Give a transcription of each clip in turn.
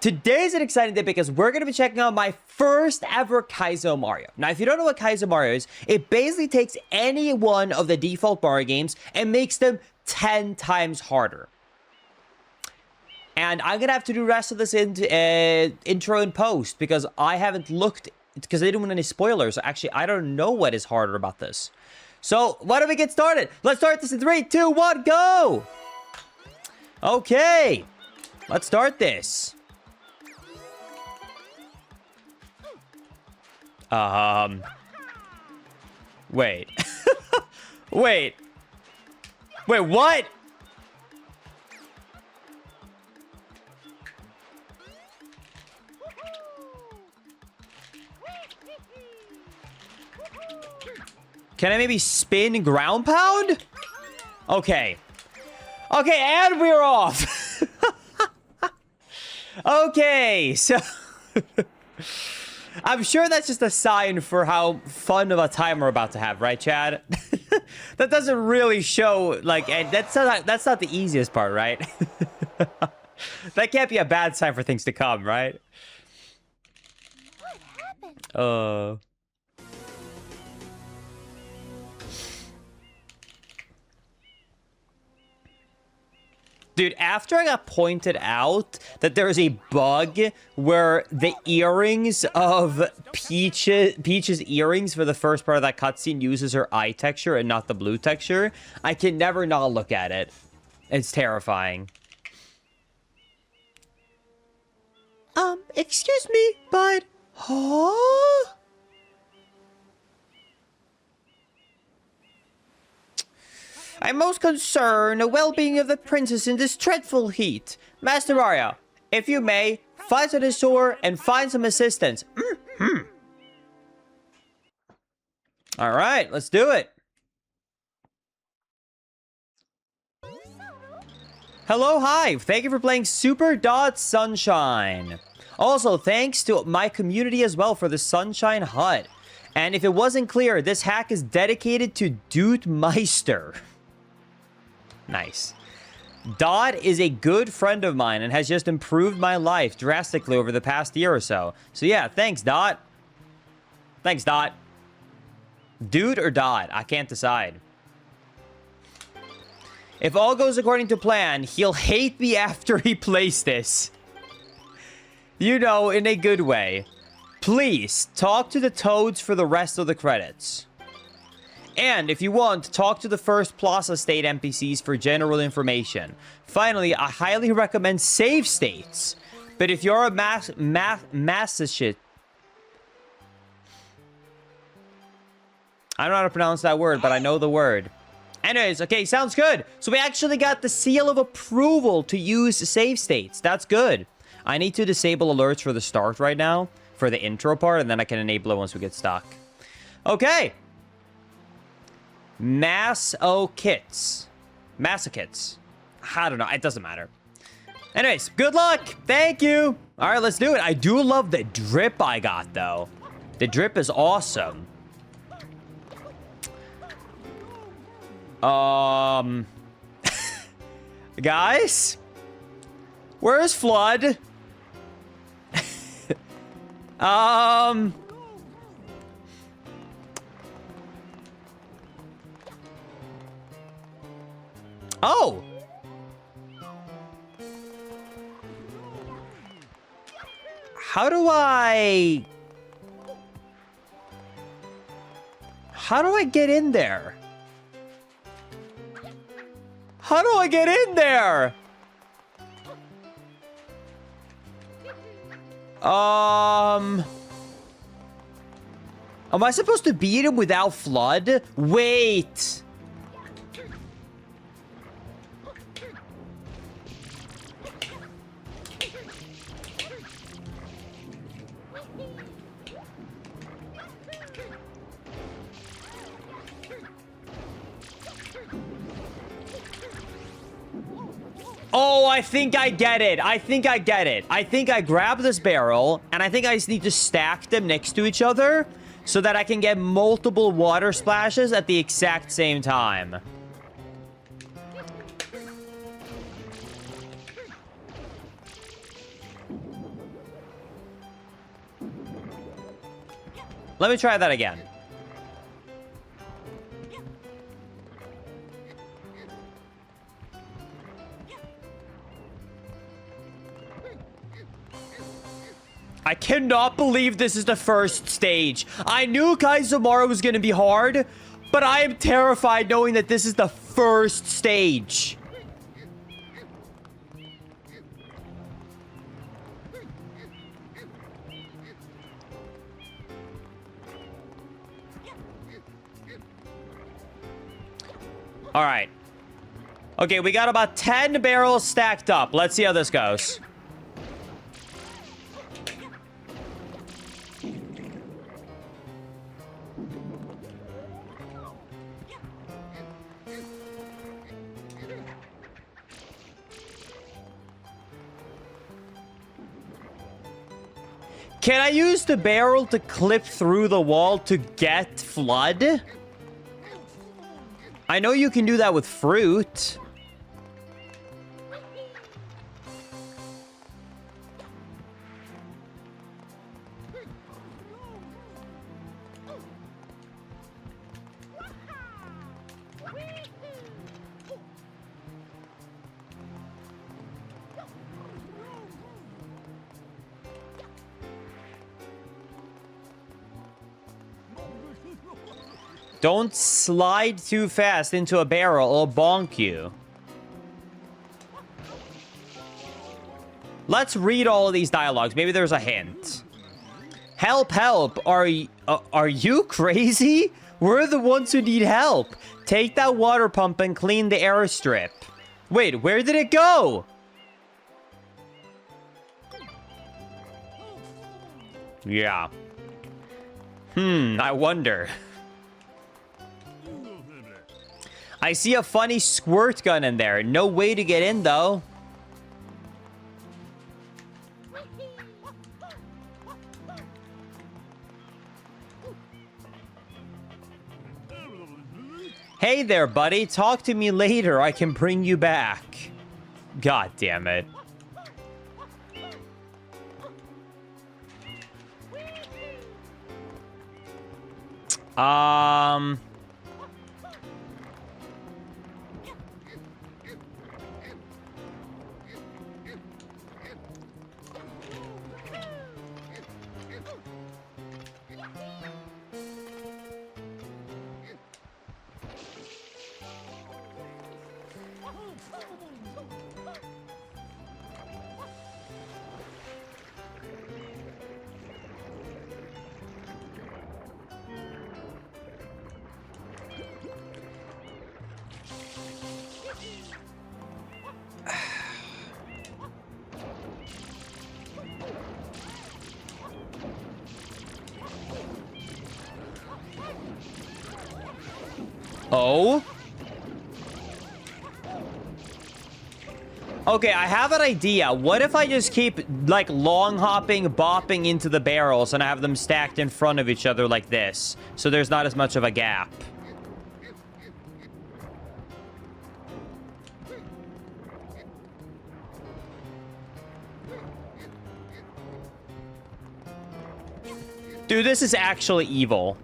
Today's an exciting day because we're going to be checking out my first ever Kaizo Mario. Now, if you don't know what Kaizo Mario is, it basically takes any one of the default Mario games and makes them 10 times harder. And I'm going to have to do the rest of this intro and post because I haven't looked, because they didn't want any spoilers. Actually, I don't know what is harder about this. So, why don't we get started? Let's start this in 3, 2, 1, go! Okay, let's start this. Wait. Wait, what? Can I maybe spin ground pound? Okay. Okay, and we're off. Okay, so... I'm sure that's just a sign for how fun of a time we're about to have, right, Chad? That doesn't really show, like, that's not the easiest part, right? That can't be a bad sign for things to come, right? What happened? Dude, after I got pointed out that there's a bug where the earrings of Peach's earrings for the first part of that cutscene uses her eye texture and not the blue texture, I can never not look at it. It's terrifying. Excuse me, but... Huh? I'm most concerned the well-being of the princess in this dreadful heat. Master Mario, if you may, fight to the shore and find some assistance. All right, let's do it. Hello, hi. Thank you for playing Super Dot Sunshine. Also, thanks to my community as well for the Sunshine Hut. And if it wasn't clear, this hack is dedicated to Dude Meister. Nice. Dot is a good friend of mine and has just improved my life drastically over the past year or so. So yeah, thanks, Dot. Thanks, Dot. Dude or Dot? I can't decide. If all goes according to plan, he'll hate me after he plays this. You know, in a good way. Please, talk to the Toads for the rest of the credits. And if you want, talk to the first Plaza State NPCs for general information. Finally, I highly recommend save states. But if you're a Massachusetts... I don't know how to pronounce that word, but I know the word. Anyways, okay, sounds good. So we actually got the seal of approval to use save states. That's good. I need to disable alerts for the start right now, for the intro part, and then I can enable it once we get stuck. Okay. Massakits. I don't know. It doesn't matter. Anyways, good luck. Thank you. All right, let's do it. I do love the drip I got, though. The drip is awesome. Guys? Where's Flood? Oh! How do I get in there? How do I get in there? Am I supposed to beat him without Flood? Wait. Oh, I think I get it. I think I grab this barrel, and I think I just need to stack them next to each other so that I can get multiple water splashes at the exact same time. Let me try that again. I cannot believe this is the first stage. I knew Kaizo was going to be hard, but I am terrified knowing that this is the first stage. All right. Okay, we got about 10 barrels stacked up. Let's see how this goes. Can I use the barrel to clip through the wall to get flood? I know you can do that with fruit. Don't slide too fast into a barrel, it'll bonk you. Let's read all of these dialogues. Maybe there's a hint. Help, help. Are you crazy? We're the ones who need help. Take that water pump and clean the airstrip. Wait, where did it go? Yeah. I wonder. I see a funny squirt gun in there. No way to get in, though. Hey there, buddy. Talk to me later. I can bring you back. God damn it. Oh? Okay, I have an idea. What if I just keep, like, long hopping, bopping into the barrels and I have them stacked in front of each other like this, so there's not as much of a gap? Dude, this is actually evil.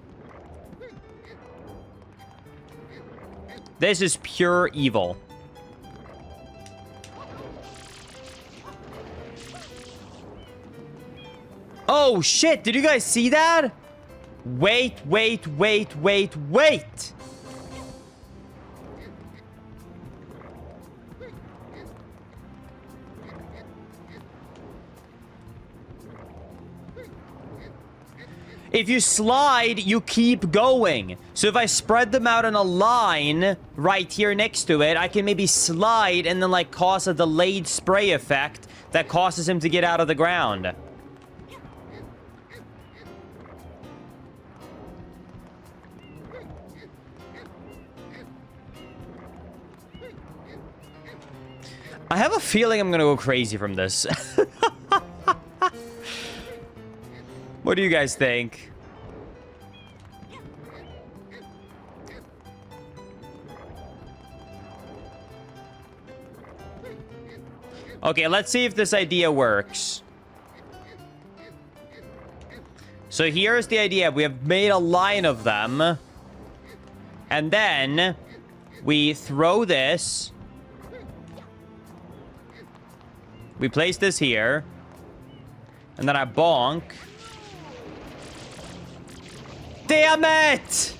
This is pure evil. Oh, shit. Did you guys see that? Wait. If you slide, you keep going. So if I spread them out in a line right here next to it, I can maybe slide and then, like, cause a delayed spray effect that causes him to get out of the ground. I have a feeling I'm gonna go crazy from this. What do you guys think? Okay, let's see if this idea works. So here's the idea. We have made a line of them. And then we throw this. We place this here. And then I bonk. Damn it!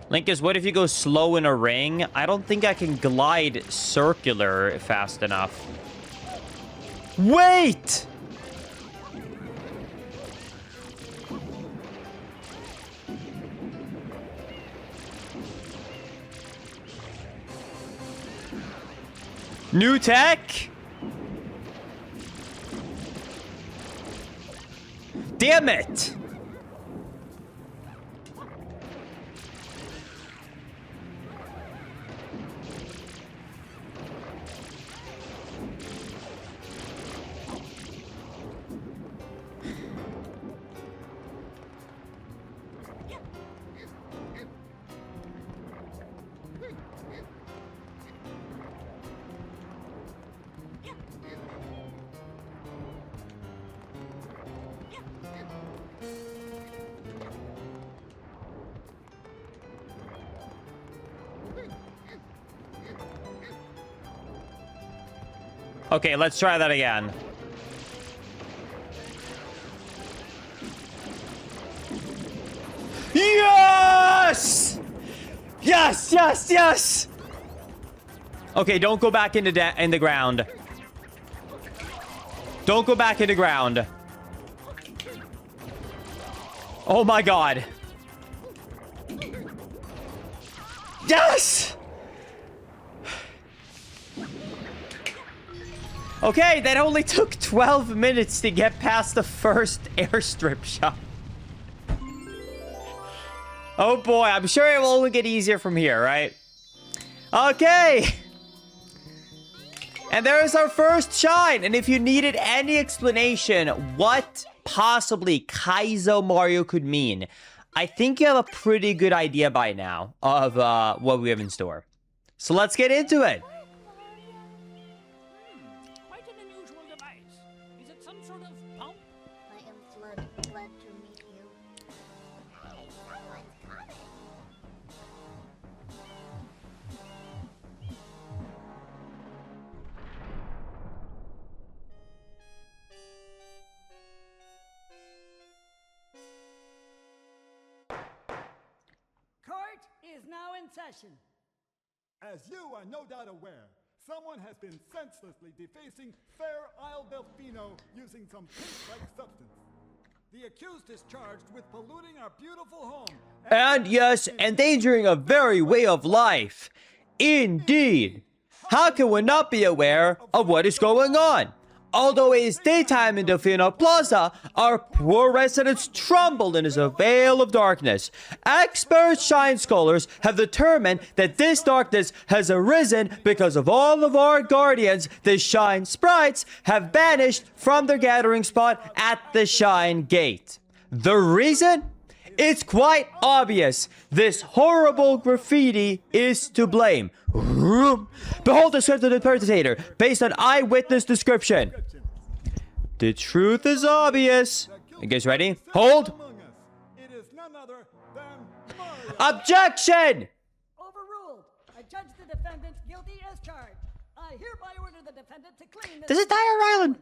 Linkus, what if you go slow in a ring? I don't think I can glide circular fast enough. Wait! New tech? Damn it! Okay, let's try that again. Yes! Yes, yes, yes! Okay, don't go back into in the ground. Don't go back into ground. Oh my god. Yes! Okay, that only took 12 minutes to get past the first airstrip shot. Oh boy, I'm sure it will only get easier from here, right? Okay. And there is our first shine. And if you needed any explanation what possibly Kaizo Mario could mean, I think you have a pretty good idea by now of what we have in store. So let's get into it. Now in session. As you are no doubt aware, someone has been senselessly defacing Fair Isle Delfino using some paint-like substance. The accused is charged with polluting our beautiful home. And yes, endangering a very way of life. Indeed. How can we not be aware of what is going on? Although it is daytime in Delfino Plaza, our poor residents tremble in a veil of darkness. Expert shine scholars have determined that this darkness has arisen because of all of our guardians, the shine sprites, have vanished from their gathering spot at the shine gate. The reason? It's quite obvious. This horrible graffiti is to blame. Behold the script of the perpetrator, based on eyewitness description. The truth is obvious. You guys ready? Hold. It is none other than Mario. Objection! Overruled. I judge the defendant guilty as charged. I hereby order the defendant to clean This entire island.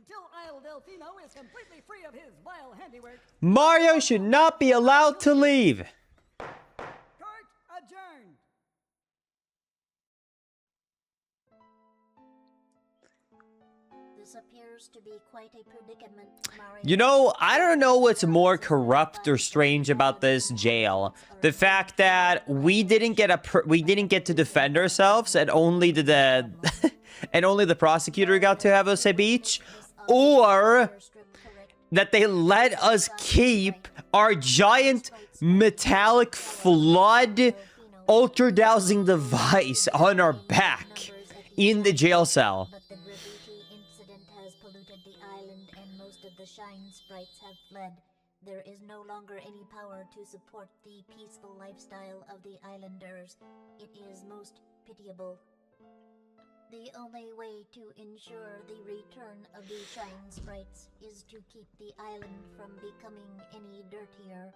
until Isle Delfino is completely free of his vile handiwork. Mario should not be allowed to leave. Court adjourned. This appears to be quite a predicament, Mario. You know, I don't know what's more corrupt or strange about this jail. The fact that we didn't get to defend ourselves, and only the and only the prosecutor got to have us a beach, or that they let us keep our giant metallic flood ultra dowsing device on our back in the jail cell. But the graffiti incident has polluted the island and most of the Shine sprites have fled. There is no longer any power to support the peaceful lifestyle of the islanders. It is most pitiable. The only way to ensure the return of the Shine sprites is to keep the island from becoming any dirtier.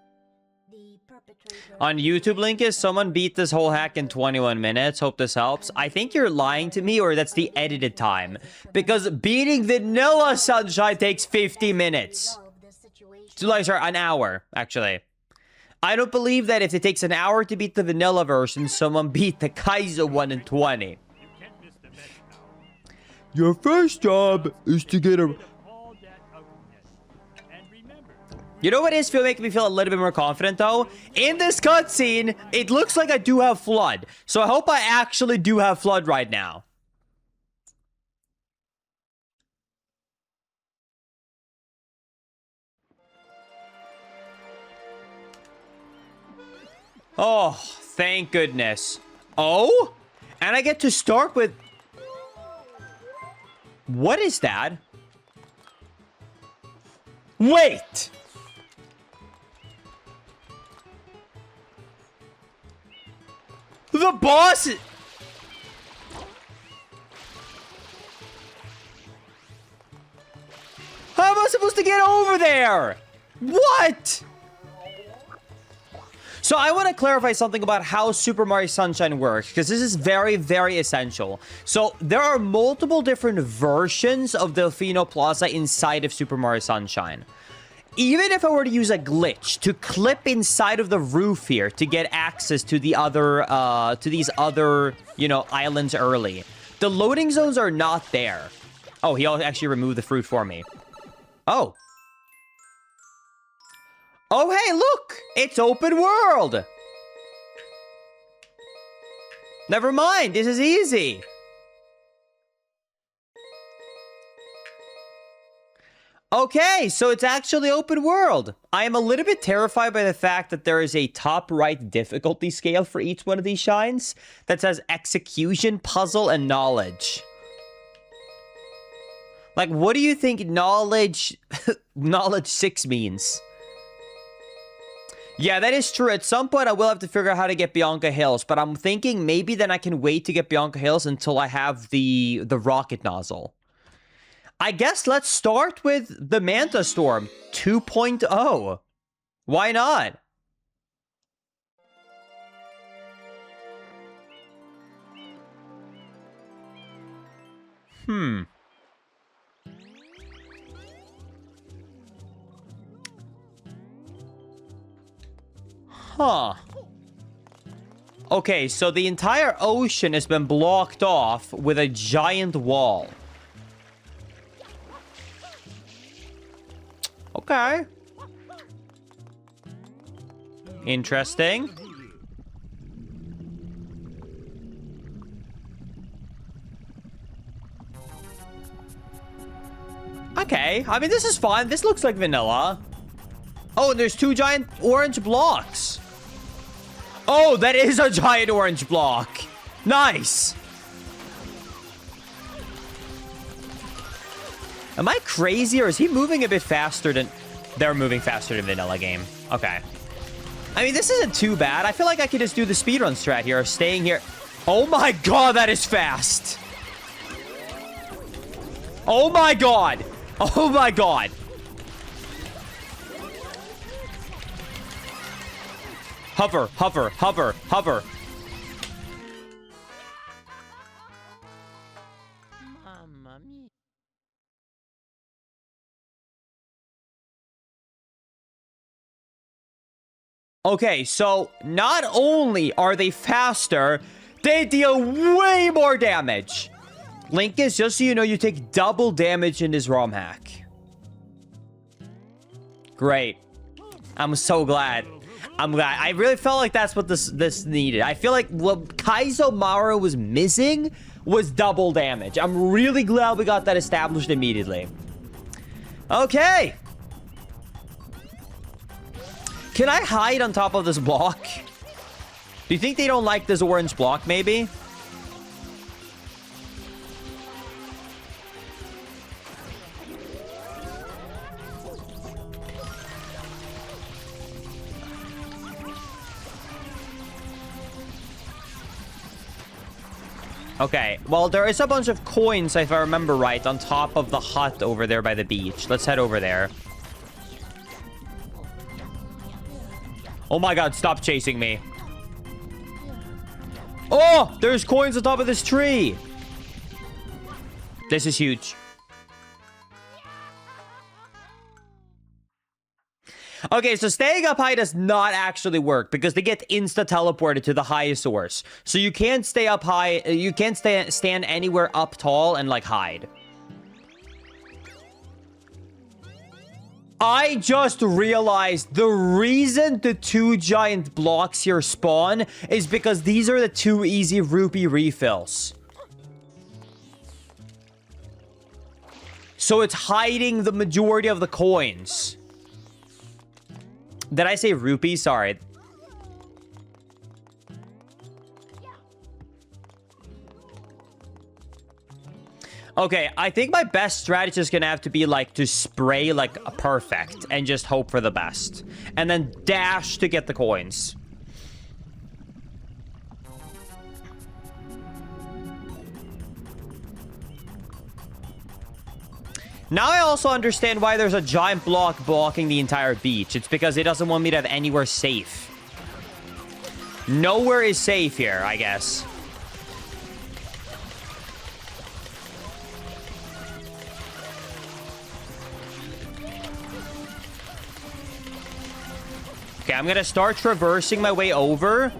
The perpetrator... On YouTube, Linkus, someone beat this whole hack in 21 minutes. Hope this helps. I think you're lying to me, or that's the edited time. Because beating Vanilla Sunshine takes 50 minutes. Sorry, an hour, actually. I don't believe that if it takes an hour to beat the vanilla version, someone beat the Kaizo one in 20. Your first job is to get a... You know what is making me feel a little bit more confident, though? In this cutscene, it looks like I do have Flood. So I hope I actually do have Flood right now. Oh, thank goodness. Oh? And I get to start with... What is that? Wait! The boss... How am I supposed to get over there? What? So I want to clarify something about how Super Mario Sunshine works, because this is very, very essential. So there are multiple different versions of Delfino Plaza inside of Super Mario Sunshine. Even if I were to use a glitch to clip inside of the roof here to get access to the other, to these other, you know, islands early, the loading zones are not there. Oh, he actually removed the fruit for me. Oh. Oh, hey, look! It's open world! Never mind, this is easy. Okay, so it's actually open world. I am a little bit terrified by the fact that there is a top right difficulty scale for each one of these shines that says execution, puzzle, and knowledge. Like, what do you think knowledge 6 means? Yeah, that is true. At some point, I will have to figure out how to get Bianca Hills, but I'm thinking maybe then I can wait to get Bianca Hills until I have the rocket nozzle. I guess let's start with the Manta Storm 2.0. Why not? Huh. Okay, so the entire ocean has been blocked off with a giant wall. Okay. Interesting. Okay, I mean, this is fun. This looks like vanilla. Oh, and there's 2 giant orange blocks. Oh, that is a giant orange block. Nice. Am I crazy, or is he moving a bit faster than... They're moving faster than vanilla game. Okay. I mean, this isn't too bad. I feel like I could just do the speedrun strat here, staying here. Oh my god, that is fast. Oh my god. Oh my god. Hover, hover, hover, hover. Mamma mia. Okay, so not only are they faster, they deal way more damage. Linkus, just so you know, you take double damage in this ROM hack. Great. I'm so glad. I'm glad. I really felt like that's what this needed. I feel like what Kaizo Maru was missing was double damage. I'm really glad we got that established immediately. Okay. Can I hide on top of this block? Do you think they don't like this orange block, maybe? Okay, well, there is a bunch of coins, if I remember right, on top of the hut over there by the beach. Let's head over there. Oh my god, stop chasing me. Oh, there's coins on top of this tree. This is huge. Okay, so staying up high does not actually work because they get insta-teleported to the highest source. So you can't stay up high, you can't stand anywhere up tall and, like, hide. I just realized the reason the 2 giant blocks here spawn is because these are the 2 easy rupee refills. So it's hiding the majority of the coins. Did I say rupee? Sorry. Okay, I think my best strategy is gonna have to be, like, to spray, like, a perfect and just hope for the best. And then dash to get the coins. Now I also understand why there's a giant block blocking the entire beach. It's because it doesn't want me to have anywhere safe. Nowhere is safe here, I guess. Okay, I'm gonna start traversing my way over.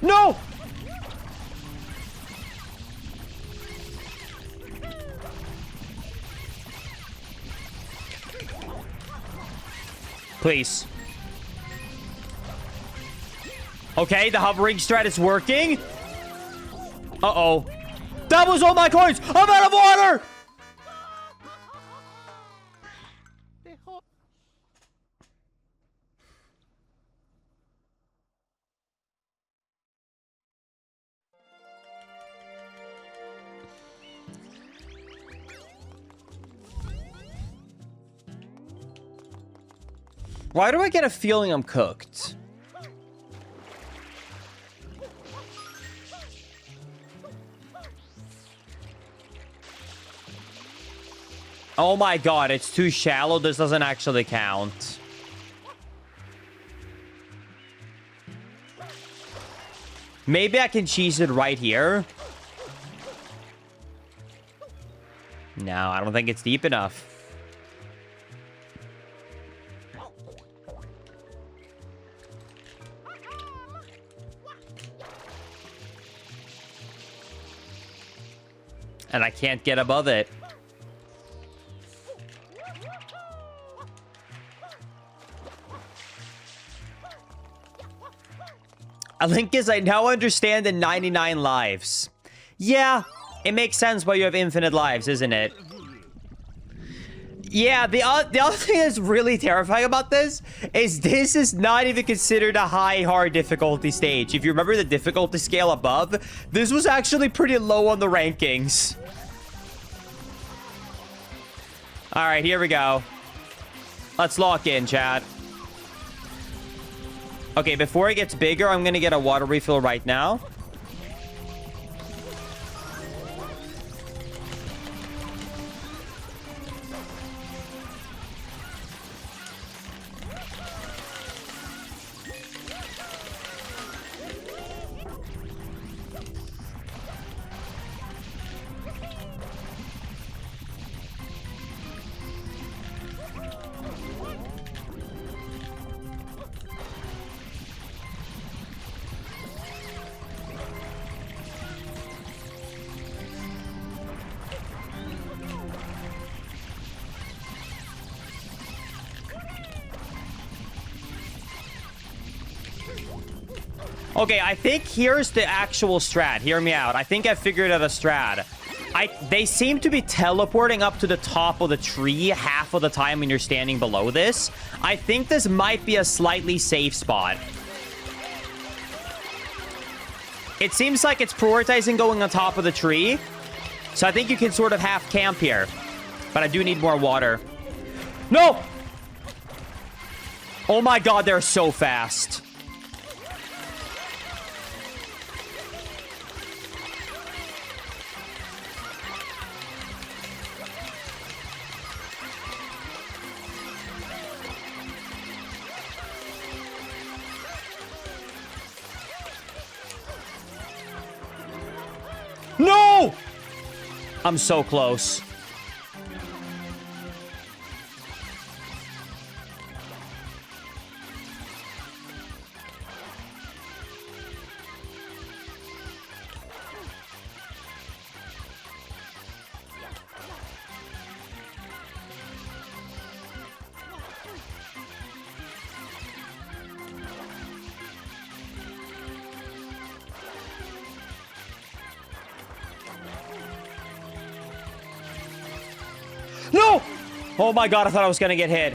No! Please. Okay, the hovering strat is working. Uh-oh. That was all my coins! I'm out of water! Why do I get a feeling I'm cooked? Oh my god, it's too shallow. This doesn't actually count. Maybe I can cheese it right here. No, I don't think it's deep enough. And I can't get above it. A link is, I now understand the 99 lives. Yeah, it makes sense why you have infinite lives, isn't it? Yeah, the other thing that's really terrifying about this is not even considered a high hard difficulty stage. If you remember the difficulty scale above, this was actually pretty low on the rankings. All right, here we go. Let's lock in, chat. Okay, before it gets bigger, I'm gonna get a water refill right now. Okay, I think here's the actual strat. Hear me out. I think I figured out a strat. They seem to be teleporting up to the top of the tree half of the time when you're standing below this. I think this might be a slightly safe spot. It seems like it's prioritizing going on top of the tree. So I think you can sort of half camp here. But I do need more water. No! Oh my god, they're so fast. No! I'm so close. No! Oh my god, I thought I was gonna get hit.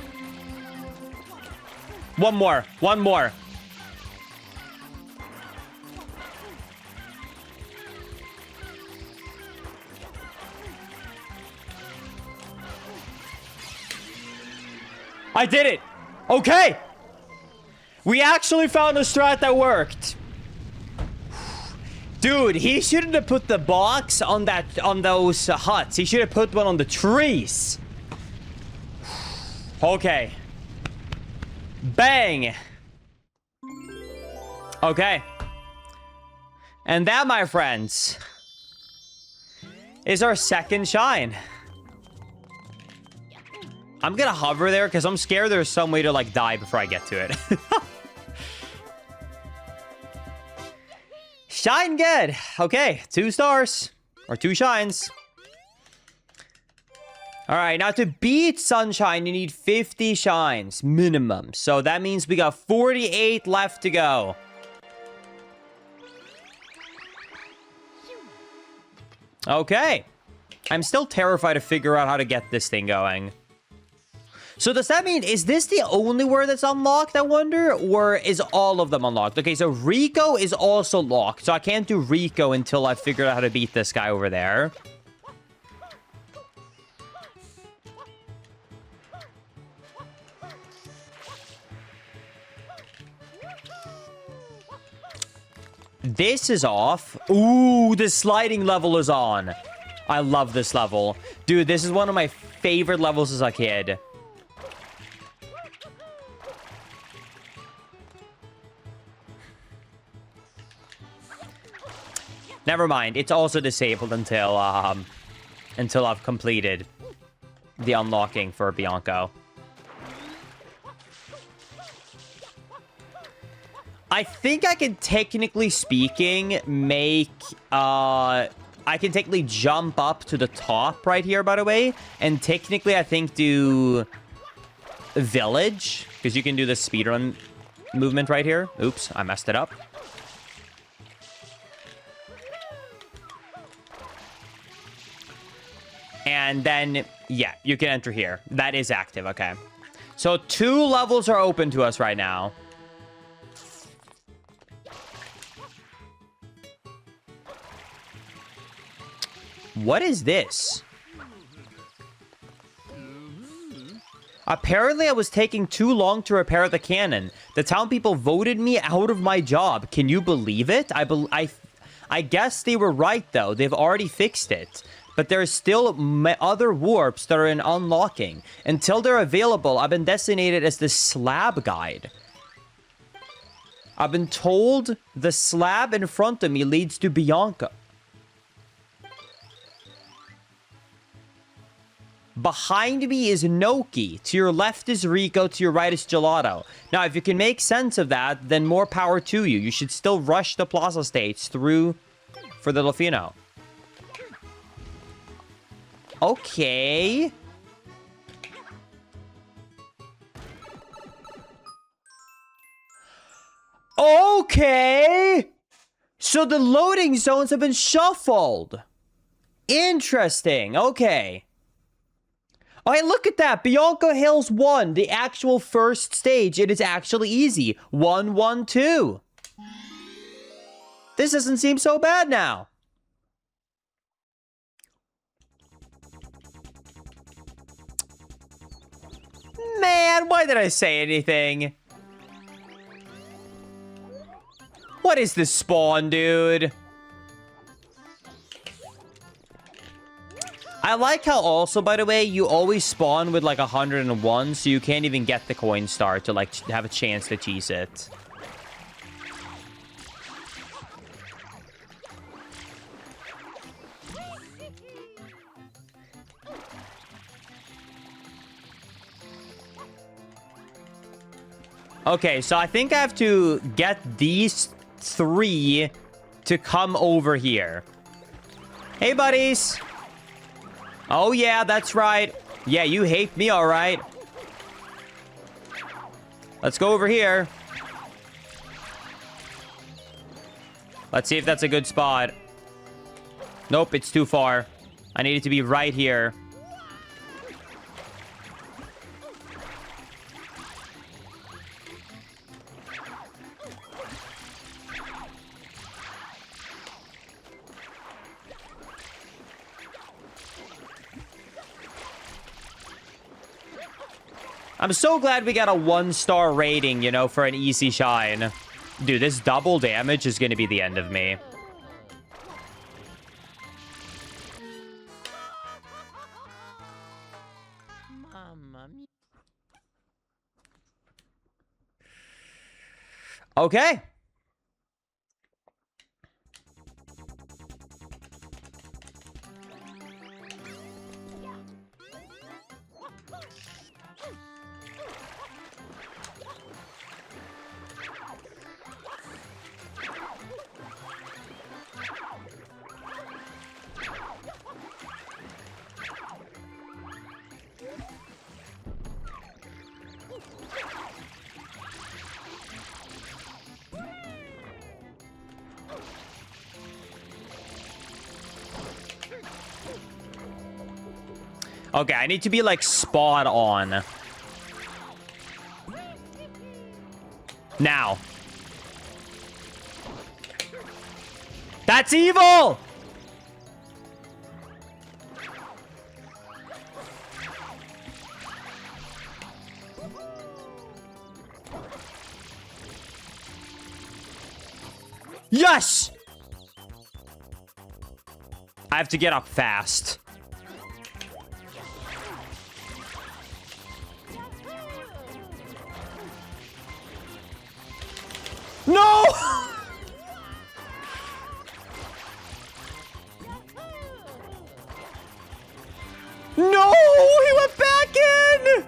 One more. One more. I did it! Okay! We actually found a strat that worked. Dude, he shouldn't have put the box on those huts. He should have put one on the trees. Okay. Bang. Okay. And that, my friends, is our second shine. I'm gonna hover there because I'm scared there's some way to, like, die before I get to it. Shine good. Okay, 2 stars. Or 2 shines. Alright, now to beat Sunshine, you need 50 shines. Minimum. So that means we got 48 left to go. Okay. I'm still terrified to figure out how to get this thing going. So does that mean, is this the only word that's unlocked, I wonder? Or is all of them unlocked? Okay, so Rico is also locked. So I can't do Rico until I figure out how to beat this guy over there. This is off. Ooh, the sliding level is on. I love this level. Dude, this is one of my favorite levels as a kid. Never mind. It's also disabled until I've completed the unlocking for Bianco. I think I can, technically speaking, make... I can technically jump up to the top right here, by the way. And technically, I think do... Village. Because you can do the speedrun movement right here. Oops, I messed it up. And then, yeah, you can enter here. That is active, okay. So 2 levels are open to us right now. What is this? Apparently, I was taking too long to repair the cannon. The town people voted me out of my job. Can you believe it? I guess they were right, though. They've already fixed it. But there's still other warps that are in unlocking. Until they're available, I've been designated as the slab guide. I've been told the slab in front of me leads to Bianca. Behind me is Noki. To your left is Rico. To your right is Gelato. Now, if you can make sense of that, then more power to you. You should still rush the plaza stage through for the Delfino. Okay. Okay. So the loading zones have been shuffled. Interesting. Okay. Oh, hey, look at that. Bianca Hills 1, the actual first stage. It is actually easy. 1, 1, 2. This doesn't seem so bad now. Man, why did I say anything? What is this spawn, dude? I like how also, by the way, you always spawn with like 101, so you can't even get the coin star to like have a chance to cheese it. Okay, so I think I have to get these 3 to come over here. Hey, buddies. Oh, yeah, that's right. Yeah, you hate me, all right. Let's go over here. Let's see if that's a good spot. Nope, it's too far. I need it to be right here. I'm so glad we got a 1-star rating, you know, for an easy shine. Dude, this double damage is going to be the end of me. Mamma mia. Okay. Okay, I need to be, like, spot on. Now. That's evil! Yes! I have to get up fast. No! No! He went back in!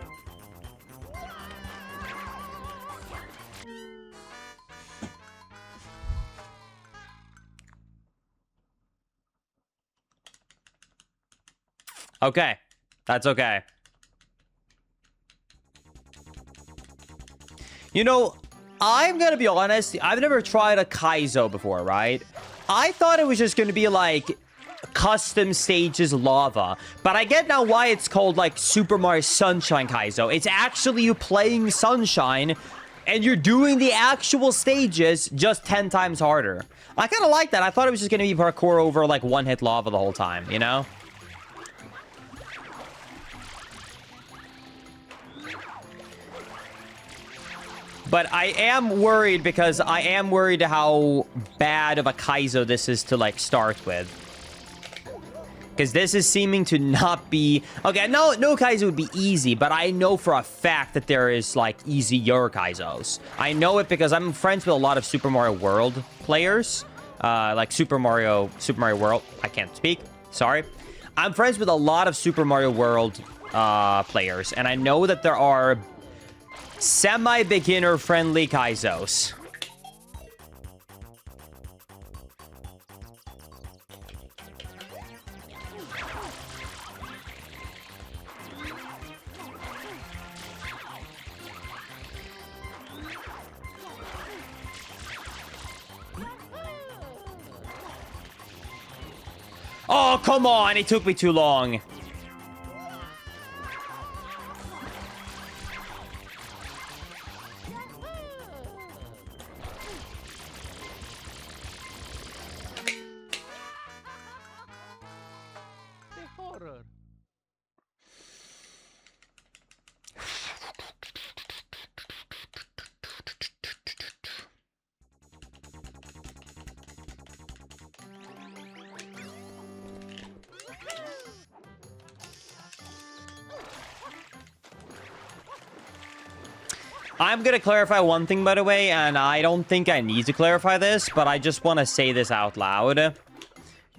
Okay. That's okay. You know, I'm gonna be honest, I've never tried a Kaizo before, right? I thought it was just gonna be like custom stages lava, but I get now why it's called like Super Mario Sunshine Kaizo. It's actually you playing Sunshine and you're doing the actual stages just 10 times harder. I kind of like that. I thought it was just gonna be parkour over like one-hit lava the whole time, you know? But I am worried because I am worried how bad of a Kaizo this is to, like, start with. Because this is seeming to not be... Okay, no Kaizo would be easy, but I know for a fact that there is, like, easier Kaizos. I know it because I'm friends with a lot of Super Mario World players. Like, Super Mario World. I can't speak. Sorry. I'm friends with a lot of Super Mario World players, and I know that there are semi-beginner friendly Kaizos. Oh, come on. It took me too long. The horror. I'm going to clarify one thing, by the way, and I don't think I need to clarify this, but I just want to say this out loud.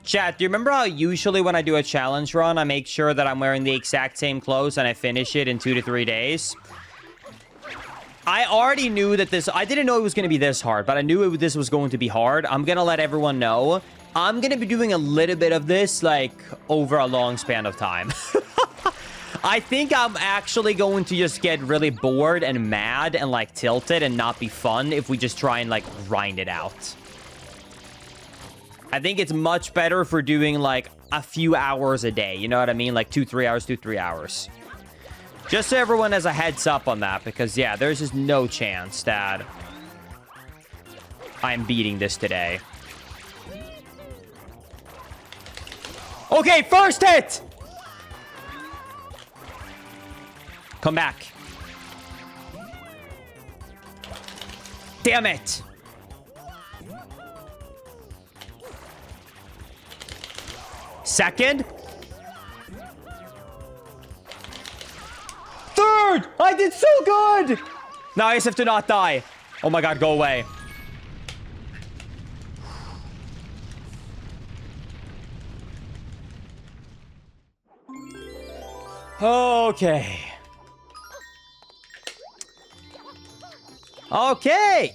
Chat, do you remember how usually when I do a challenge run, I make sure that I'm wearing the exact same clothes and I finish it in 2 to 3 days? I already knew that this... I didn't know it was going to be this hard, but I knew this was going to be hard. I'm going to let everyone know. I'm going to be doing a little bit of this, like, over a long span of time. I think I'm actually going to just get really bored and mad and, like, tilted and not be fun if we just try and, like, grind it out. I think it's much better for doing, like, a few hours a day. You know what I mean? Like, 2-3 hours, 2-3 hours. Just so everyone has a heads up on that, because, yeah, there's just no chance that I'm beating this today. Okay, first hit! Come back. Damn it. Second. Third! I did so good! Now I just have to not die. Oh my god, go away. Okay. Okay.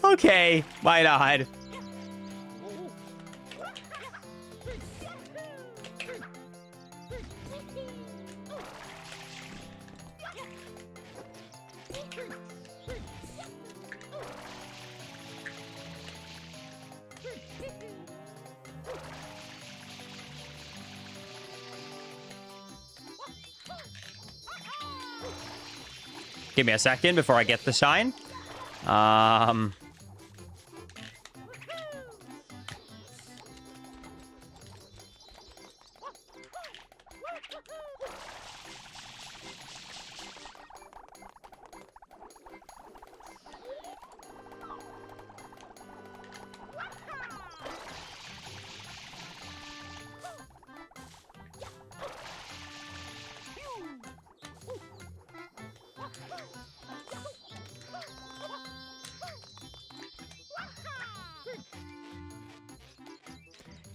Okay, why not? Give me a second before I get the shine.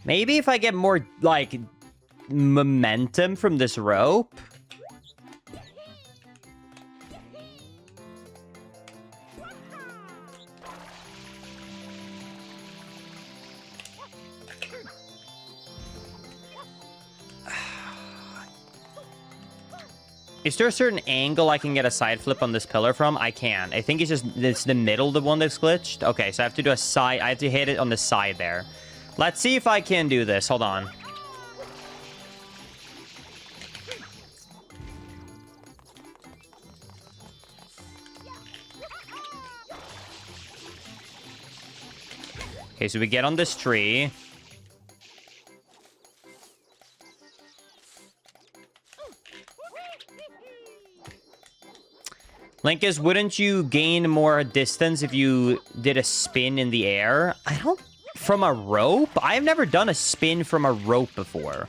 Maybe if I get more, like, momentum from this rope. Is there a certain angle I can get a side flip on this pillar from? I can. I think it's the middle, the one that's glitched. Okay, so I have to do a side. I have to hit it on the side there. Let's see if I can do this. Hold on. Okay, so we get on this tree. Linkus, wouldn't you gain more distance if you did a spin in the air? I don't... From a rope? I've never done a spin from a rope before.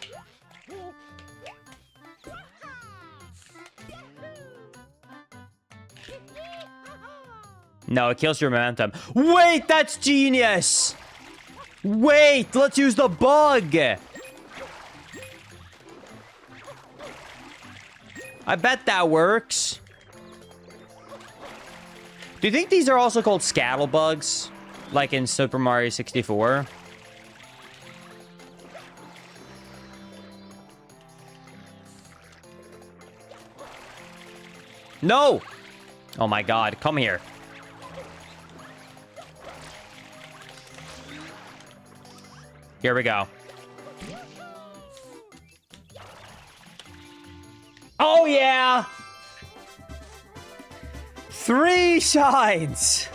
No, it kills your momentum. Wait, that's genius! Wait, let's use the bug! I bet that works. Do you think these are also called scattle bugs? Like in Super Mario 64? No! Oh my god, come here. Here we go. Oh, yeah! 3 shines!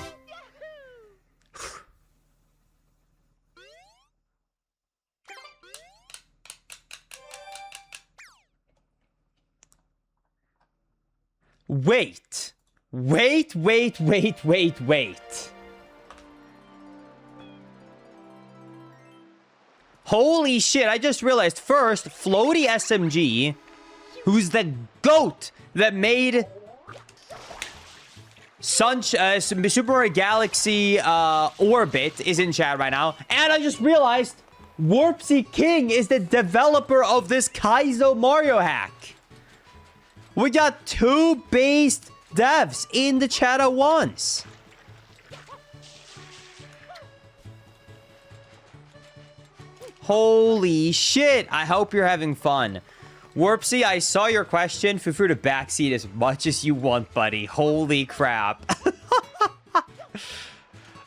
Wait. Wait. Holy shit, I just realized. First, Floaty SMG, who's the GOAT that made Super Mario Galaxy Orbit, is in chat right now. And I just realized Warpsy King is the developer of this Kaizo Mario hack. We got 2 based devs in the chat at once. Holy shit. I hope you're having fun. Warpsy, I saw your question. Feel free to backseat as much as you want, buddy. Holy crap.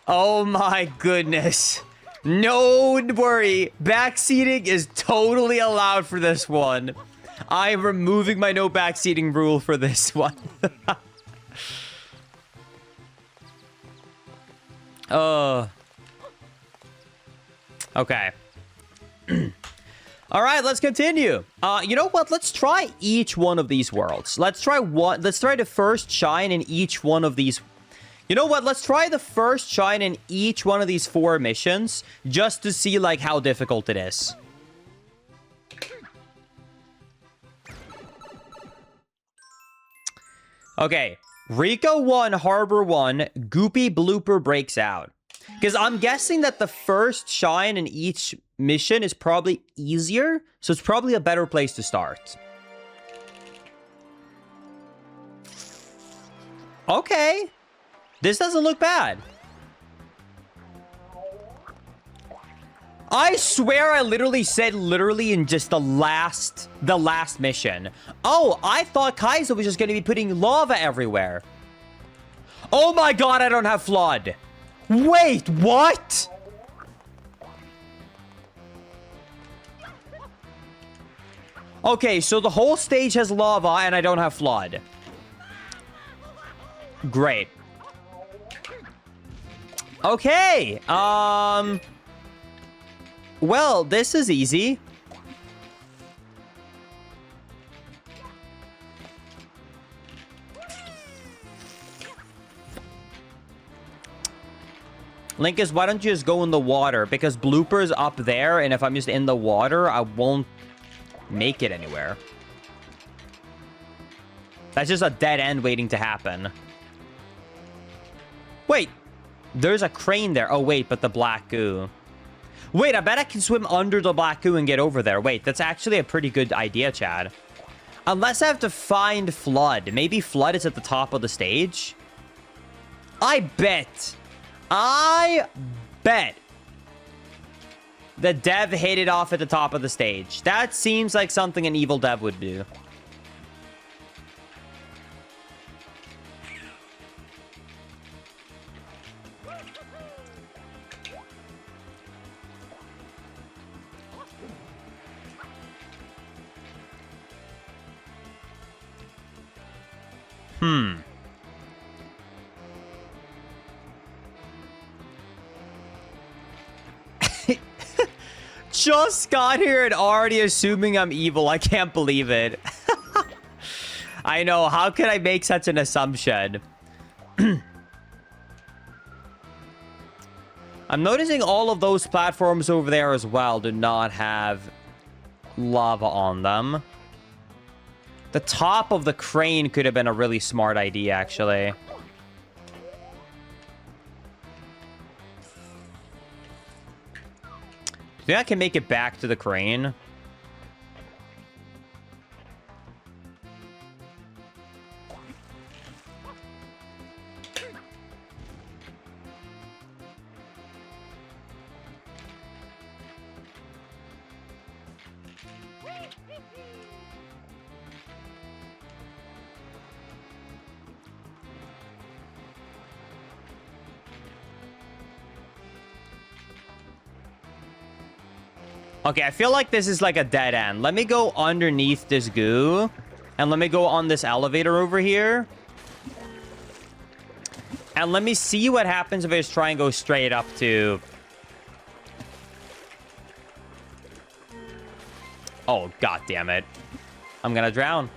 Oh my goodness. No worry. Backseating is totally allowed for this one. I am removing my no backseating rule for this one. Okay. All right, let's continue. You know what? Let's try each one of these worlds. Let's try the first shine in each one of these. You know what? Let's try the first shine in each one of these 4 missions just to see like how difficult it is. Okay, Rico 1, Harbor 1, Goopy Blooper breaks out. Because I'm guessing that the first shine in each mission is probably easier, so it's probably a better place to start. Okay, this doesn't look bad. I swear I literally said literally in just the last mission. Oh, I thought Kaizo was just going to be putting lava everywhere. Oh my god, I don't have flood. Wait, what? Okay, so the whole stage has lava and I don't have flood. Great. Okay, well, this is easy. Linkus, why don't you just go in the water? Because Blooper's up there, and if I'm just in the water, I won't make it anywhere. That's just a dead end waiting to happen. Wait, there's a crane there. Oh, wait, but the black goo. Wait, I bet I can swim under the black goo and get over there. Wait, that's actually a pretty good idea, Chad. Unless I have to find Flood. Maybe Flood is at the top of the stage? I bet the dev hit it off at the top of the stage. That seems like something an evil dev would do. Just got here and already assuming I'm evil. I can't believe it. I know. How could I make such an assumption? I'm noticing all of those platforms over there as well do not have lava on them. The top of the crane could have been a really smart idea, actually. Do you think I can make it back to the crane? Okay, I feel like this is like a dead end. Let me go underneath this goo. And let me go on this elevator over here. And let me see what happens if I just try and go straight up to... Oh, god damn it. I'm gonna drown.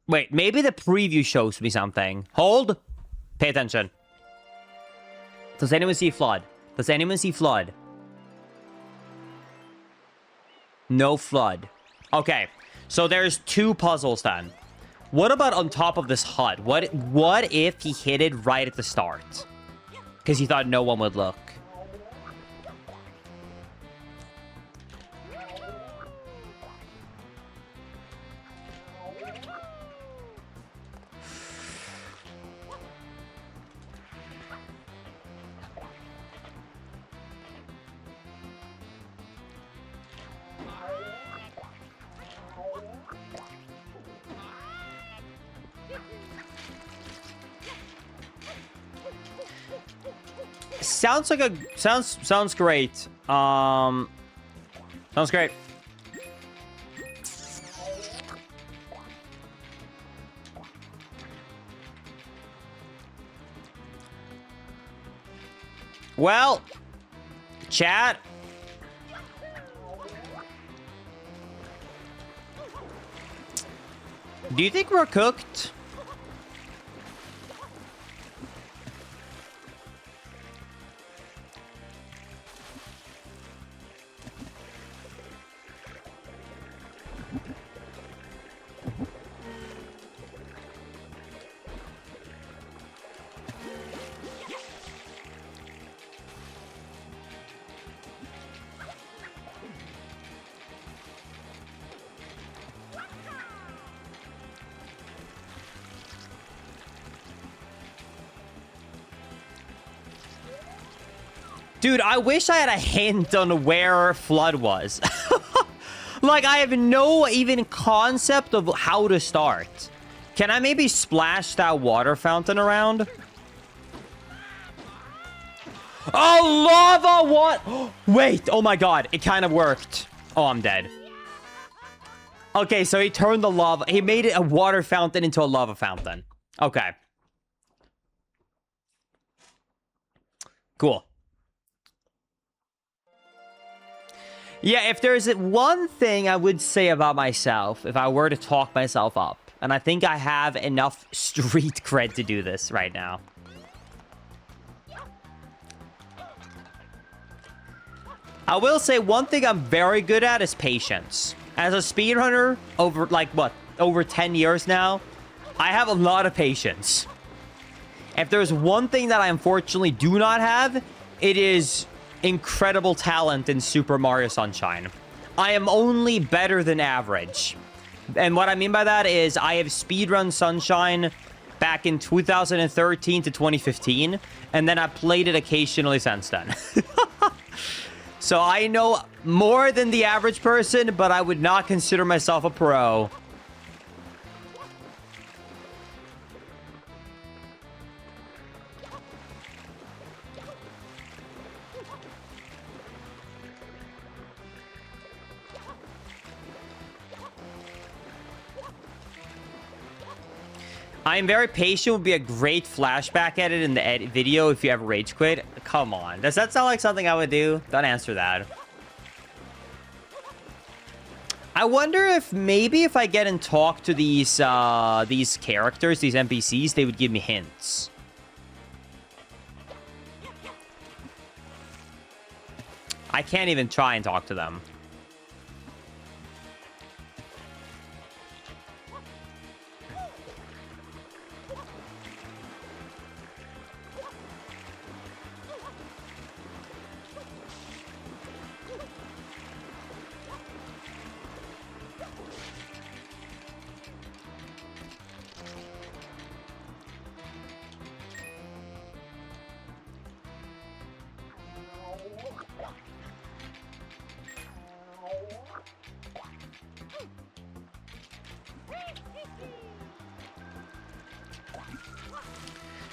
Wait, maybe the preview shows me something. Hold. Pay attention. Does anyone see flood? Does anyone see flood? No flood. Okay, so there's 2 puzzles then. What about on top of this hut? What if he hit it right at the start? Because he thought no one would look. Sounds like a sounds great. Sounds great. Well, chat. Do you think we're cooked? Dude, I wish I had a hint on where flood was. Like, I have no even concept of how to start. Can I maybe splash that water fountain around? Oh, lava! What? Wait, oh my god, it kind of worked. Oh, I'm dead. Okay, so he turned the lava. He made it a water fountain into a lava fountain. Okay. Cool. Yeah, if there's one thing I would say about myself, if I were to talk myself up, and I think I have enough street cred to do this right now. I will say one thing I'm very good at is patience. As a speedrunner, over, like, what, over 10 years now, I have a lot of patience. If there's one thing that I unfortunately do not have, it is incredible talent in Super Mario Sunshine. I am only better than average. And what I mean by that is I have speedrun Sunshine back in 2013 to 2015, and then I played it occasionally since then. So I know more than the average person, but I would not consider myself a pro. I am very patient would be a great flashback edit in the edit video if you ever rage quit. Come on. Does that sound like something I would do? Don't answer that. I wonder if maybe if I get and talk to these characters, these NPCs, they would give me hints. I can't even try and talk to them.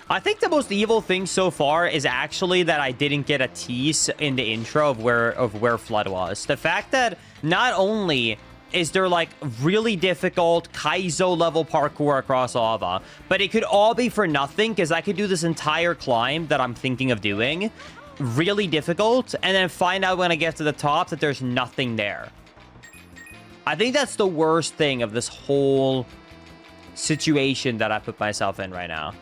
I think the most evil thing so far is actually that I didn't get a tease in the intro of where Flood was. The fact that not only is there like really difficult Kaizo level parkour across lava, but it could all be for nothing because I could do this entire climb that I'm thinking of doing really difficult and then find out when I get to the top that there's nothing there. I think that's the worst thing of this whole situation that I put myself in right now.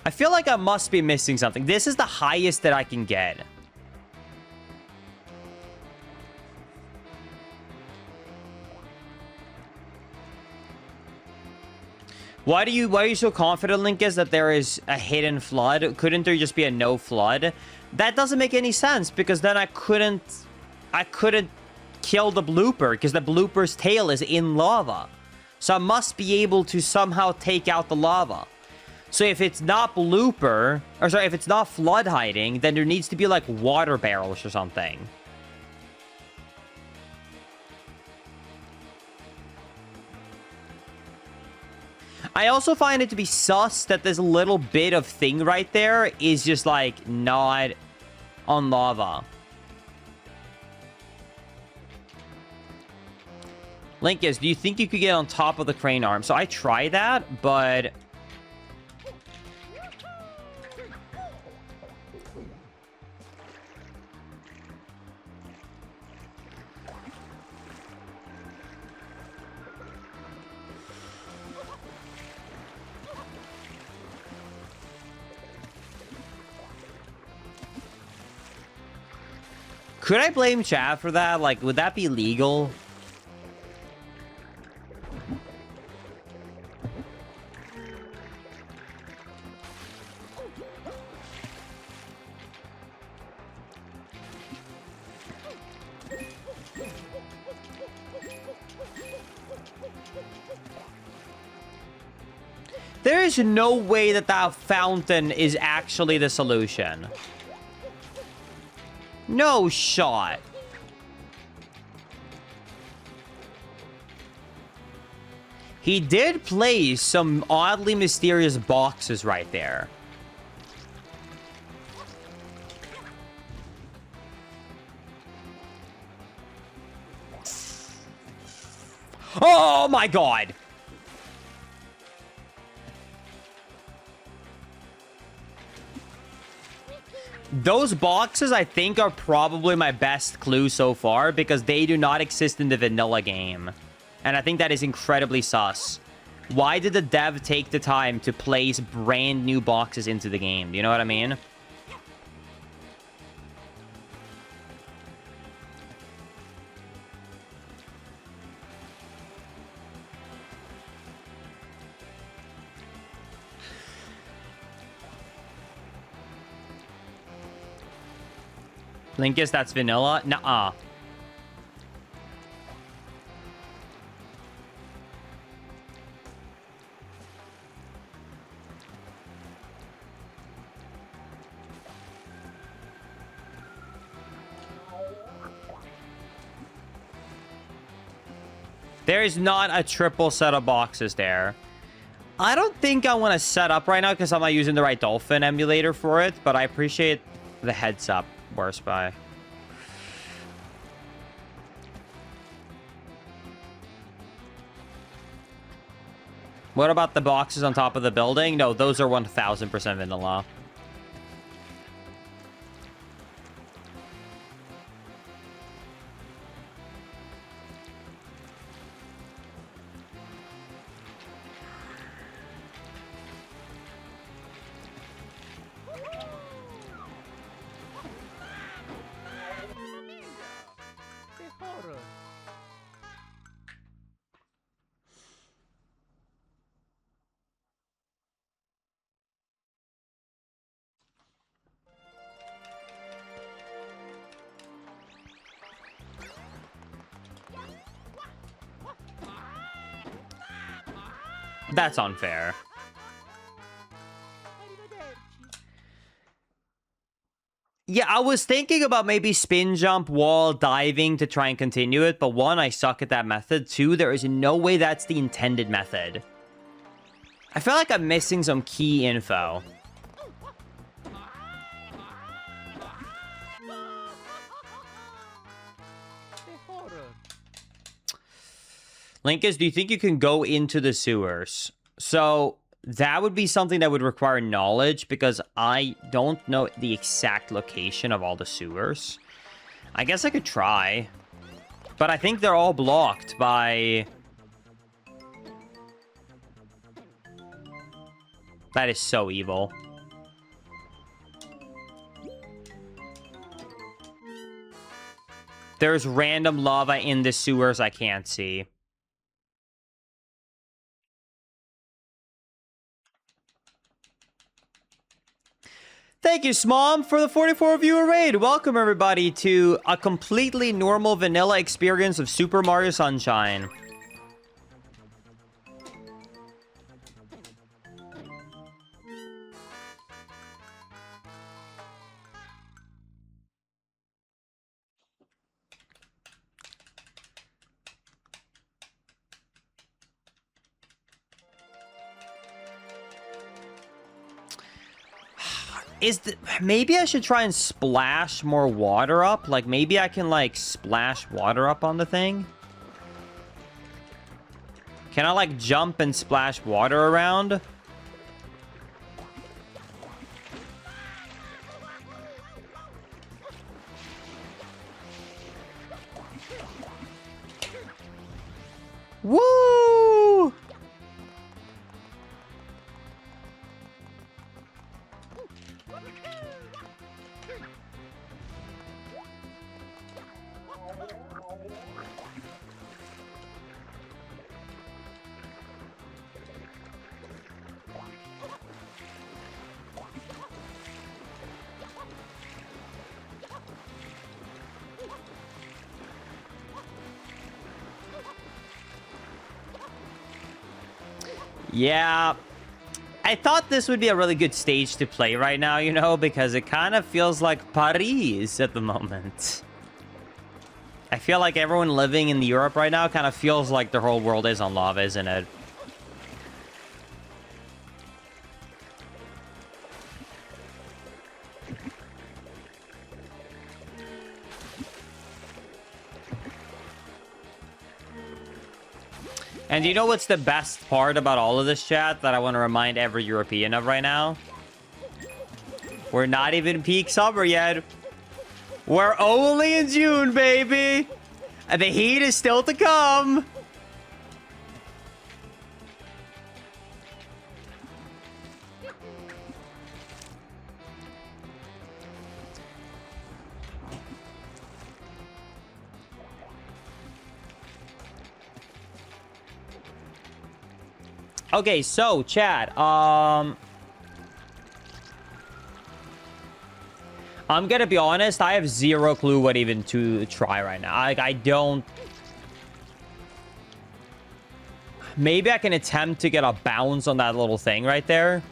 I feel like I must be missing something. This is the highest that I can get. Why are you so confident, Linkus, that there is a hidden flood? Couldn't there just be a no flood? That doesn't make any sense because then I couldn't kill the blooper because the blooper's tail is in lava. So I must be able to somehow take out the lava. So if it's not blooper, or sorry, if it's not flood hiding, then there needs to be like water barrels or something. I also find it to be sus that this little bit of thing right there is just like not on lava. Linkus, do you think you could get on top of the crane arm? So I tried that, but could I blame chat for that? Like, would that be legal? There is no way that that fountain is actually the solution. No shot. He did place some oddly mysterious boxes right there. Oh my god! Those boxes, I think, are probably my best clue so far because they do not exist in the vanilla game. And I think that is incredibly sus. Why did the dev take the time to place brand new boxes into the game? Do you know what I mean? Linkus, that's vanilla? Nuh-uh. There is not a triple set of boxes there. I don't think I want to set up right now because I'm not using the right dolphin emulator for it, but I appreciate the heads up. Worst by. What about the boxes on top of the building? No, those are 1000% vanilla. Arrivederci. That's unfair. Arrivederci. Arrivederci. Arrivederci. Arrivederci. Arrivederci. Arrivederci. Arrivederci. Arrivederci. Arrivederci. Arrivederci. Arrivederci. Arrivederci. Arrivederci. Arrivederci. Arrivederci. Arrivederci. Yeah, I was thinking about maybe spin jump, wall, diving to try and continue it, but one, I suck at that method. Two, there is no way that's the intended method. I feel like I'm missing some key info. Linkus, do you think you can go into the sewers? So that would be something that would require knowledge because I don't know the exact location of all the sewers. I guess I could try, but I think they're all blocked by... That is so evil. There's random lava in the sewers I can't see. Thank you, Smom, for the 44 viewer raid. Welcome, everybody, to a completely normal vanilla experience of Super Mario Sunshine. Maybe I should try and splash more water up? Like, maybe I can, like, splash water up on the thing? Can I, like, jump and splash water around? Woo! Yeah, I thought this would be a really good stage to play right now, you know, because it kind of feels like Paris at the moment. I feel like everyone living in Europe right now kind of feels like their whole world is on lava, isn't it? And you know what's the best part about all of this, chat, that I want to remind every European of right now? We're not even peak summer yet. We're only in June, baby. And the heat is still to come. Okay, so, chat, I'm gonna be honest, I have zero clue what even to try right now. I don't... Maybe I can attempt to get a bounce on that little thing right there.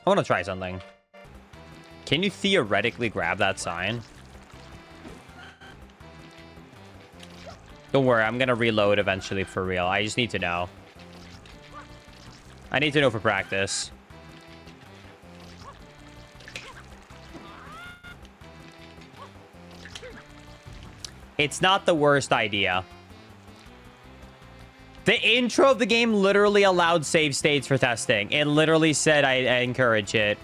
I want to try something. Can you theoretically grab that sign? Don't worry, I'm going to reload eventually for real. I just need to know. I need to know for practice. It's not the worst idea. The intro of the game literally allowed save states for testing. It literally said I encourage it.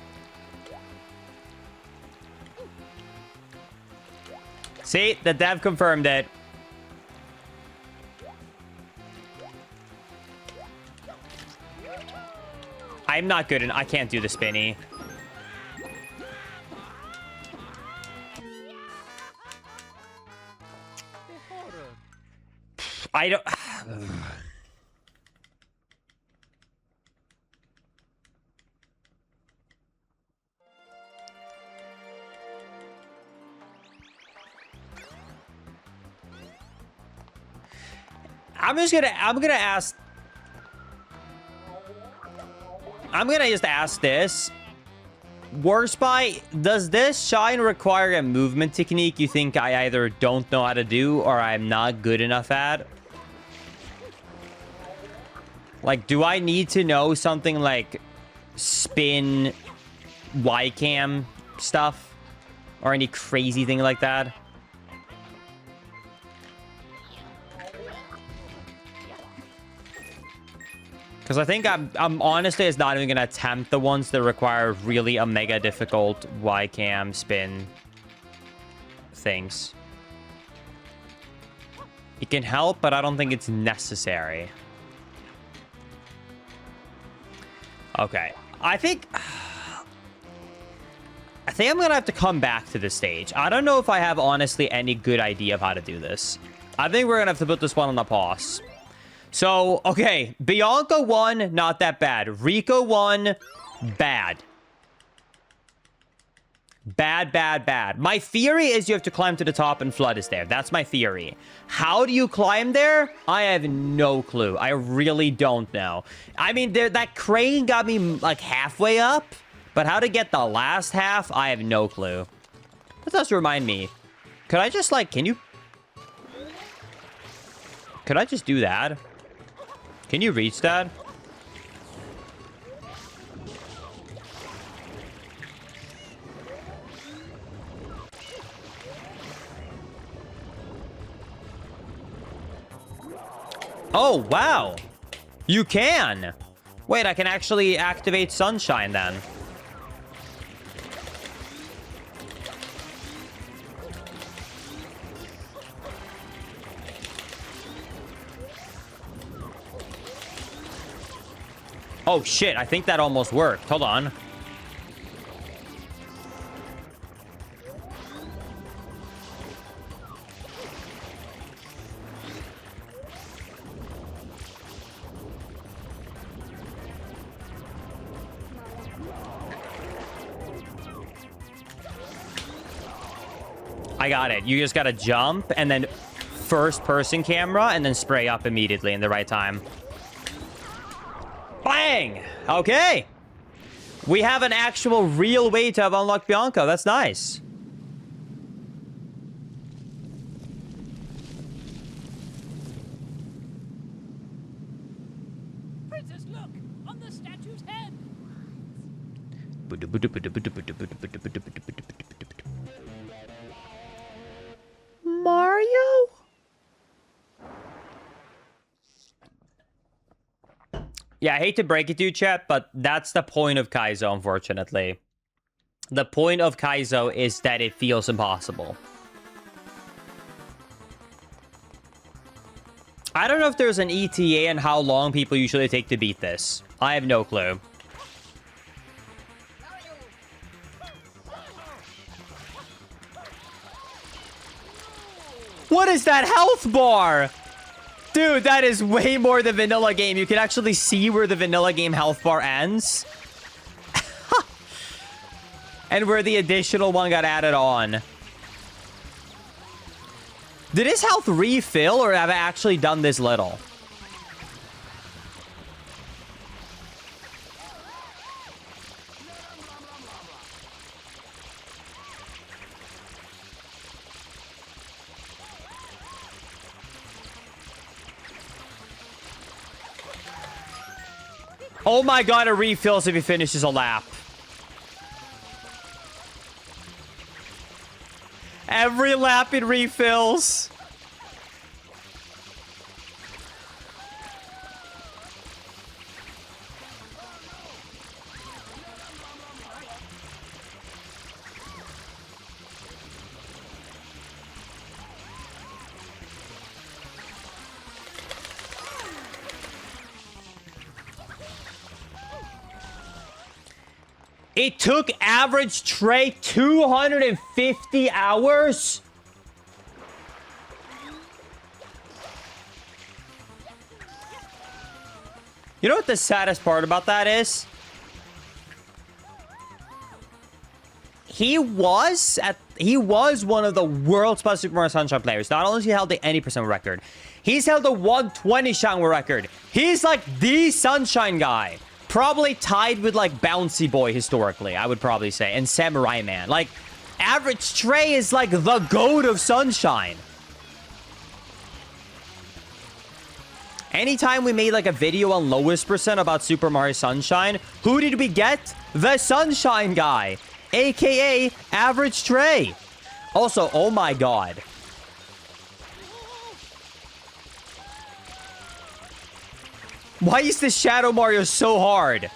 See? The dev confirmed it. I'm not good and I can't do the spinny. I don't... I'm gonna just ask this. Warspy, does this shine require a movement technique you think I either don't know how to do or I'm not good enough at? Like, do I need to know something like spin, Y-cam stuff? Or any crazy thing like that? Because I think I'm honestly it's not even going to attempt the ones that require really a mega difficult Y-cam spin things. It can help, but I don't think it's necessary. Okay. I think I'm going to have to come back to this stage. I don't know if I have honestly any good idea of how to do this. I think we're going to have to put this one on a pause. So, okay, Bianca 1, not that bad. Rico 1, bad. Bad, bad, bad. My theory is you have to climb to the top and Flood is there. That's my theory. How do you climb there? I have no clue. I really don't know. I mean, that crane got me, like, halfway up. But how to get the last half, I have no clue. That does remind me. Could I just, like, could I just do that? Can you reach that? Oh, wow. You can. Wait, I can actually activate Sunshine then. Oh, shit. I think that almost worked. Hold on. I got it. You just got to jump and then first person camera and then spray up immediately in the right time. Bang! Okay. We have an actual real way to have unlocked Bianca. That's nice. Princess, look! On the statue's head! Mario? Yeah, I hate to break it to you, chat, but that's the point of Kaizo, unfortunately. The point of Kaizo is that it feels impossible. I don't know if there's an ETA and how long people usually take to beat this. I have no clue. What is that health bar? Dude, that is way more than vanilla game. You can actually see where the vanilla game health bar ends. And where the additional one got added on. Did his health refill or have I actually done this little? Oh my god, it refills if he finishes a lap. Every lap it refills. It took average Trey 250 hours? You know what the saddest part about that is? he was one of the world's best Super Mario Sunshine players. Not only has he held the 80% record, he's held the 120 shine record. He's like the Sunshine guy. Probably tied with like Bouncy Boy historically, I would probably say, and Samurai Man. Like, Average Trey is like the goat of Sunshine. Anytime we made like a video on lowest percent about Super Mario Sunshine, who did we get? The Sunshine guy, aka Average Trey. Also, oh my god. Why is this Shadow Mario so hard?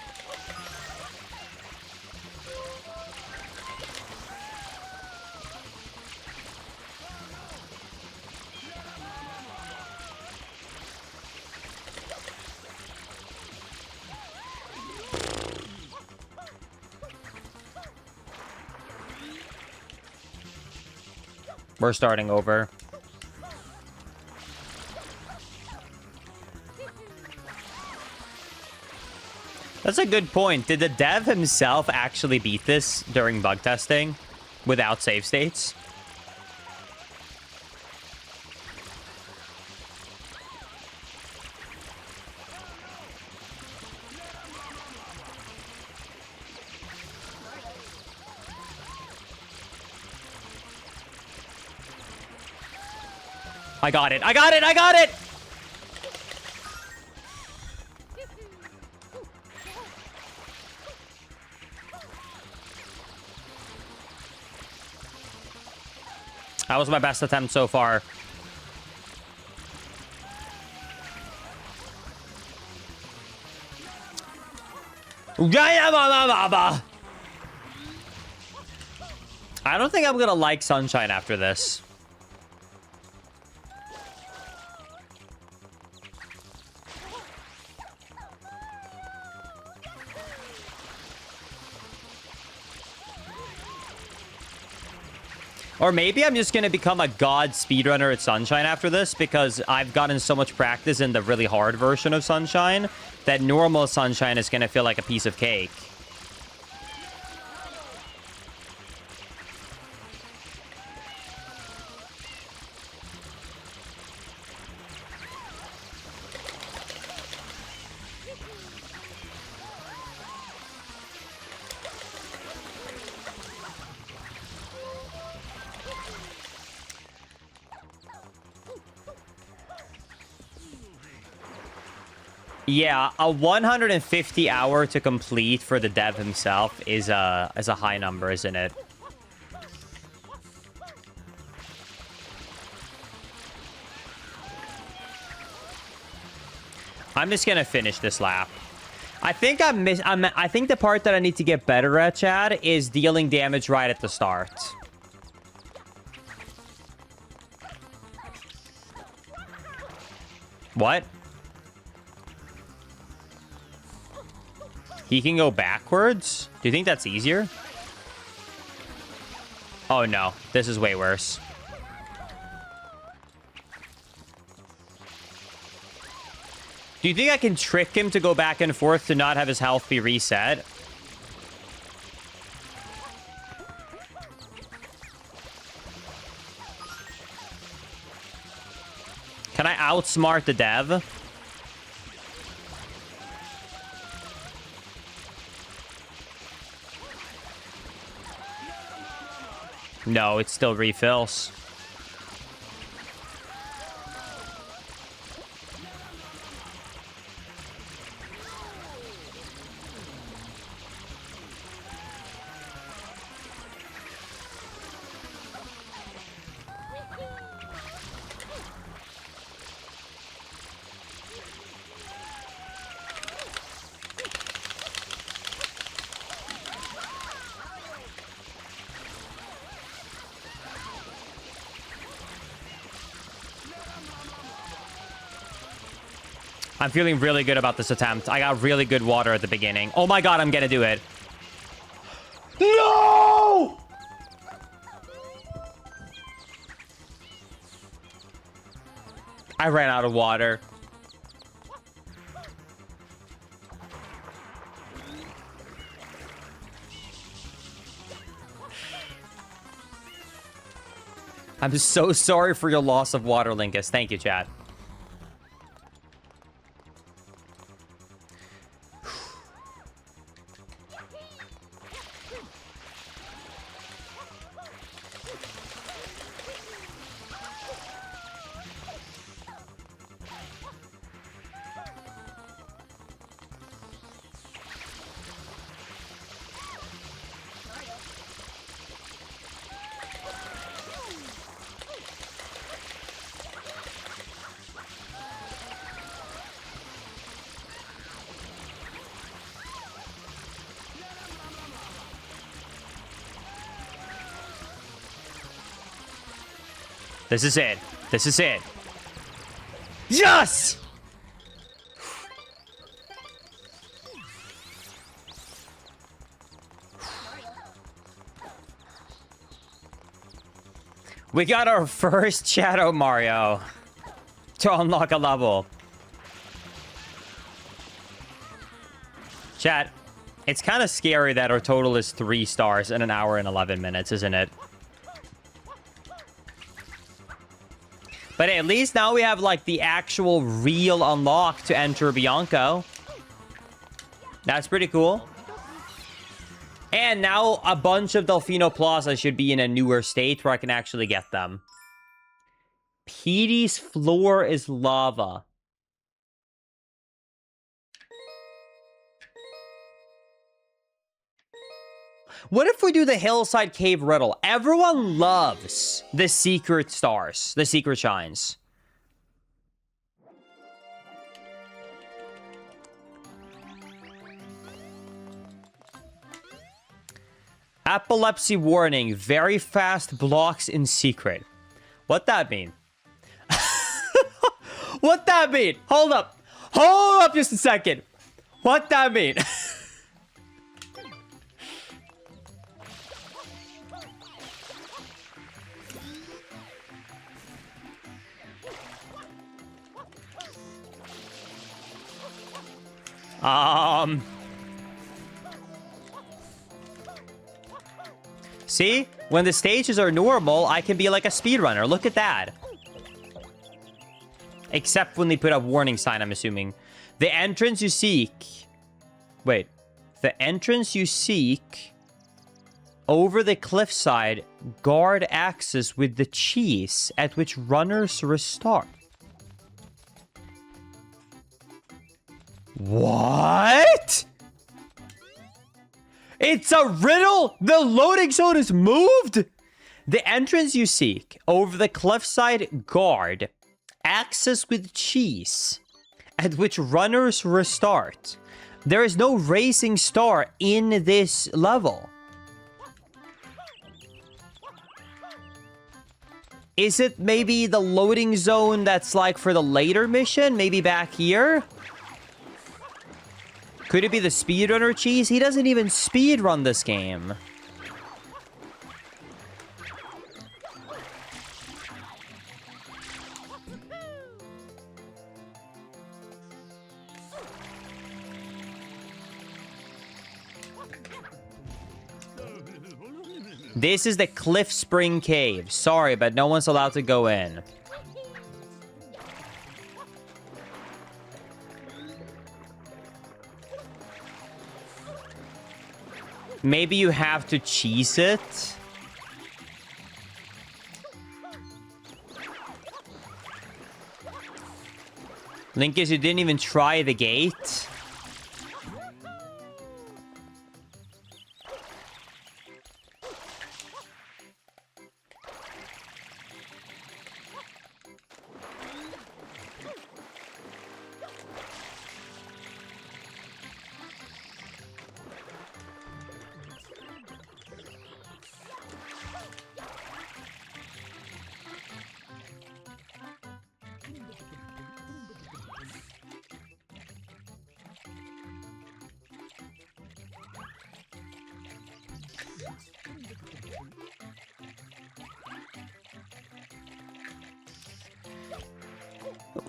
We're starting over. That's a good point. Did the dev himself actually beat this during bug testing without save states? I got it. I got it. I got it. That was my best attempt so far. I don't think I'm gonna like Sunshine after this. Or maybe I'm just going to become a god speedrunner at Sunshine after this, because I've gotten so much practice in the really hard version of Sunshine that normal Sunshine is going to feel like a piece of cake. Yeah, a 150 hour to complete for the dev himself is a high number, isn't it? I'm just gonna finish this lap. I think I think the part that I need to get better at, Chad, is dealing damage right at the start. What? He can go backwards? Do you think that's easier? Oh no, this is way worse. Do you think I can trick him to go back and forth to not have his health be reset? Can I outsmart the dev? No, it still refills. I'm feeling really good about this attempt. I got really good water at the beginning. Oh my god, I'm gonna do it. No! I ran out of water. I'm so sorry for your loss of water, Linkus. Thank you, chat. This is it. This is it. Yes! We got our first Shadow Mario to unlock a level. Chat, it's kind of scary that our total is 3 stars in an hour and 11 minutes, isn't it? But at least now we have, like, the actual real unlock to enter Bianco. That's pretty cool. And now a bunch of Delfino Plaza should be in a newer state where I can actually get them. Petey's floor is lava. What if we do the Hillside Cave riddle? Everyone loves the secret stars, the secret shines. Epilepsy warning, very fast blocks in secret. What that mean? What that mean? Hold up. Hold up just a second. What that mean? See? When the stages are normal, I can be like a speedrunner. Look at that. Except when they put a warning sign, I'm assuming. The entrance you seek... Wait. The entrance you seek... Over the cliffside, guard access with the cheese, at which runners restart. What? It's a riddle? The loading zone is moved? The entrance you seek, over the cliffside, guard access with cheese, at which runners restart. There is no racing star in this level. Is it maybe the loading zone that's like for the later mission? Maybe back here? Could it be the speedrunner cheese? He doesn't even speedrun this game. This is the Cliff Spring Cave. Sorry, but no one's allowed to go in. Maybe you have to cheese it. Linkus, you didn't even try the gate.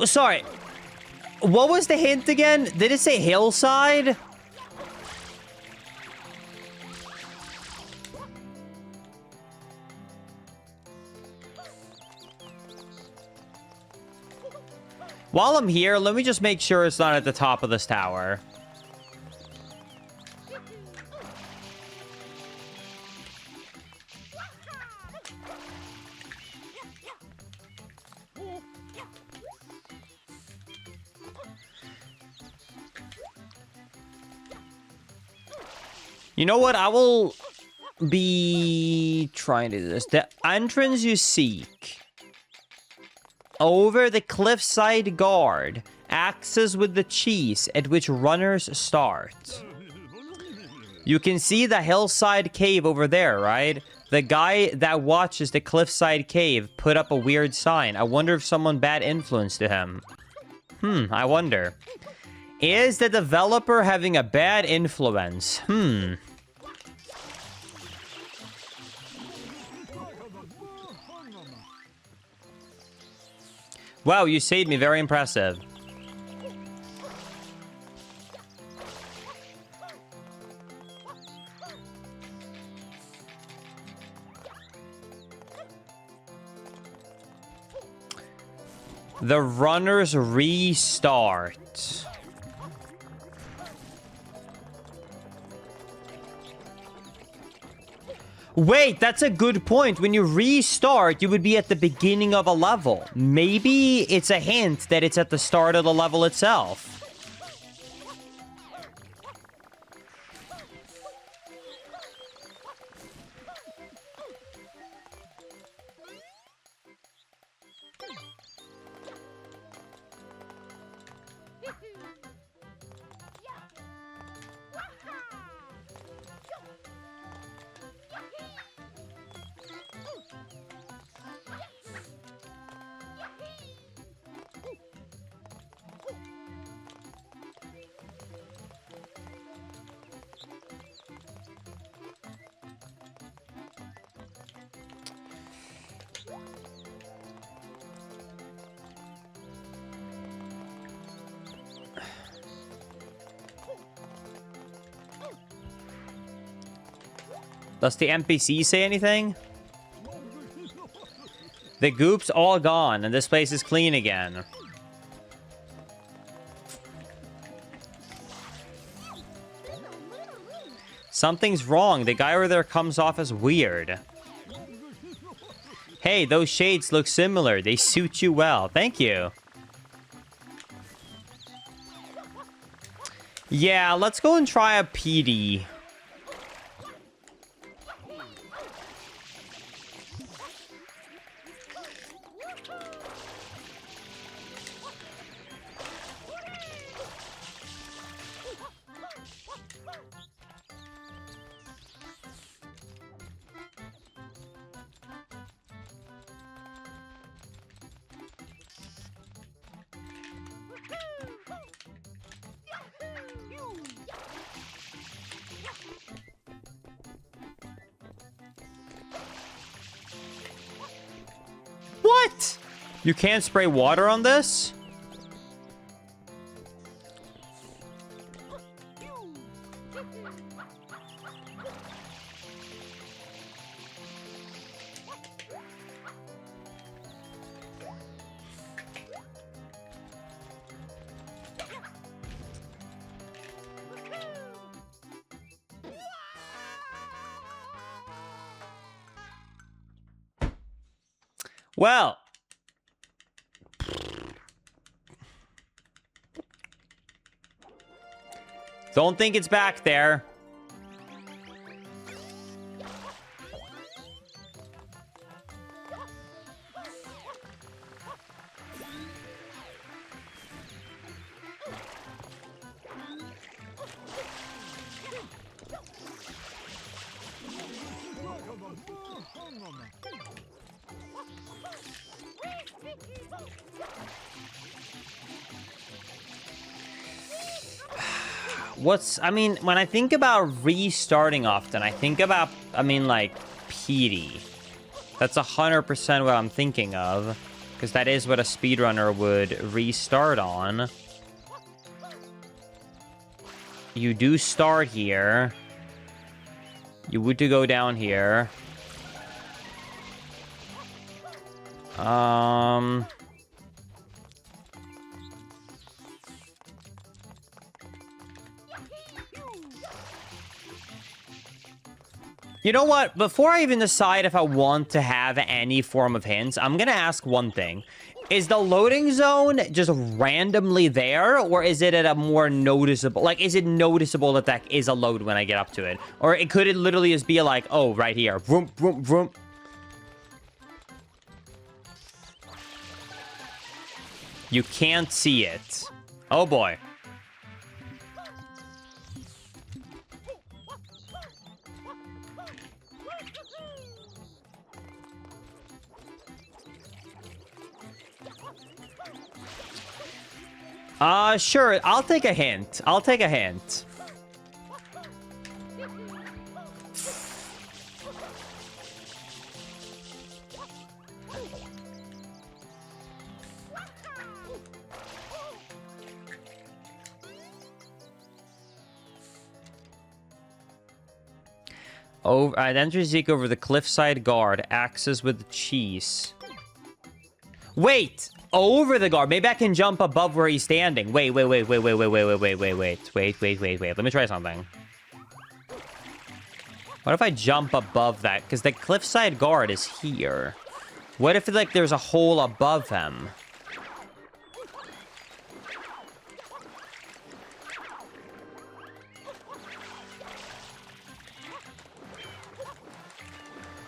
Sorry. What was the hint again? Did it say hillside? While I'm here, let me just make sure it's not at the top of this tower. You know what? I will be trying to do this. The entrance you seek over the cliffside guard access with the cheese at which runners start. You can see the hillside cave over there, right? The guy that watches the cliffside cave put up a weird sign. I wonder if someone bad influenced him. I wonder. Is the developer having a bad influence? Wow, you saved me. Very impressive. The runners restart. Wait, that's a good point. When you restart, you would be at the beginning of a level. Maybe it's a hint that it's at the start of the level itself. Does the NPC say anything? The goop's all gone, and this place is clean again. Something's wrong. The guy over there comes off as weird. Hey, those shades look similar. They suit you well. Thank you. Yeah, let's go and try a PD. What? You can't spray water on this? Well, don't think it's back there. I mean, when I think about restarting often, I think about, like, PD. That's 100% what I'm thinking of, because that is what a speedrunner would restart on. You do start here. You would to go down here. You know what? Before I even decide if I want to have any form of hints, I'm gonna ask one thing. Is the loading zone just randomly there, or is it at a more noticeable... Like, is it noticeable that that is a load when I get up to it? Or could it literally just be like, oh, right here. Vroom, vroom, vroom. You can't see it. Oh, boy. Sure. I'll take a hint. I'll take a hint. Enter Zeke over the cliffside guard. Axes with cheese. Wait! Over the guard. Maybe I can jump above where he's standing. Wait. Let me try something. What if I jump above that? Because the cliffside guard is here. What if, like, there's a hole above him?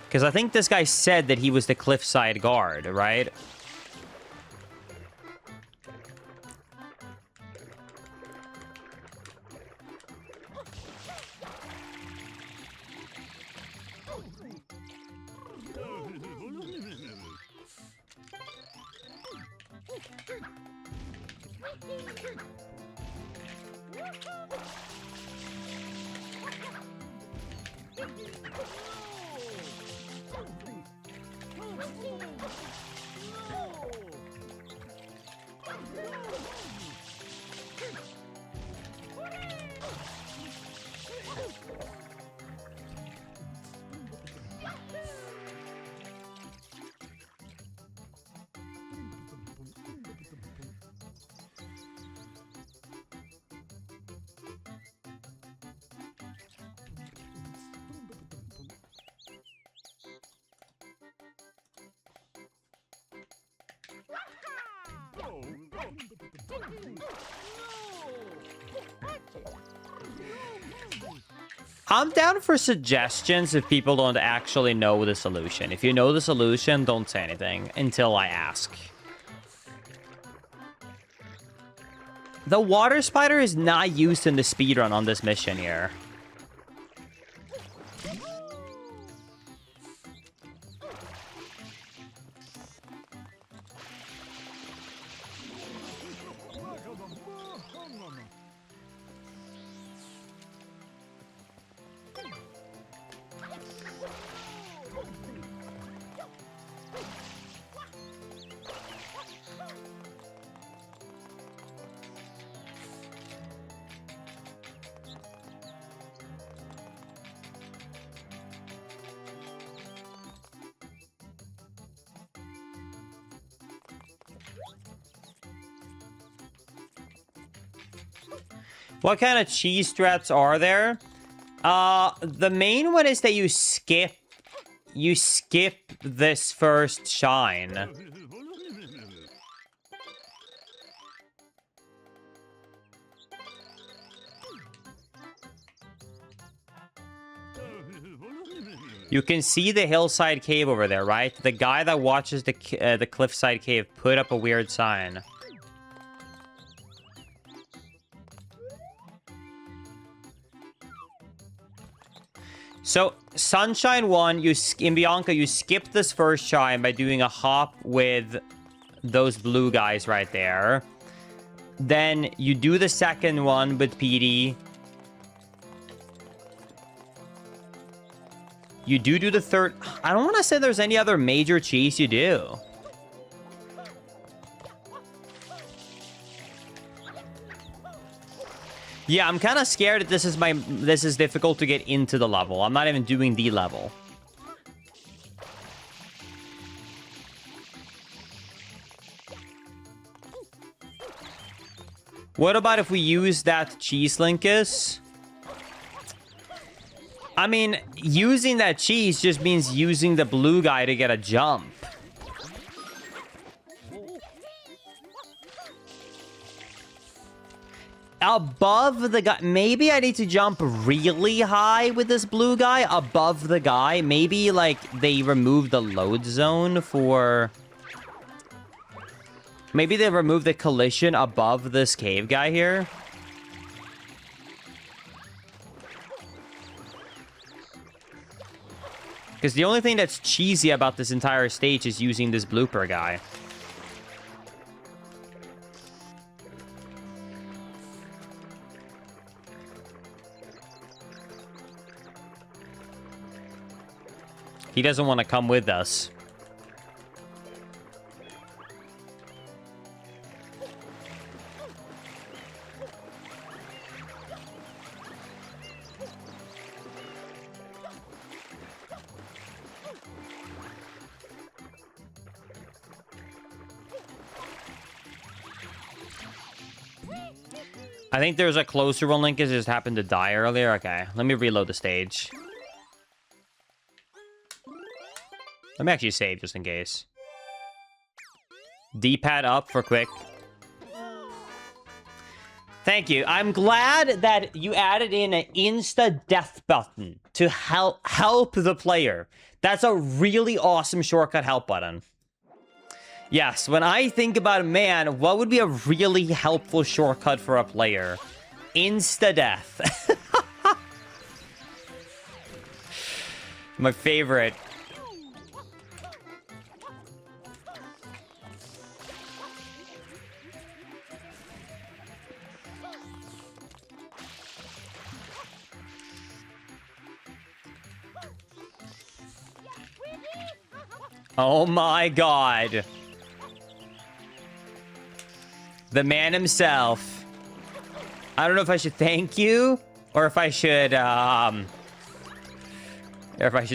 Because I think this guy said that he was the cliffside guard, right? I'm down for suggestions if people don't actually know the solution. If you know the solution, don't say anything until I ask. The water spider is not used in the speedrun on this mission here. What kind of cheese strats are there? The main one is that you skip this first shine. You can see the hillside cave over there, right? The guy that watches the cliffside cave put up a weird sign. So, Sunshine 1, in Bianca, you skip this first shine by doing a hop with those blue guys right there. Then you do the second one with PD. You do the third. I don't want to say there's any other major cheese you do. Yeah, I'm kind of scared that this is difficult to get into the level. I'm not even doing the level. What about if we use that cheese linkus? I mean, using that cheese just means using the blue guy to get a jump. Above the guy. Maybe I need to jump really high with this blue guy above the guy. Maybe, like, they removed the load zone for... Maybe they removed the collision above this cave guy here. Because the only thing that's cheesy about this entire stage is using this blooper guy. He doesn't want to come with us. I think there's a closer one, Linkus just happened to die earlier. Okay, let me reload the stage. Let me actually save just in case. D-pad up for quick. Thank you. I'm glad that you added in an insta-death button to help the player. That's a really awesome shortcut help button. Yes, when I think about, man, what would be a really helpful shortcut for a player? Insta-death. My favorite. Oh my god. The man himself. I don't know if I should thank you or if I should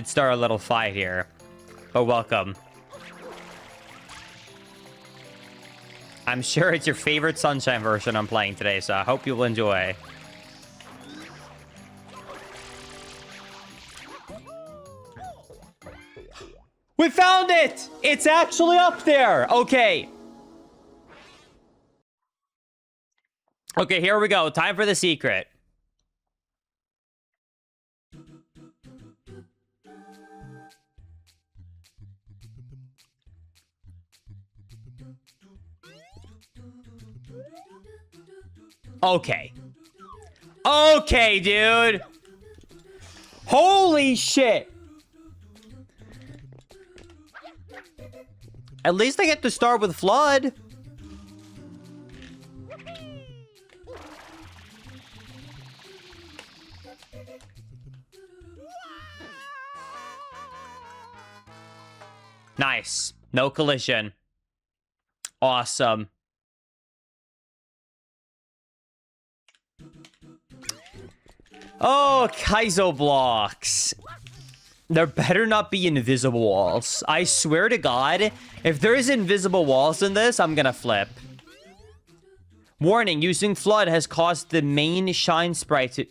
start a little fight here. But welcome. I'm sure it's your favorite Sunshine version I'm playing today, so I hope you'll enjoy. We found it! It's actually up there! Okay. Okay, here we go. Time for the secret. Okay. Okay, dude. Holy shit. At least I get to start with Flood. Nice. No collision. Awesome. Oh, Kaizo blocks. There better not be invisible walls. I swear to God, if there's invisible walls in this, I'm gonna flip. Warning, using Flood has caused the main Shine Sprite to...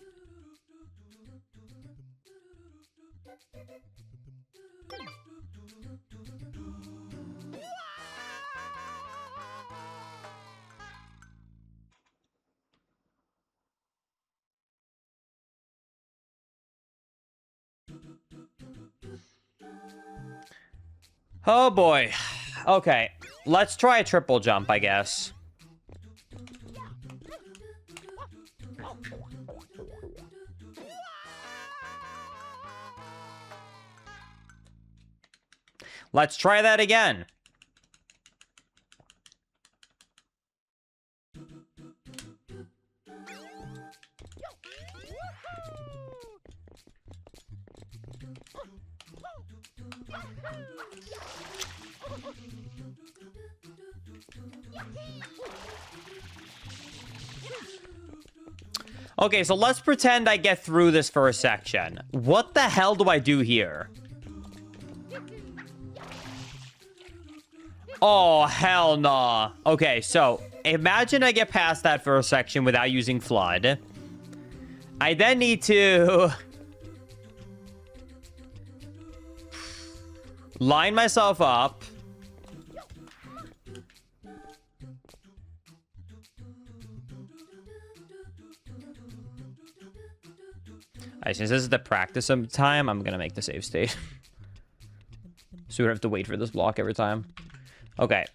Oh boy. Okay, let's try a triple jump, I guess. Let's try that again. Okay, so let's pretend I get through this first section. What the hell do I do here? Oh, hell nah. Okay, so imagine I get past that first section without using Flood. I then need to... line myself up. Alright, since this is the practice time, I'm gonna make the save state. So we don't have to wait for this block every time. Okay.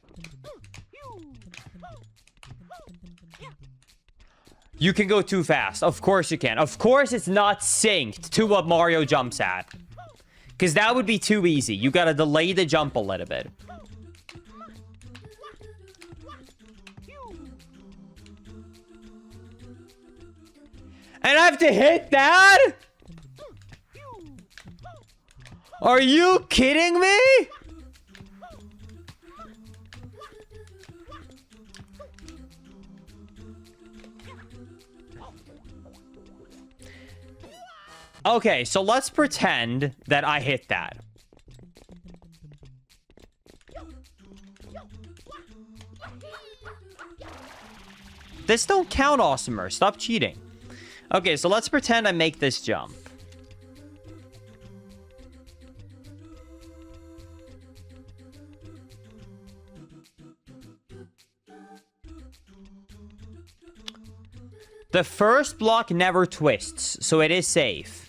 You can go too fast. Of course you can. Of course it's not synced to what Mario jumps at. Because that would be too easy. You gotta delay the jump a little bit. And I have to hit that? Are you kidding me? Okay, so let's pretend that I hit that. This don't count, Awesomer. Stop cheating. Okay, so let's pretend I make this jump. The first block never twists, so it is safe.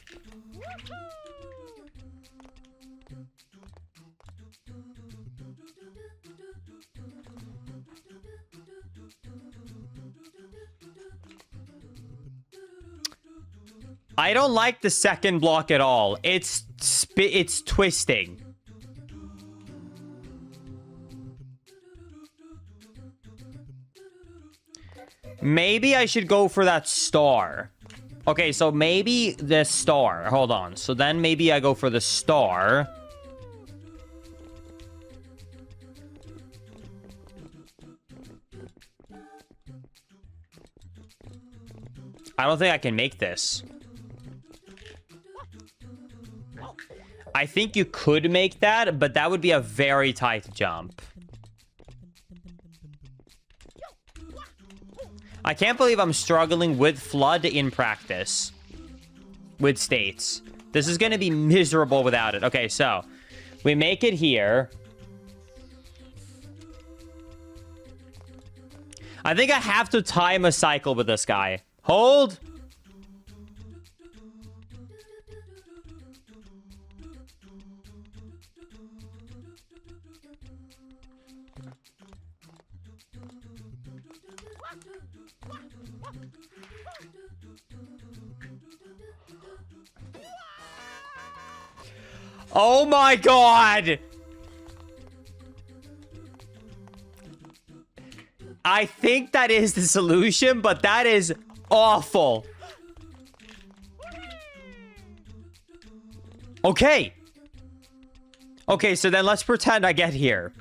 I don't like the second block at all. It's twisting. Maybe I should go for that star. Okay, so maybe the star. Hold on. So then maybe I go for the star. I don't think I can make this. I think you could make that, but that would be a very tight jump. I can't believe I'm struggling with Flood in practice. With states. This is going to be miserable without it. Okay, so we make it here. I think I have to time a cycle with this guy. Hold. Oh my god! I think that is the solution, but that is awful. Okay. Okay, so then let's pretend I get here.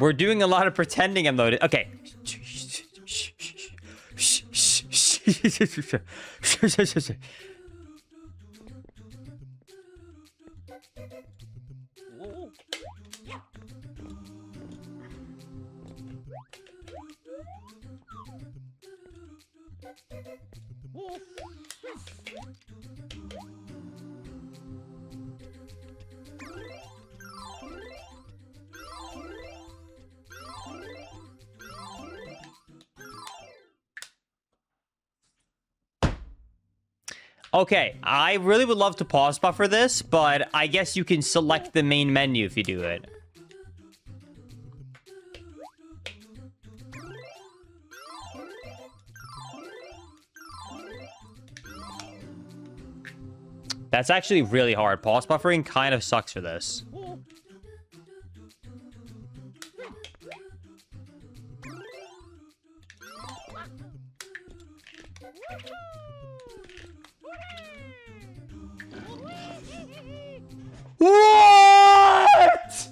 We're doing a lot of pretending I'm loaded. Okay. Okay, I really would love to pause buffer this, but I guess you can select the main menu if you do it. That's actually really hard. Pause buffering kind of sucks for this. What?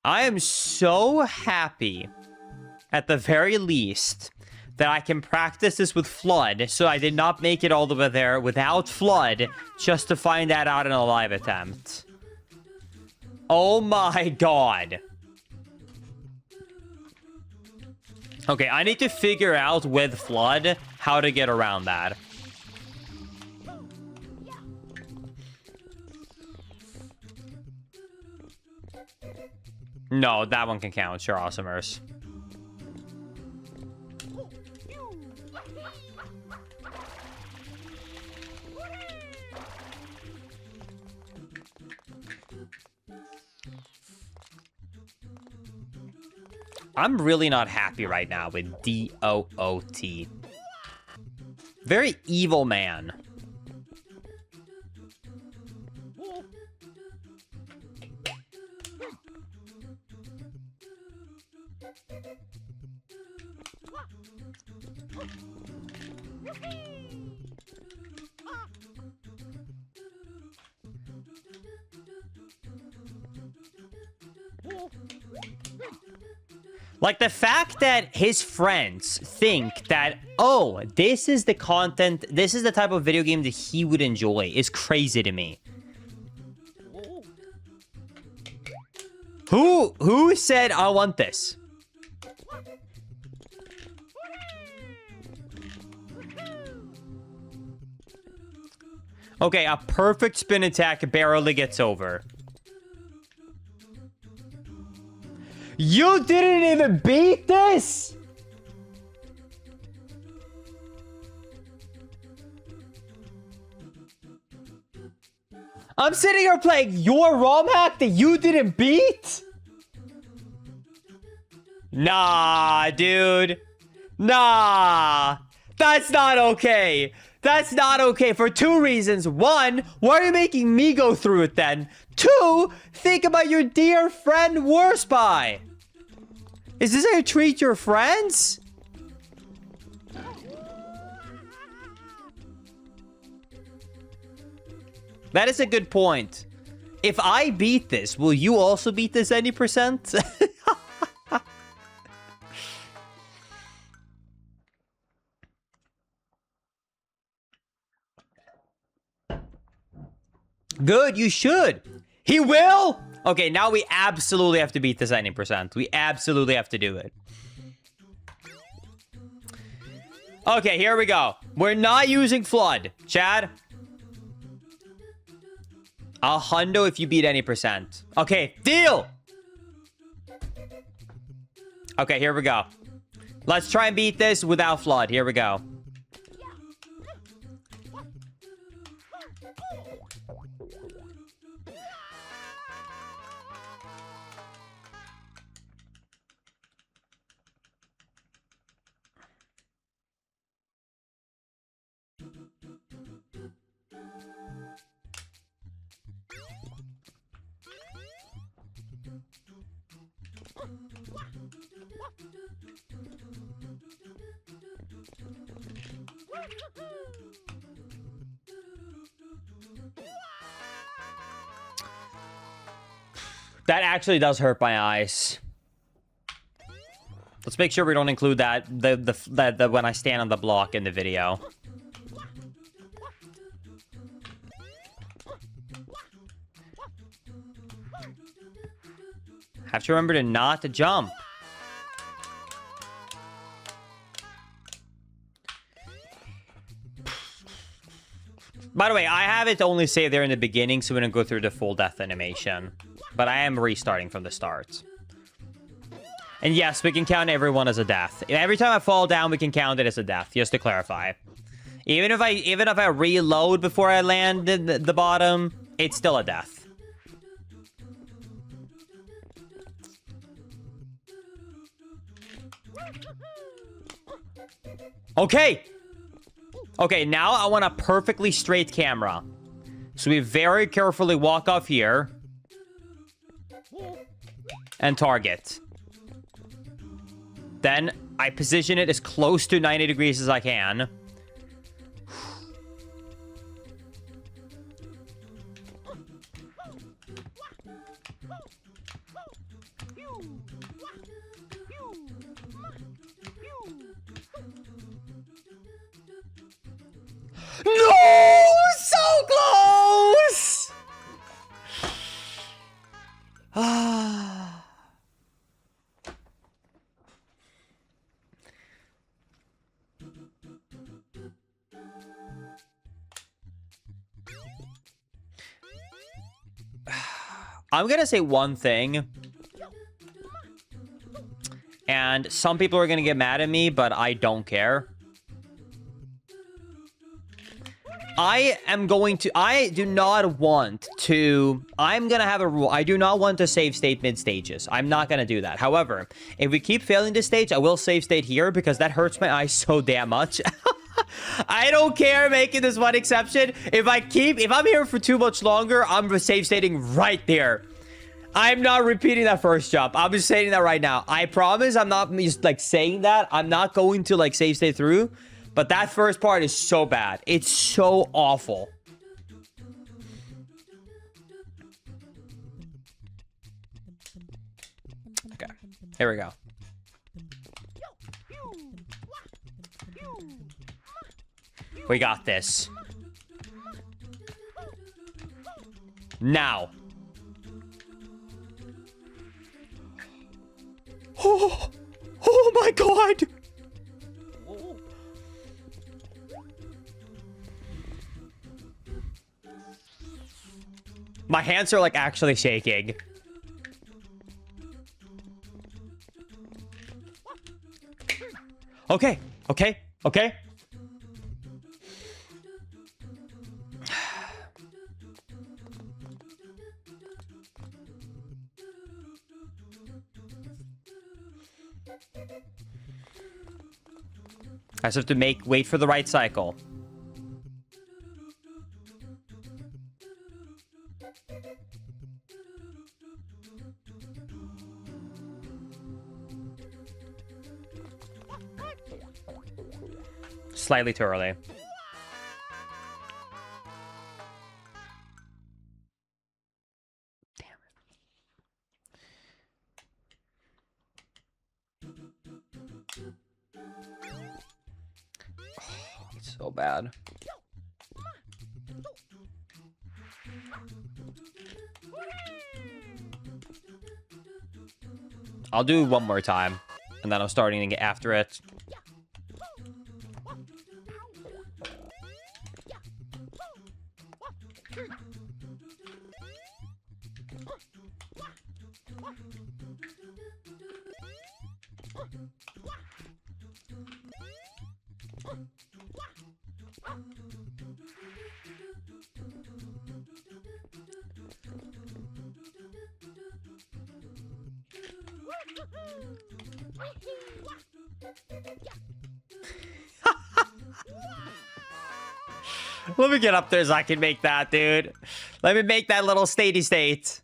I am so happy, at the very least, that I can practice this with Flood, so I did not make it all the way there without Flood, just to find that out in a live attempt. Oh my god. Okay, I need to figure out with Flood how to get around that. No, that one can count. Sure, awesomers. I'm really not happy right now with D-O-O-T. Very evil man. Like, the fact that his friends think that, oh, this is the content, this is the type of video game that he would enjoy is crazy to me. Who said, I want this? Okay, a perfect spin attack barely gets over. You didn't even beat this? I'm sitting here playing your ROM hack that you didn't beat? Nah, dude. Nah. That's not okay. That's not okay for two reasons. One, why are you making me go through it then? Two, think about your dear friend Warspy. Is this how you treat your friends? That is a good point. If I beat this, will you also beat this any percent? Good, you should. He will? Okay, now we absolutely have to beat this 90%. We absolutely have to do it. Okay, here we go. We're not using Flood. Chad? I'll hundo if you beat any percent. Okay, deal! Okay, here we go. Let's try and beat this without Flood. Here we go. That actually does hurt my eyes. Let's make sure we don't include that the when I stand on the block in the video. Have to remember to not to jump. By the way, I have it only saved there in the beginning, so we don't go through the full death animation. But I am restarting from the start. And yes, we can count everyone as a death. Every time I fall down, we can count it as a death, just to clarify. Even if I reload before I land the bottom, it's still a death. Okay. Okay, now I want a perfectly straight camera. So we very carefully walk off here. And target. Then I position it as close to 90 degrees as I can. No! So close! Ah. I'm gonna say one thing. And some people are gonna get mad at me, but I don't care. I do not want to, I'm going to have a rule. I do not want to save state mid stages. I'm not going to do that. However, if we keep failing this stage, I will save state here because that hurts my eyes so damn much. I don't care making this one exception. If I'm here for too much longer, I'm save stating right there. I'm not repeating that first jump. I'm just saying that right now. I promise I'm not just like saying that. I'm not going to like save state through. But that first part is so bad. It's so awful. Okay. Here we go. We got this. Now. Oh, oh my God. My hands are like actually shaking. Okay, okay, okay. I just have to wait for the right cycle. Slightly too early. Damn it. Oh, it's so bad. I'll do one more time, and then I'm starting to get after it. Let me get up there so I can make that, dude. Let me make that little statey state.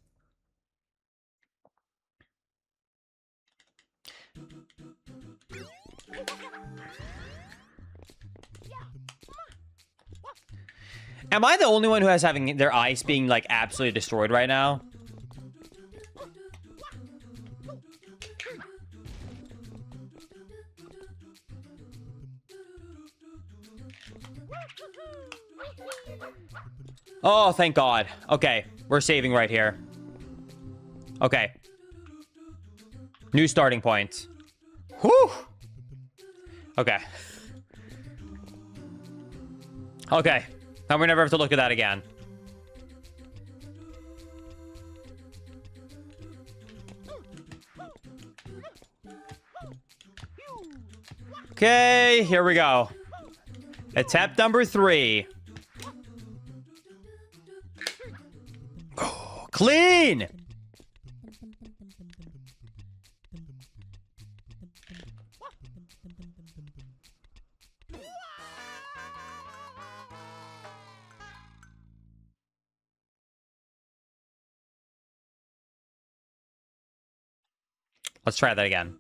Am I the only one who has having their eyes being like absolutely destroyed right now? Oh, thank God. Okay, we're saving right here. Okay. New starting point. Whew. Okay. Okay. Now we never have to look at that again. Okay, here we go. Attempt number 3. Oh, clean! Let's try that again.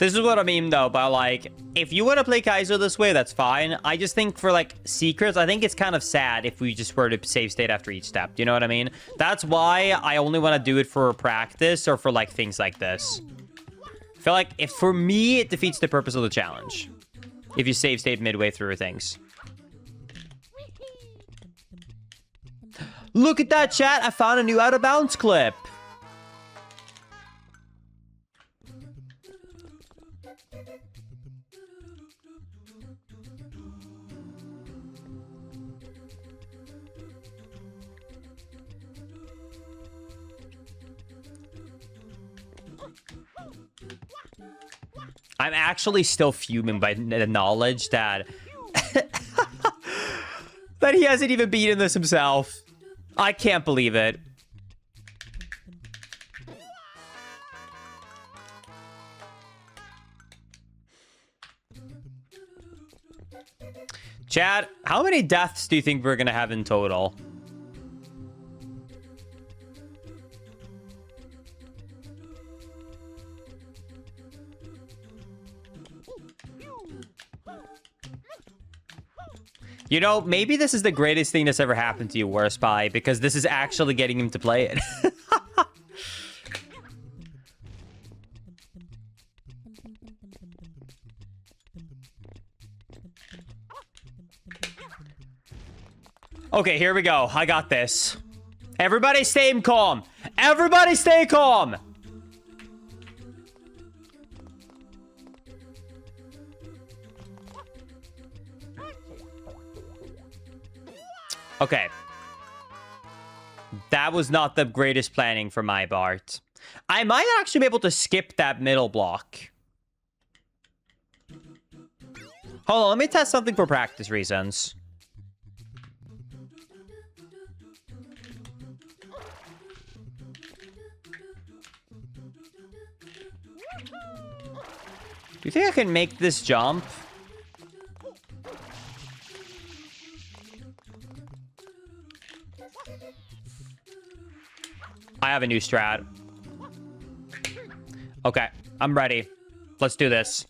This is what I mean, though, but, like, if you want to play Kaizo this way, that's fine. I just think for, like, secrets, I think it's kind of sad if we just were to save state after each step. Do you know what I mean? That's why I only want to do it for practice or for, like, things like this. I feel like, if for me, it defeats the purpose of the challenge. If you save state midway through things. Look at that, chat! I found a new out-of-bounds clip! I'm actually still fuming by the knowledge that that he hasn't even beaten this himself. I can't believe it. Chad, how many deaths do you think we're gonna have in total? You know, maybe this is the greatest thing that's ever happened to you, Worst Spy, because this is actually getting him to play it. Okay, here we go. I got this. Everybody stay calm. Everybody stay calm. Okay. That was not the greatest planning for my part. I might actually be able to skip that middle block. Hold on, let me test something for practice reasons. Do you think I can make this jump? I have a new strat. Okay, I'm ready. Let's do this.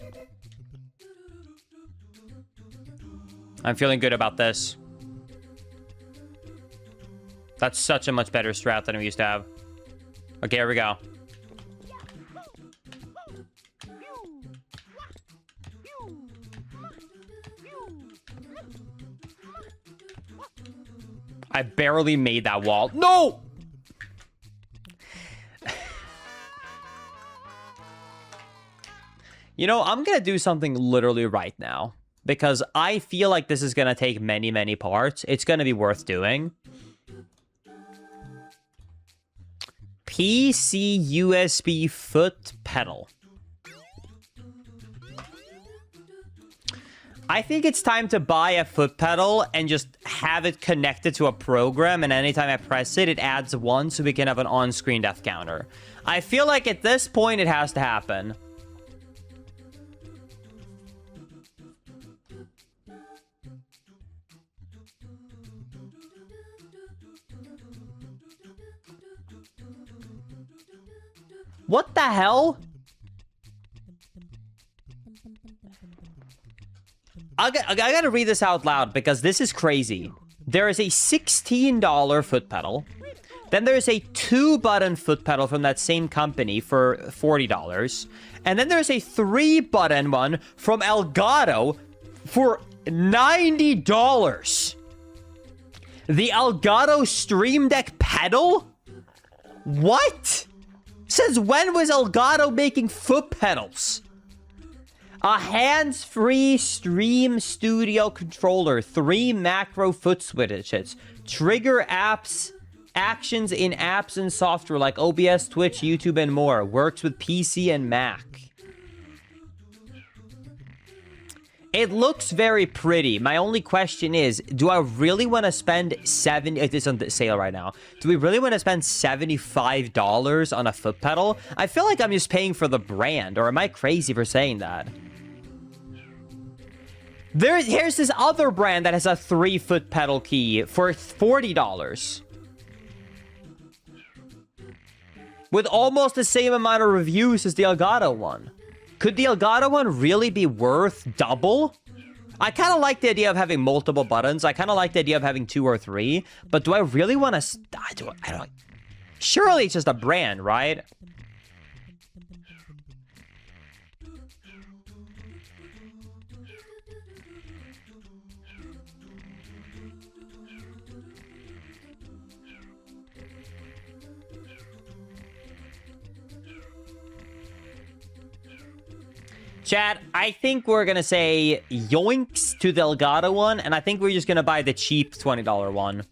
I'm feeling good about this. That's such a much better strat than we used to have. Okay, here we go. I barely made that wall. No! You know, I'm gonna do something literally right now. Because I feel like this is gonna take many, many parts. It's gonna be worth doing. PC USB foot pedal. I think it's time to buy a foot pedal and just have it connected to a program, and anytime I press it, it adds one so we can have an on-screen death counter. I feel like at this point, it has to happen. What the hell? I gotta read this out loud because this is crazy. There is a $16 foot pedal. Then there's a 2-button foot pedal from that same company for $40. And then there's a 3-button one from Elgato for $90. The Elgato Stream Deck pedal? What? Since when was Elgato making foot pedals? A hands-free Stream Studio controller, 3 macro foot switches, trigger apps, actions in apps and software like OBS, Twitch, YouTube, and more. Works with PC and Mac. It looks very pretty. My only question is, do I really want to spend it's on sale right now. Do we really want to spend $75 on a foot pedal? I feel like I'm just paying for the brand, or am I crazy for saying that? Here's this other brand that has a 3-foot pedal key for $40. With almost the same amount of reviews as the Elgato one. Could the Elgato one really be worth double? I kind of like the idea of having multiple buttons. I kind of like the idea of having 2 or 3. But do I really want to... I don't... Surely it's just a brand, right? Chat, I think we're going to say yoinks to the Elgato one, and I think we're just going to buy the cheap $20 one.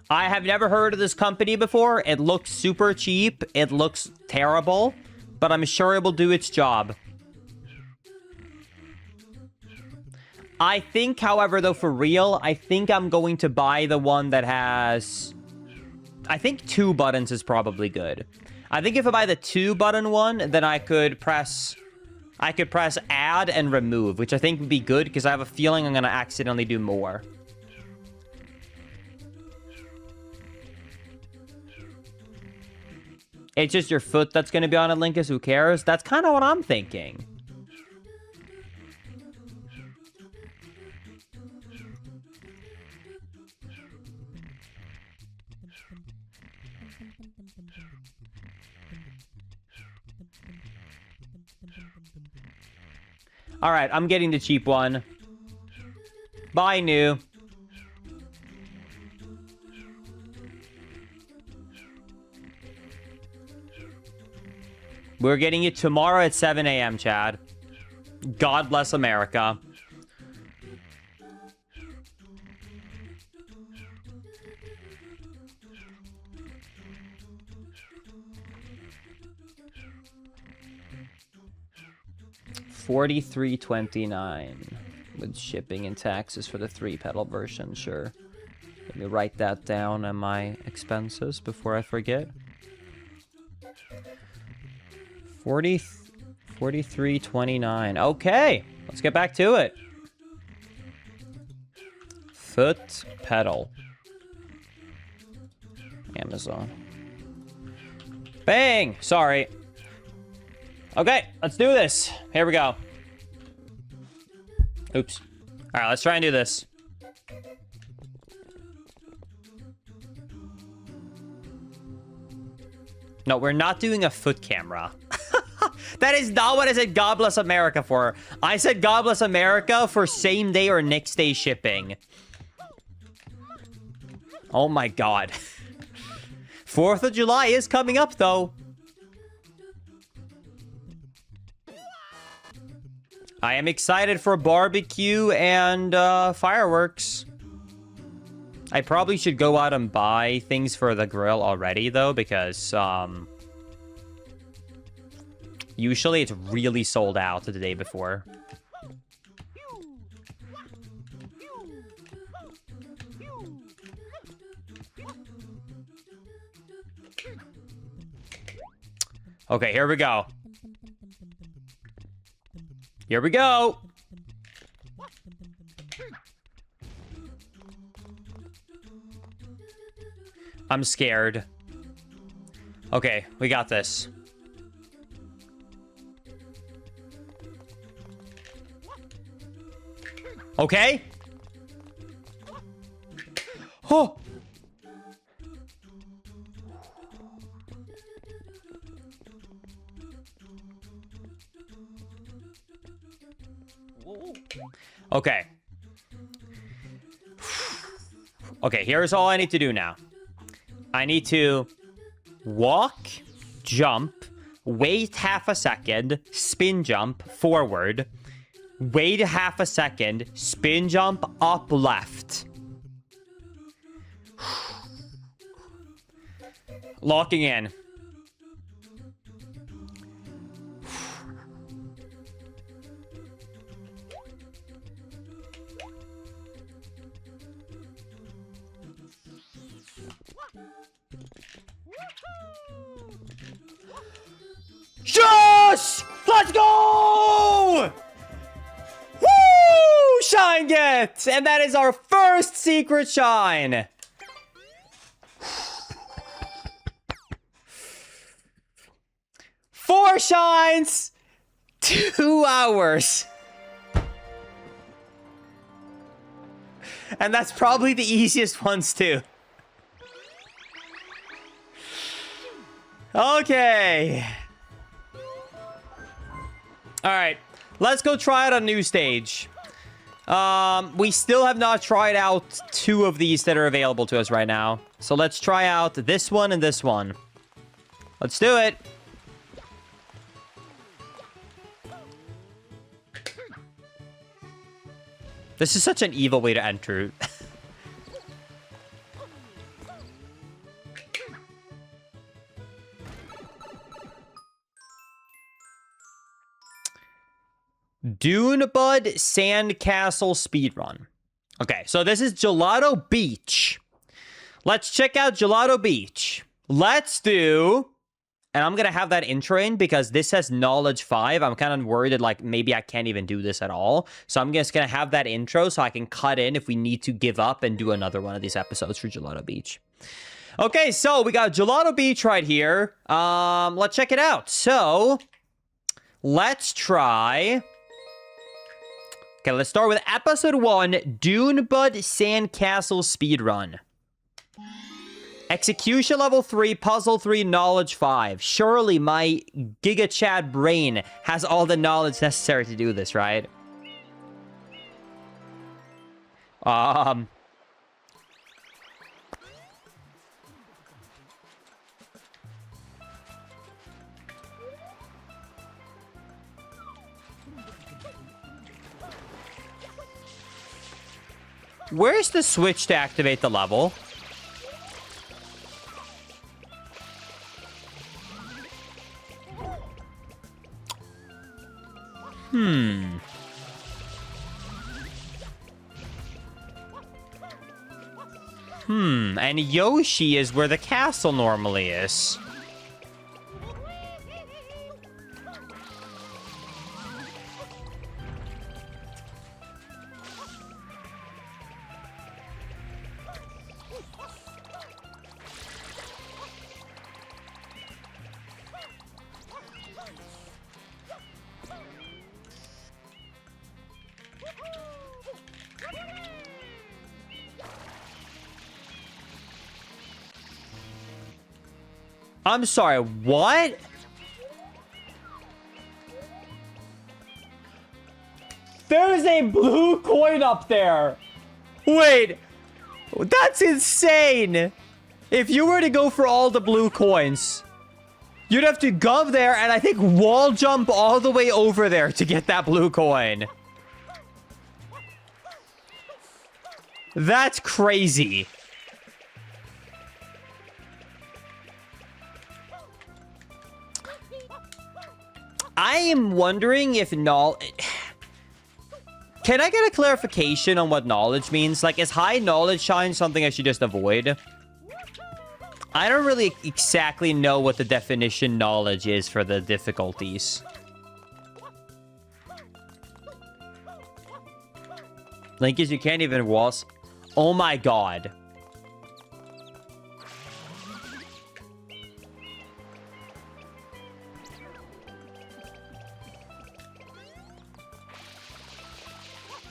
I have never heard of this company before. It looks super cheap. It looks terrible, but I'm sure it will do its job. I think, however, though, for real, I think I'm going to buy the one that has... I think 2 buttons is probably good. I think if I buy the 2-button one, then I could press add and remove, which I think would be good because I have a feeling I'm going to accidentally do more. It's just your foot that's going to be on it, Linkus. Who cares? That's kind of what I'm thinking. All right, I'm getting the cheap one. Bye, new. We're getting it tomorrow at 7 a.m., Chad. God bless America. $43.29 with shipping and taxes for the 3-pedal version. Sure. Let me write that down on my expenses before I forget. $43.29. Okay, let's get back to it. Foot pedal. Amazon. Bang! Sorry. Okay, let's do this. Here we go. Oops. All right, let's try and do this. No, we're not doing a foot camera. That is not what I said God bless America for. I said God bless America for same day or next day shipping. Oh my God. 4th of July is coming up though. I am excited for barbecue and fireworks. I probably should go out and buy things for the grill already, though, because usually it's really sold out the day before. Okay, here we go. Here we go. I'm scared. Okay, we got this. Okay. Oh. Okay. Okay, here's all I need to do now. I need to walk, jump, wait half a second, spin jump forward, wait half a second, spin jump up left. Locking in. Yes! Let's go! Woo! Shine get! And that is our first secret shine. 4 shines! 2 hours. And that's probably the easiest ones too. Okay. Alright. Let's go try out a new stage. We still have not tried out 2 of these that are available to us right now. So let's try out this one and this one. Let's do it. This is such an evil way to enter. Dunebud Sandcastle Speedrun. Okay, so this is Gelato Beach. Let's check out Gelato Beach. Let's do... And I'm going to have that intro in because this says Knowledge 5. I'm kind of worried that, like, maybe I can't even do this at all. So I'm just going to have that intro so I can cut in if we need to give up and do another one of these episodes for Gelato Beach. Okay, so we got Gelato Beach right here. Let's check it out. So, let's try... Okay, let's start with Episode 1, Dunebud Sandcastle Speedrun. Execution level 3, puzzle 3, knowledge 5. Surely my Giga Chad brain has all the knowledge necessary to do this, right? Where's the switch to activate the level? And Yoshi is where the castle normally is. I'm sorry, what? There's a blue coin up there. Wait, that's insane. If you were to go for all the blue coins, you'd have to go there and I think wall jump all the way over there to get that blue coin. That's crazy. I am wondering if knowledge... Can I get a clarification on what knowledge means? Like, is high knowledge shine something I should just avoid? I don't really exactly know what the definition knowledge is for the difficulties. Link is you can't even waltz. Oh my god.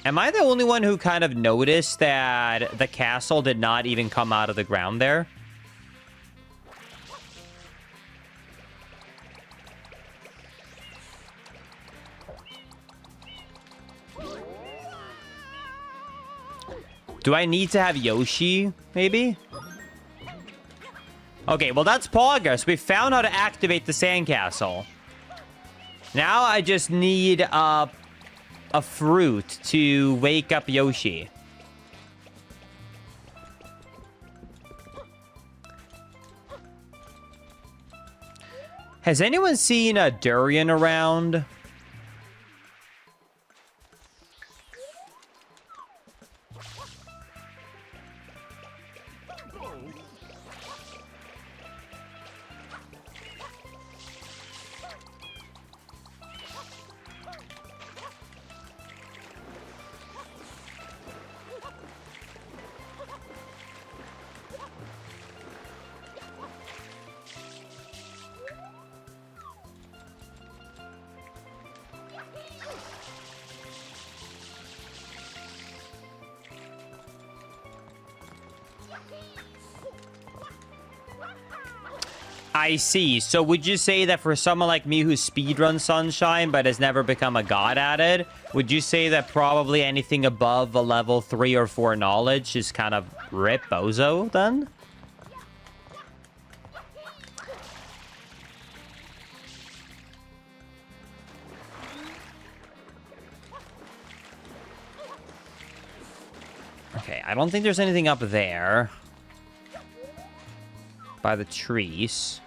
Am I the only one who kind of noticed that the castle did not even come out of the ground there? Do I need to have Yoshi, maybe? Okay, well, that's progress. We found how to activate the sandcastle. Now I just need a fruit to wake up Yoshi. Has anyone seen a durian around? I see. So would you say that for someone like me who speedruns Sunshine but has never become a god at it, would you say that probably anything above a level 3 or 4 knowledge is kind of rip bozo then? Okay, I don't think there's anything up there by the trees.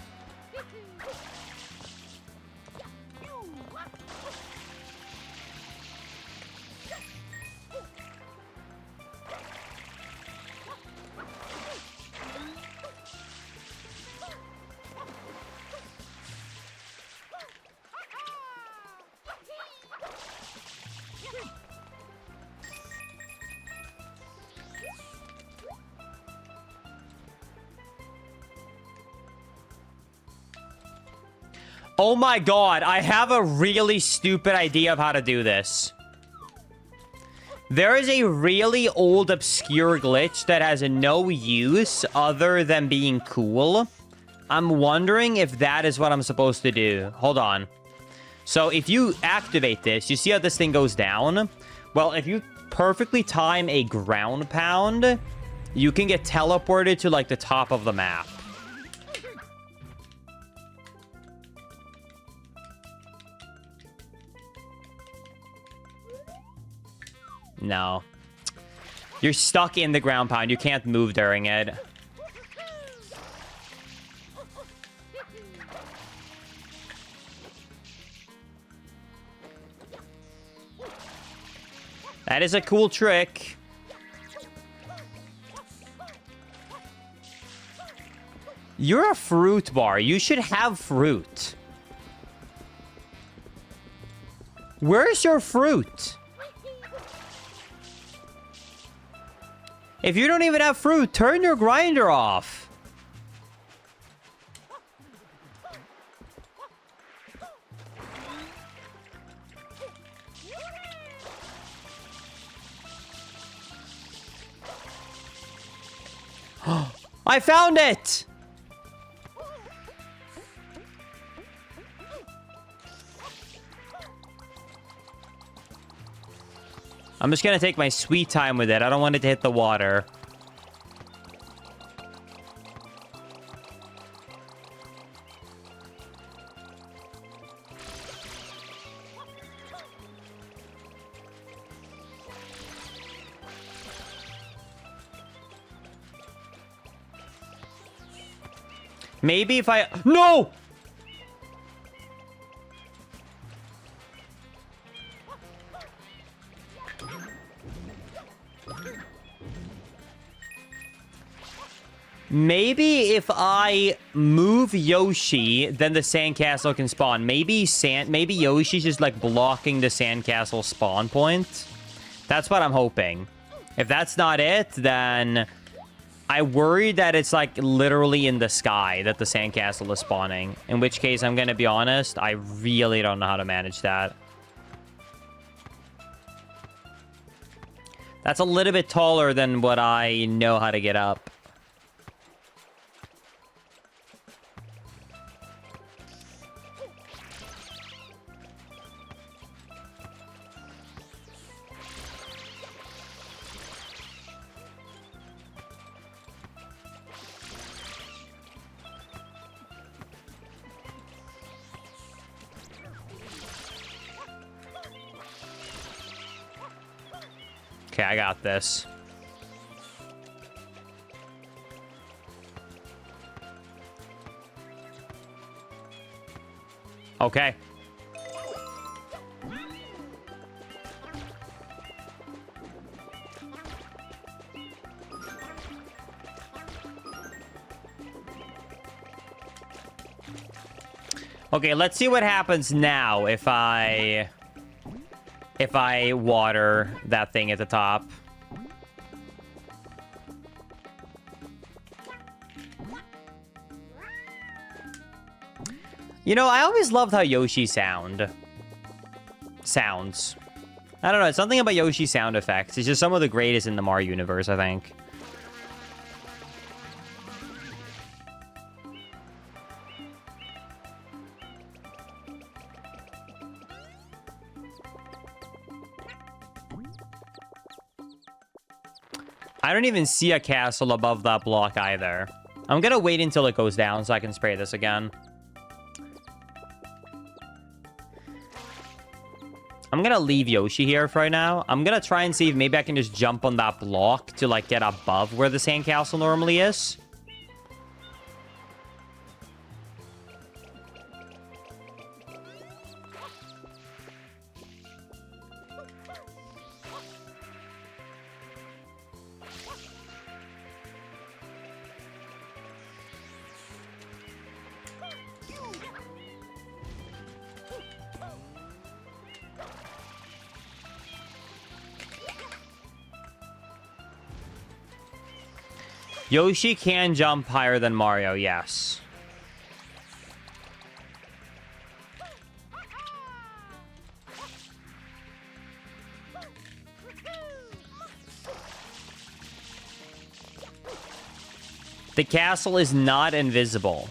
Oh my god, I have a really stupid idea of how to do this. There is a really old obscure glitch that has no use other than being cool. I'm wondering if that is what I'm supposed to do. Hold on. So if you activate this, you see how this thing goes down? Well, if you perfectly time a ground pound, you can get teleported to like the top of the map. No. You're stuck in the ground pound. You can't move during it. That is a cool trick. You're a fruit bar. You should have fruit. Where's your fruit? If you don't even have fruit, turn your grinder off. I found it! I'm just gonna take my sweet time with it. I don't want it to hit the water. Maybe if I... No! Maybe if I move Yoshi, then the sandcastle can spawn. Maybe Yoshi's just like blocking the sandcastle spawn point. That's what I'm hoping. If that's not it, then I worry that it's like literally in the sky that the sandcastle is spawning. In which case, I'm going to be honest, I really don't know how to manage that. That's a little bit taller than what I know how to get up. Okay, I got this. Okay. Okay, let's see what happens now if I water that thing at the top. You know, I always loved how Yoshi sounds. I don't know, it's something about Yoshi's sound effects. It's just some of the greatest in the Mario universe, I think. I don't even see a castle above that block either. I'm gonna wait until it goes down so I can spray this again. I'm gonna leave Yoshi here for right now. I'm gonna try and see if maybe I can just jump on that block to, like, get above where the sandcastle normally is. Yoshi can jump higher than Mario, yes. The castle is not invisible.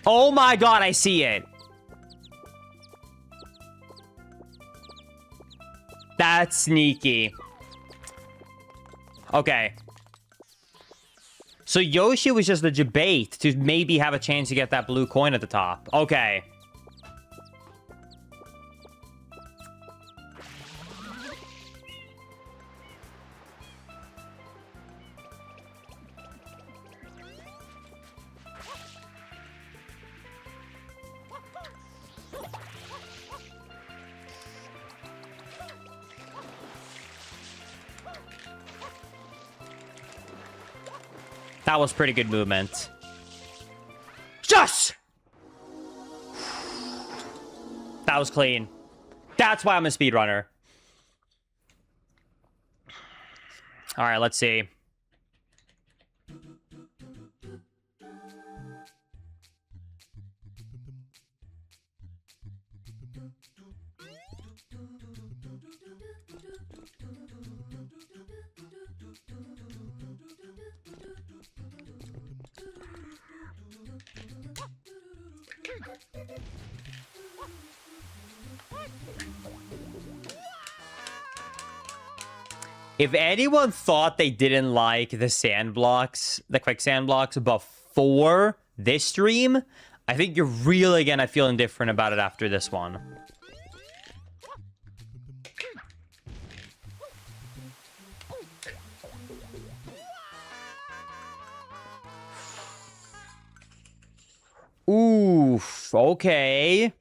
Oh my god, I see it. That's sneaky. Okay. So Yoshi was just a debate to maybe have a chance to get that blue coin at the top. Okay. That was pretty good movement. Yes! That was clean. That's why I'm a speedrunner. All right, let's see. If anyone thought they didn't like the sand blocks, the quicksand blocks before this stream, I think you're really gonna feel indifferent about it after this one. Oof, okay.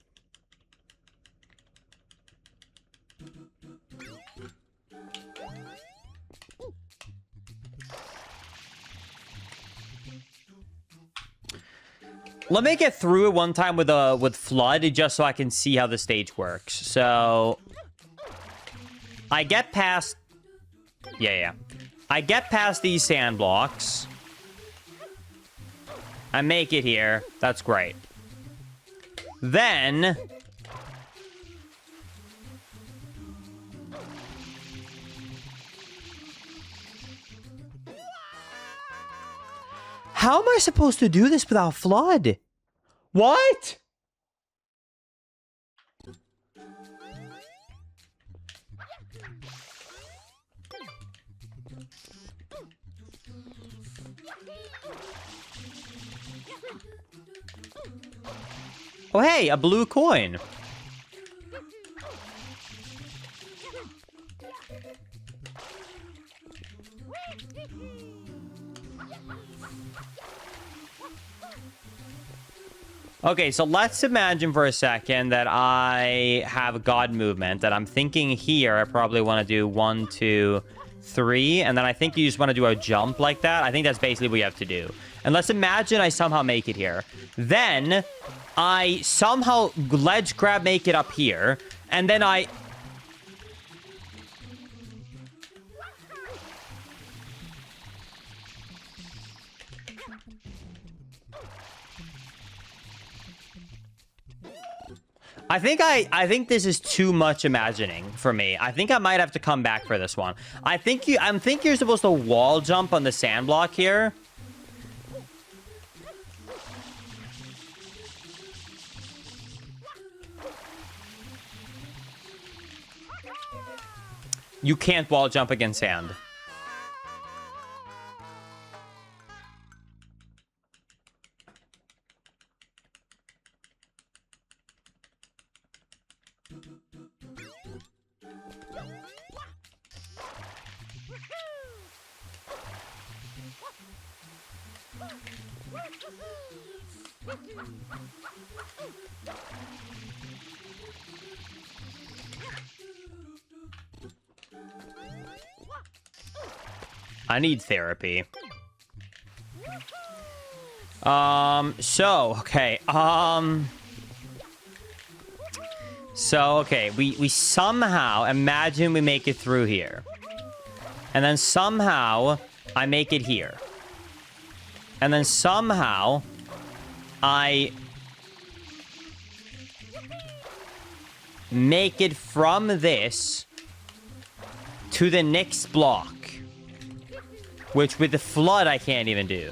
Let me get through it one time with Flood, just so I can see how the stage works. So I get past... Yeah. I get past these sand blocks. I make it here. That's great. Then... How am I supposed to do this without Flood? What? Oh, hey, a blue coin. Okay, so let's imagine for a second that I have a god movement, that I'm thinking here I probably want to do 1, 2, 3, and then I think you just want to do a jump like that. I think that's basically what you have to do. And let's imagine I somehow make it here. Then I somehow ledge grab make it up here, and then I... I think this is too much imagining for me. I think I might have to come back for this one. I think you're supposed to wall jump on the sand block here. You can't wall jump against sand. I need therapy. Okay, we somehow imagine we make it through here. And then somehow I make it here. And then somehow I make it from this to the next block. Which with the flood I can't even do.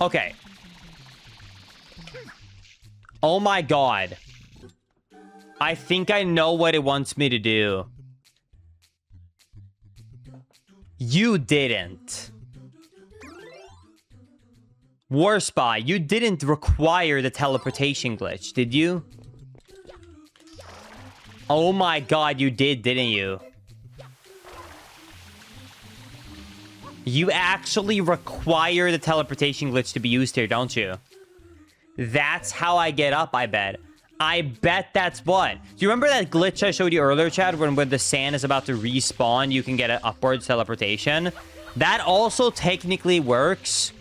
Okay. Oh my god. I think I know what it wants me to do. You didn't. Warspy, you didn't require the teleportation glitch, did you? Oh my god, you did, didn't you? You actually require the teleportation glitch to be used here, don't you? That's how I get up, I bet. I bet that's what. Do you remember that glitch I showed you earlier, Chad, when the sand is about to respawn, you can get an upwards teleportation? That also technically works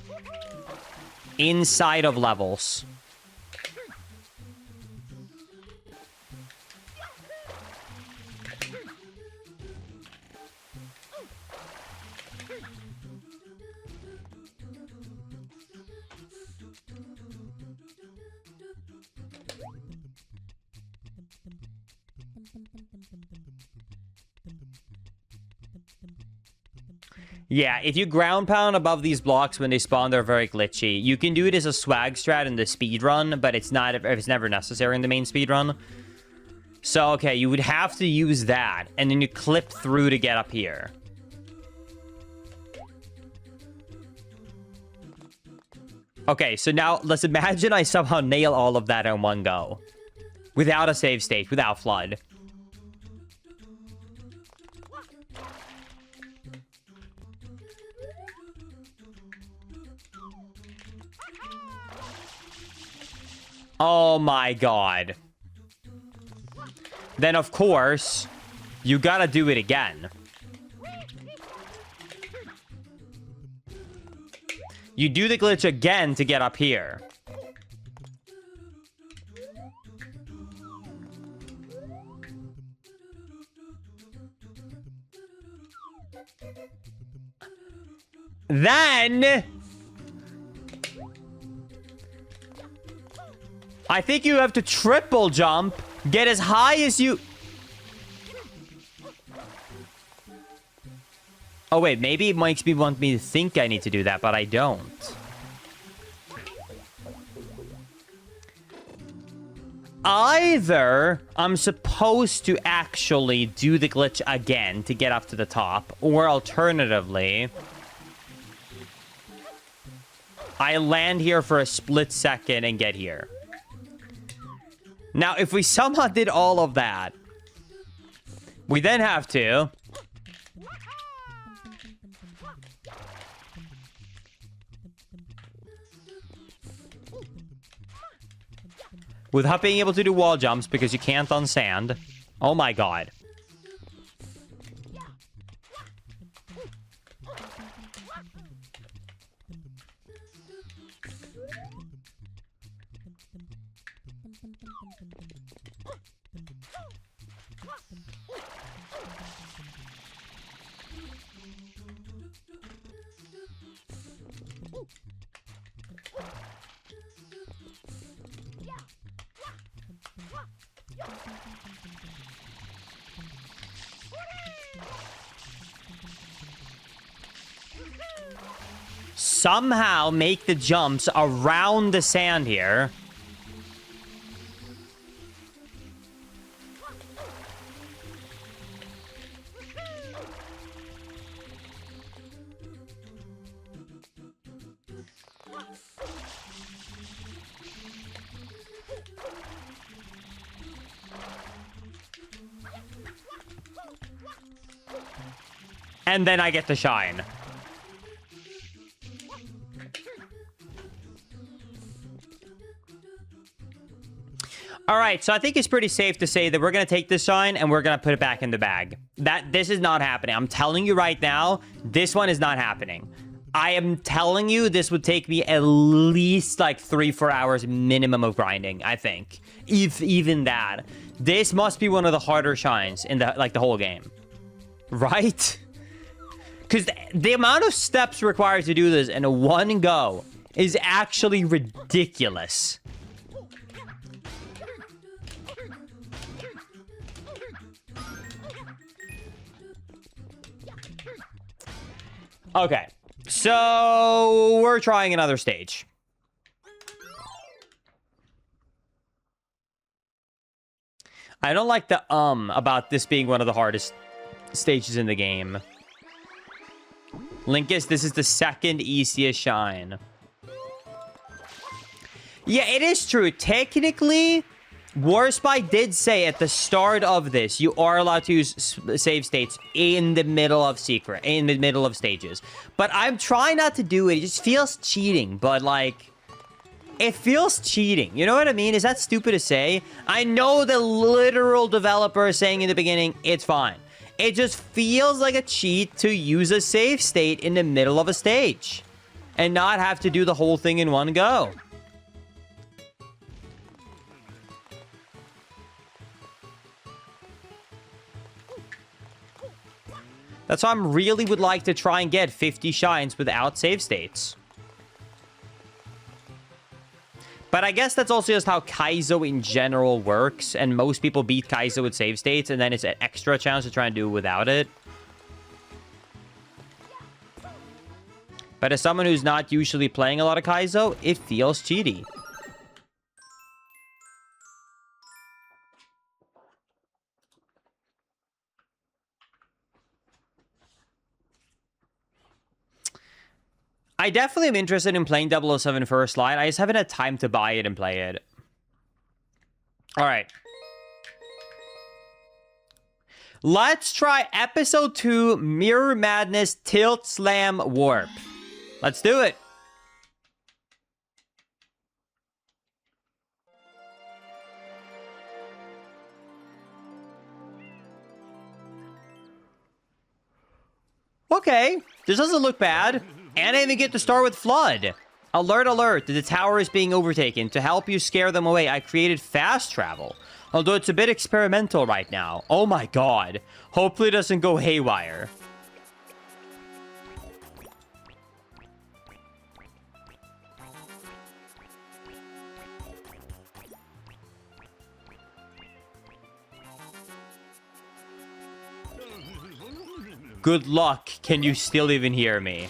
inside of levels. Yeah, if you ground pound above these blocks when they spawn, they're very glitchy. You can do it as a swag strat in the speed run, but it's never necessary in the main speed run. So, okay, you would have to use that, and then you clip through to get up here. Okay, so now let's imagine I somehow nail all of that in one go. Without a save state, without flood. Oh my god. Then, of course, you gotta do it again. You do the glitch again to get up here. Then I think you have to triple jump, get as high as you... Oh wait, maybe it makes me want me to think I need to do that, but I don't. Either I'm supposed to actually do the glitch again to get up to the top, or alternatively, I land here for a split second and get here. Now, if we somehow did all of that, we then have to... without being able to do wall jumps because you can't on sand. Oh my god. somehow make the jumps around the sand here. And then I get to shine. All right, so I think it's pretty safe to say that we're going to take this shine and we're going to put it back in the bag. This is not happening. I'm telling you right now, this one is not happening. I am telling you this would take me at least like 3-4 hours minimum of grinding, I think. If even that. This must be one of the harder shines in the whole game. Right? Because the amount of steps required to do this in a one go is actually ridiculous. Okay, so we're trying another stage. I don't like the about this being one of the hardest stages in the game. Linkus, this is the second easiest shine. Yeah, it is true. Technically, Warspy did say at the start of this, you are allowed to use save states in the middle of stages. But I'm trying not to do it. It just feels cheating, but like, it feels cheating. You know what I mean? Is that stupid to say? I know the literal developer is saying in the beginning, it's fine. It just feels like a cheat to use a save state in the middle of a stage and not have to do the whole thing in one go. That's why I really would like to try and get 50 shines without save states. But I guess that's also just how Kaizo in general works, and most people beat Kaizo with save states, and then it's an extra challenge to try and do without it. But as someone who's not usually playing a lot of Kaizo, it feels cheaty. I definitely am interested in playing 007 First Light. I just haven't had time to buy it and play it. All right. Let's try Episode 2, Mirror Madness, Tilt Slam, Warp. Let's do it. Okay, this doesn't look bad. And I even get to start with Flood. Alert, alert, the tower is being overtaken. To help you scare them away, I created fast travel. Although it's a bit experimental right now. Oh my god. Hopefully it doesn't go haywire. Good luck. Can you still even hear me?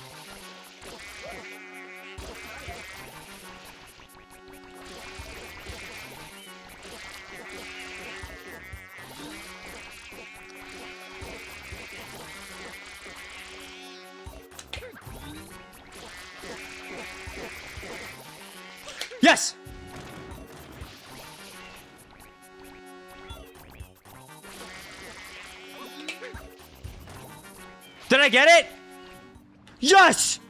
Yes! Did I get it? Yes!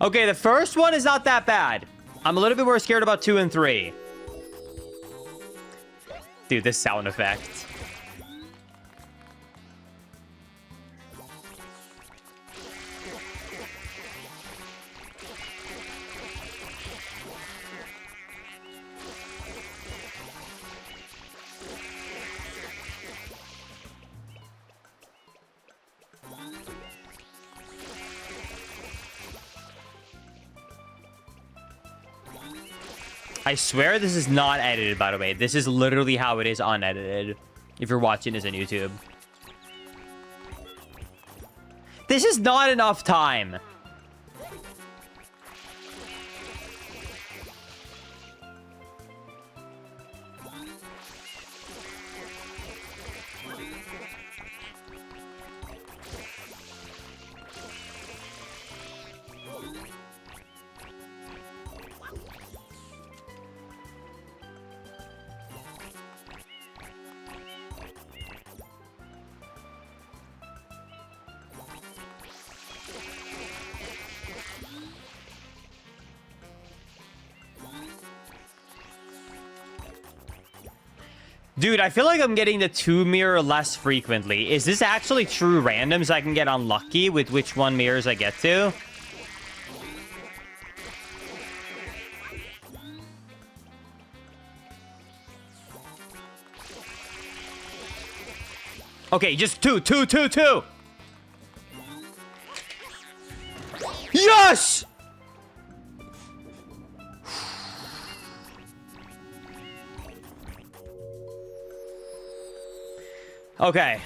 Okay, the first one is not that bad. I'm a little bit more scared about 2 and 3. Dude, this sound effect. I swear this is not edited, by the way. This is literally how it is unedited. If you're watching this on YouTube. This is not enough time. Dude, I feel like I'm getting the 2 mirror less frequently. Is this actually true random so I can get unlucky with which one mirrors I get to? Okay, just 2, 2, 2, 2. Yes! Okay.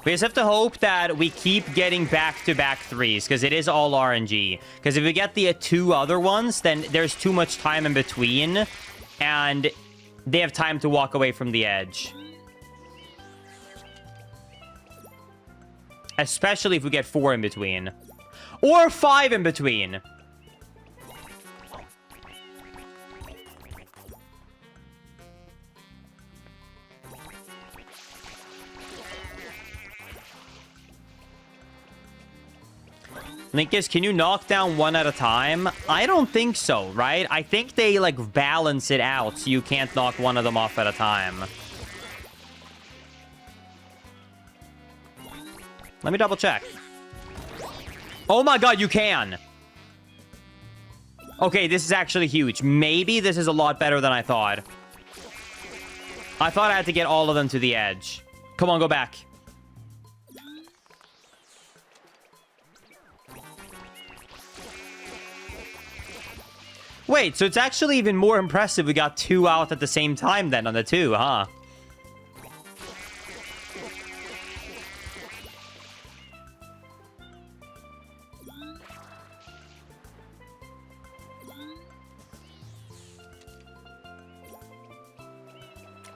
We just have to hope that we keep getting back-to-back threes, because it is all RNG. Because if we get the 2 other ones, then there's too much time in between, and they have time to walk away from the edge. Especially if we get 4 in between. Or 5 in between. Linkus, can you knock down 1 at a time? I don't think so, right? I think they, like, balance it out so you can't knock 1 of them off at a time. Let me double check. Oh my god, you can! Okay, this is actually huge. Maybe this is a lot better than I thought. I thought I had to get all of them to the edge. Come on, go back. Wait, so it's actually even more impressive we got 2 out at the same time then on the 2, huh?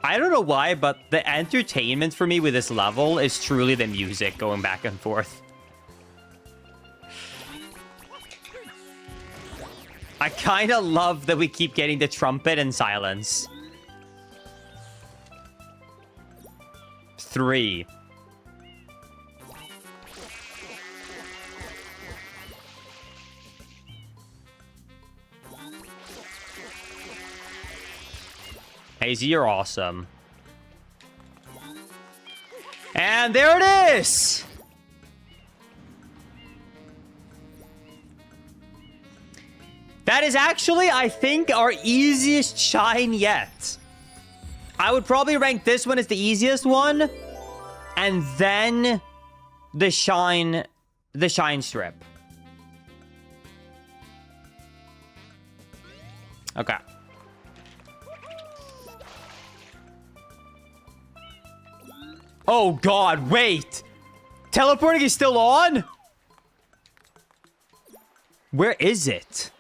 I don't know why, but the entertainment for me with this level is truly the music going back and forth. I kind of love that we keep getting the trumpet and silence. 3. Hazy, you're awesome. And there it is! That is actually, I think, our easiest shine yet. I would probably rank this one as the easiest one. And then the shine strip. Okay. Oh god, wait! Teleporting is still on? Where is it?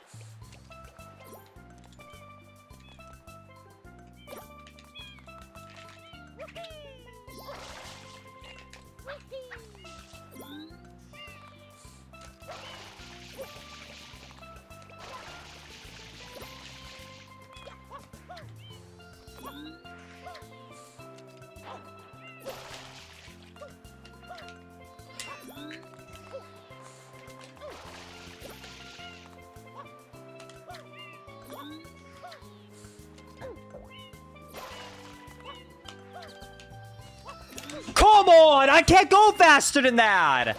Come on! I can't go faster than that!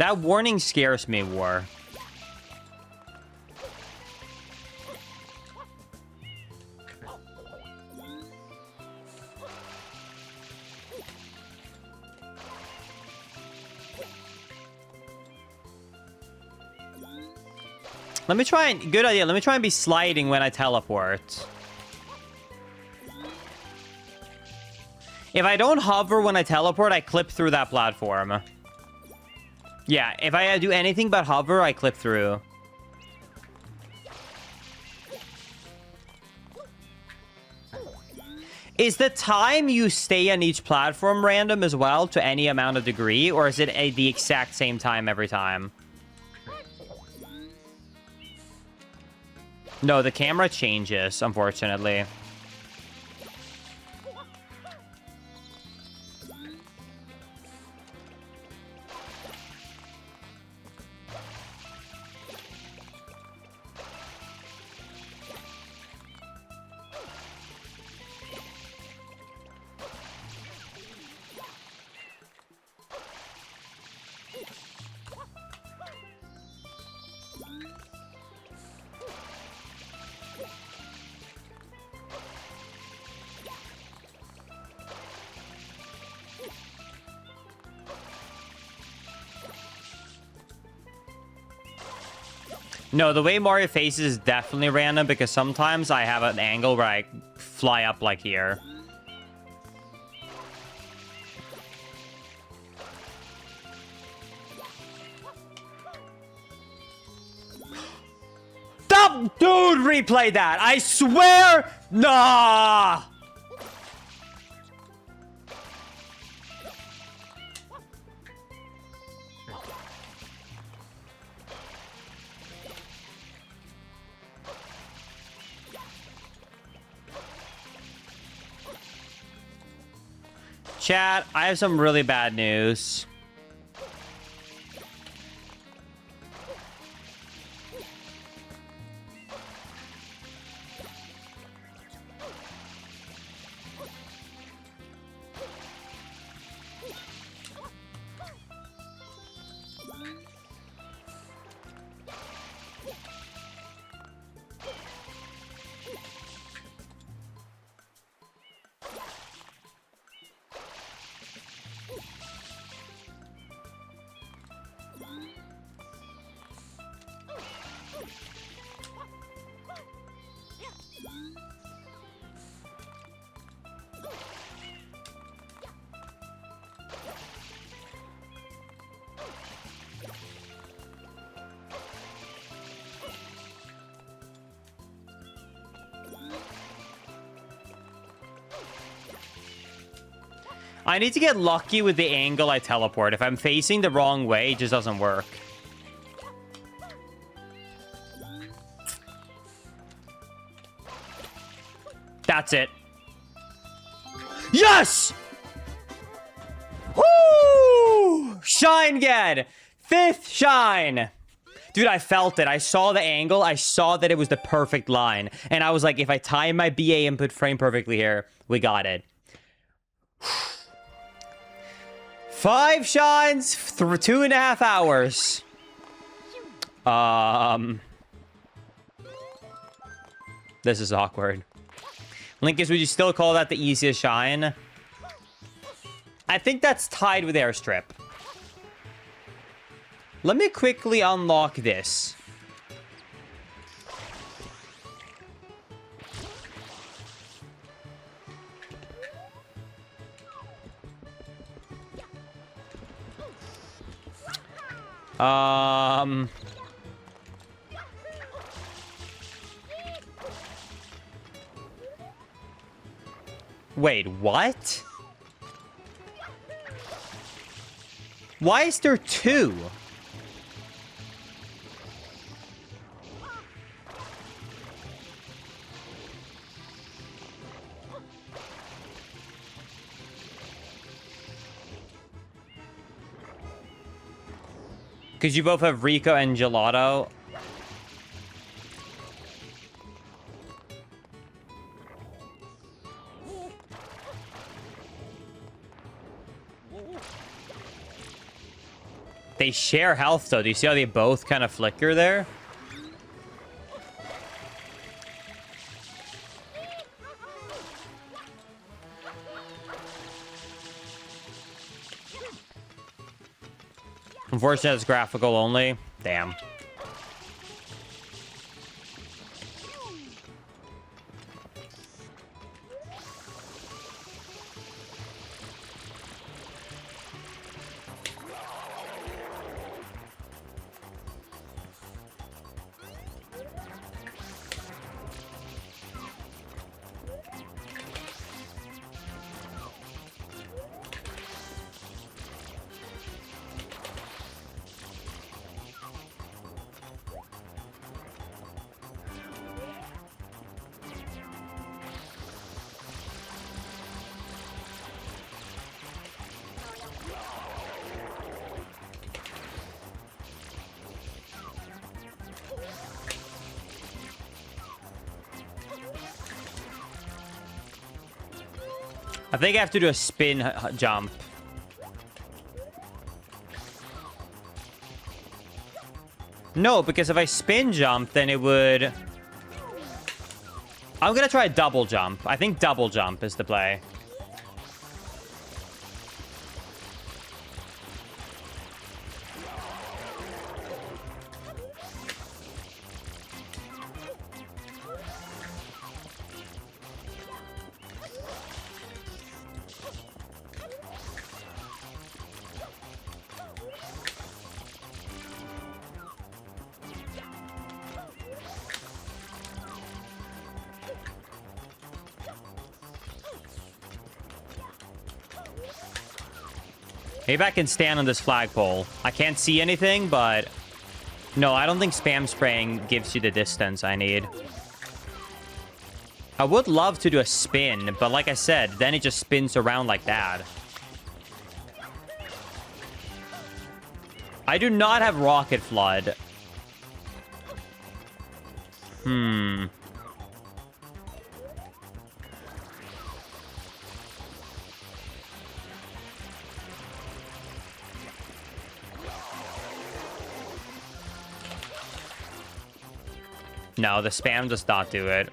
That warning scares me, War. Let me try and... Good idea. Let me try and be sliding when I teleport. If I don't hover when I teleport, I clip through that platform. Yeah, if I do anything but hover, I clip through. Is the time you stay on each platform random as well to any amount of degree? Or is it the exact same time every time? No, the camera changes, unfortunately. No, the way Mario faces is definitely random because sometimes I have an angle where I fly up like here. Stop! Dude, replay that! I swear! Nah! Chat, I have some really bad news. I need to get lucky with the angle I teleport. If I'm facing the wrong way, it just doesn't work. That's it. Yes! Woo! Shine again! 5th shine! Dude, I felt it. I saw the angle. I saw that it was the perfect line. And I was like, if I time my BA input frame perfectly here, we got it. 5 shines, 2.5 hours. This is awkward. Linkus, would you still call that the easiest shine? I think that's tied with Airstrip. Let me quickly unlock this. Wait, what? Why is there 2? Because you both have Rico and Gelato. They share health, though. Do you see how they both kind of flicker there? Unfortunately, it's graphical only. Damn. I think I have to do a spin jump. No, because if I spin jump, then it would... I'm gonna try a double jump. I think double jump is the play. Maybe I can stand on this flagpole. I can't see anything, but... No, I don't think spam spraying gives you the distance I need. I would love to do a spin, but like I said, then it just spins around like that. I do not have Rocket Flood. No, the spam does not do it.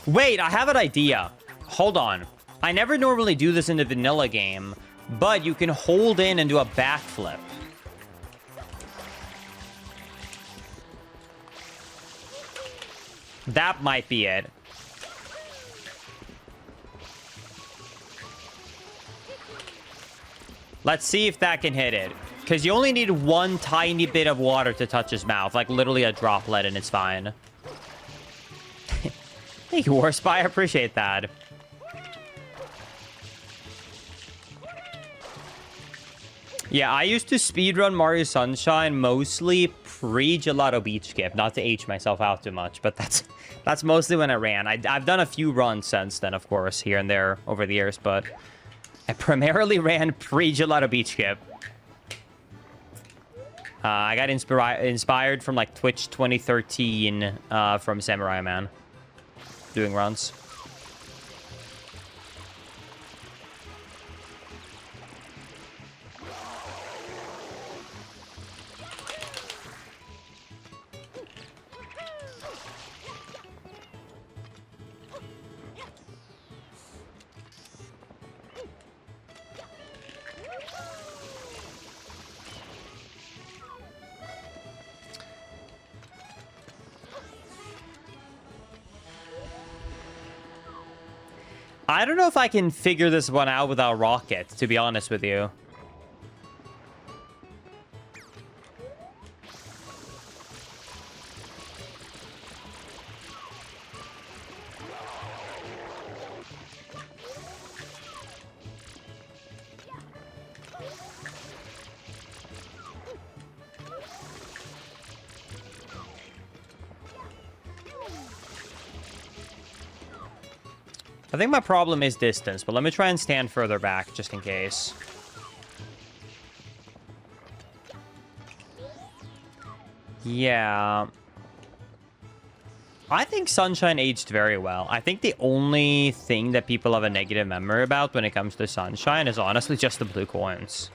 Wait, I have an idea. Hold on. I never normally do this in the vanilla game, but you can hold in and do a backflip. That might be it. Let's see if that can hit it. Because you only need one tiny bit of water to touch his mouth. Like, literally a droplet, and it's fine. Thank you, Warspy. I appreciate that. Yeah, I used to speedrun Mario Sunshine mostly pre-Gelato Beach Skip. Not to H myself out too much, but that's mostly when I ran. I've done a few runs since then, of course, here and there over the years, but I primarily ran pre-Gelato Beach Skip. I got inspired from, like, Twitch 2013 from Samurai Man doing runs. I don't know if I can figure this one out without Rocket, to be honest with you. I think my problem is distance, but let me try and stand further back, just in case. Yeah. I think Sunshine aged very well. I think the only thing that people have a negative memory about when it comes to Sunshine is honestly just the blue coins.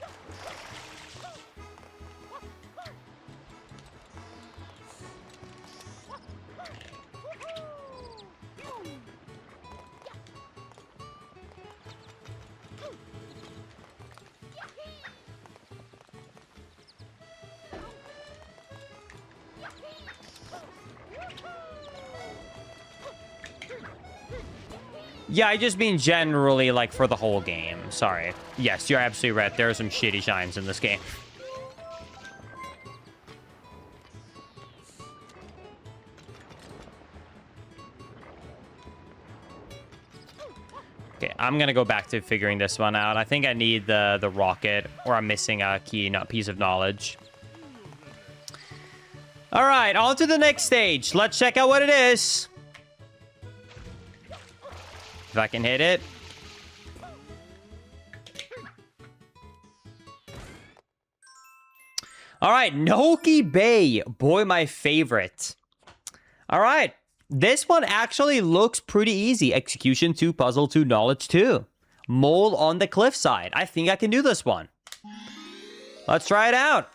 Yeah, I just mean generally, like, for the whole game. Sorry. Yes, you're absolutely right. There are some shitty shines in this game. Okay, I'm gonna go back to figuring this one out. I think I need the rocket, or I'm missing a key, not piece of knowledge. All right, on to the next stage. Let's check out what it is. If I can hit it. All right, Noki Bay. Boy, my favorite. All right. This one actually looks pretty easy. Execution 2, puzzle 2, knowledge 2. Mole on the cliffside. I think I can do this one. Let's try it out.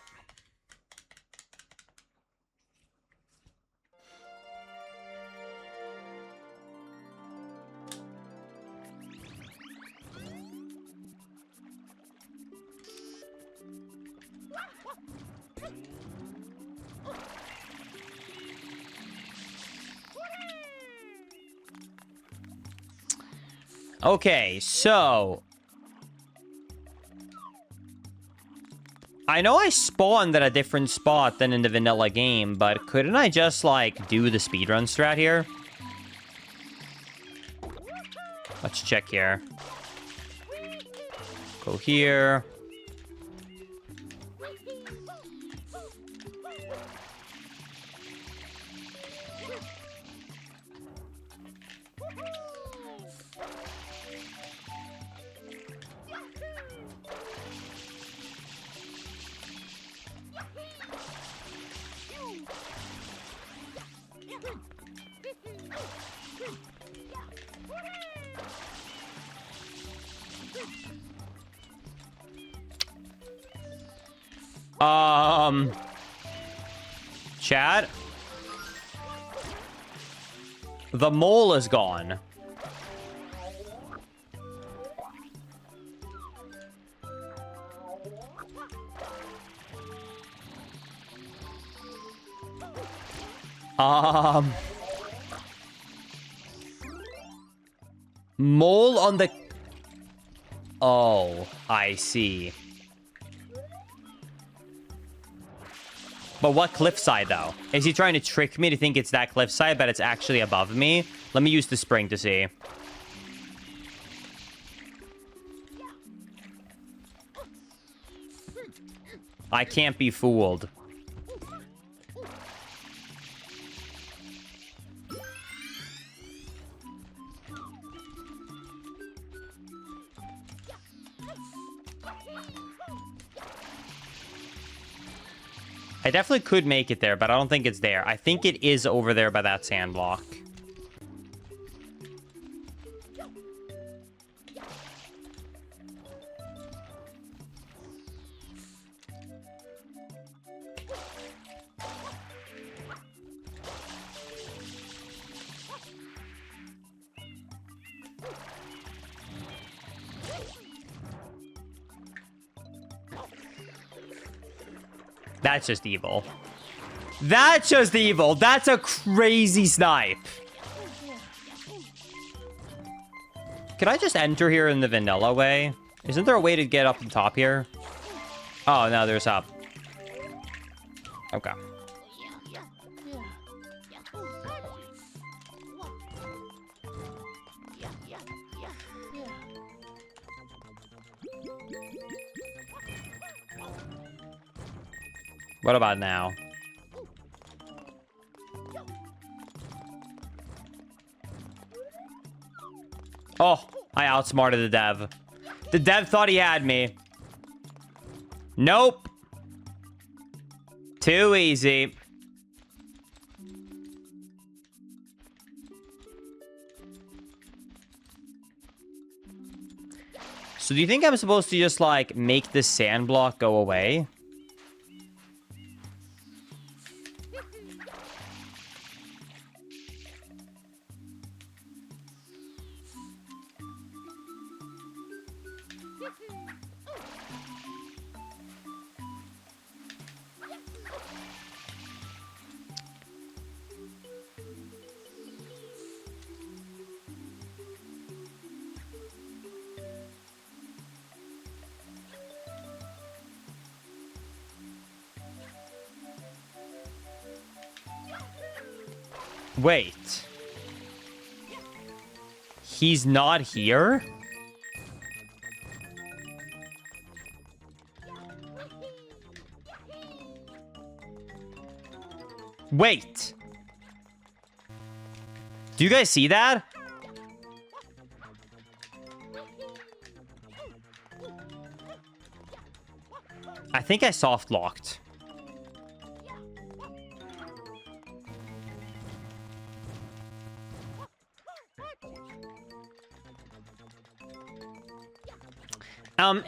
Okay, so I know I spawned at a different spot than in the vanilla game, but couldn't I just, like, do the speedrun strat here? Let's check here. Go here. Chat. The mole is gone. Mole on the... Oh, I see. But what cliffside, though? Is he trying to trick me to think it's that cliffside, but it's actually above me? Let me use the spring to see. I can't be fooled. I definitely could make it there, but I don't think it's there. I think it is over there by that sand block. That's just evil. That's just evil. That's a crazy snipe. Can I just enter here in the vanilla way? Isn't there a way to get up on top here? Oh, no, there's up. Okay. What about now? Oh, I outsmarted the dev. The dev thought he had me. Nope. Too easy. So do you think I'm supposed to just, like, make this sand block go away? Wait. He's not here? Wait. Do you guys see that? I think I soft locked.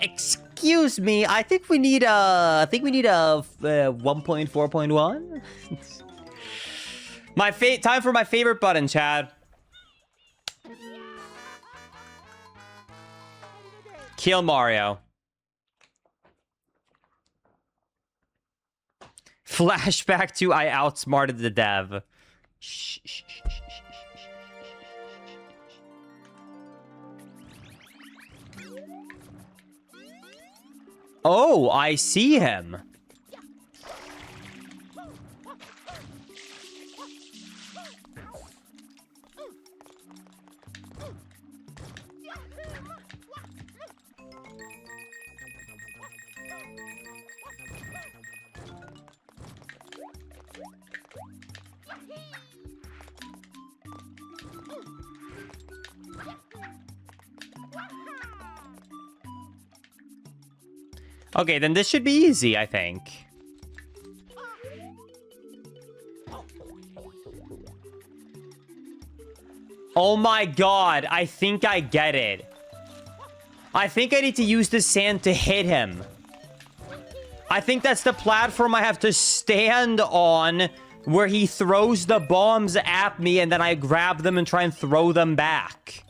Excuse me. I think we need a 1.4.1. Time for my favorite button, Chad. Kill Mario. Flashback to I outsmarted the dev. Shh, shh, shh, shh, shh, shh. Oh, I see him. Okay, then this should be easy, I think. Oh my god, I think I get it. I think I need to use the sand to hit him. I think that's the platform I have to stand on where he throws the bombs at me and then I grab them and try and throw them back.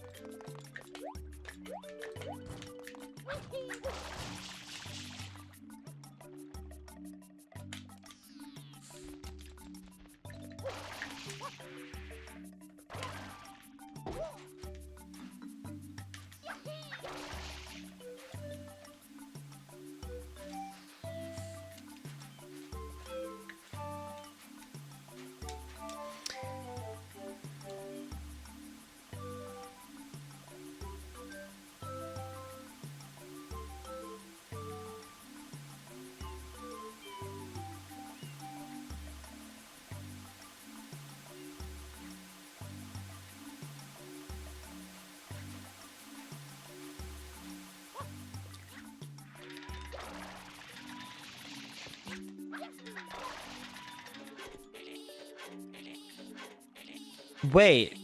Wait.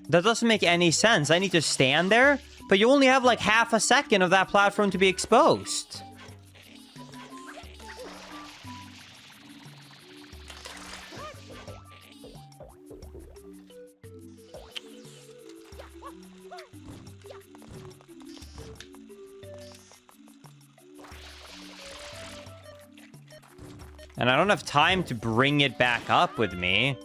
That doesn't make any sense. I need to stand there, but you only have like half a second of that platform to be exposed. And I don't have time to bring it back up with me.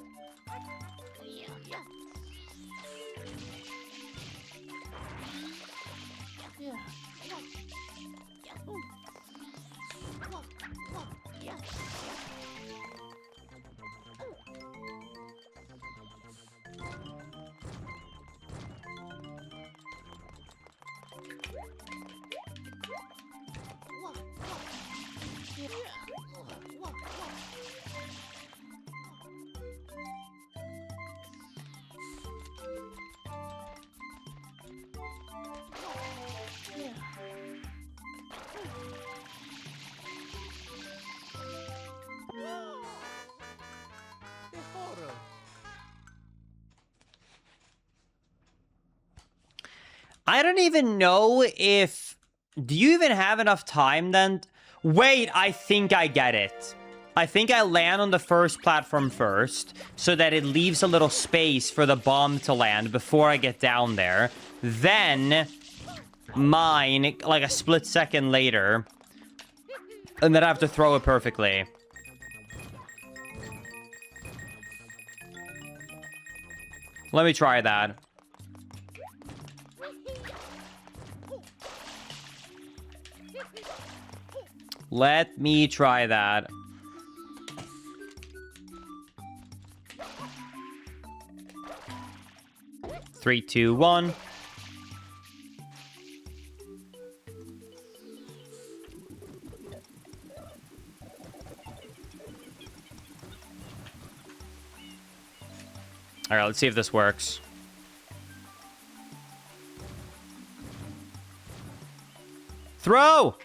I don't even know if... Do you even have enough time then? Wait, I think I get it. I think I land on the first platform first, so that it leaves a little space for the bomb to land before I get down there. Then, mine, like a split second later. And then I have to throw it perfectly. Let me try that. Let me try that. Three, two, one. All right, let's see if this works. Throw!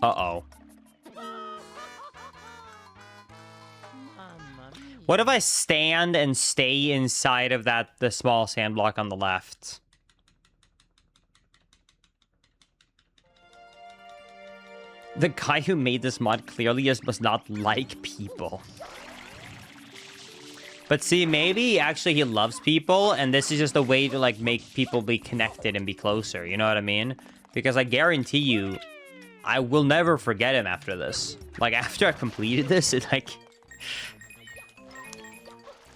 Uh-oh. What if I stand and stay inside of the small sand block on the left? The guy who made this mod clearly just must not like people. But see, maybe actually he loves people, and this is just a way to, like, make people be connected and be closer, you know what I mean? Because I guarantee you, I will never forget him after this. Like, after I completed this, it's like...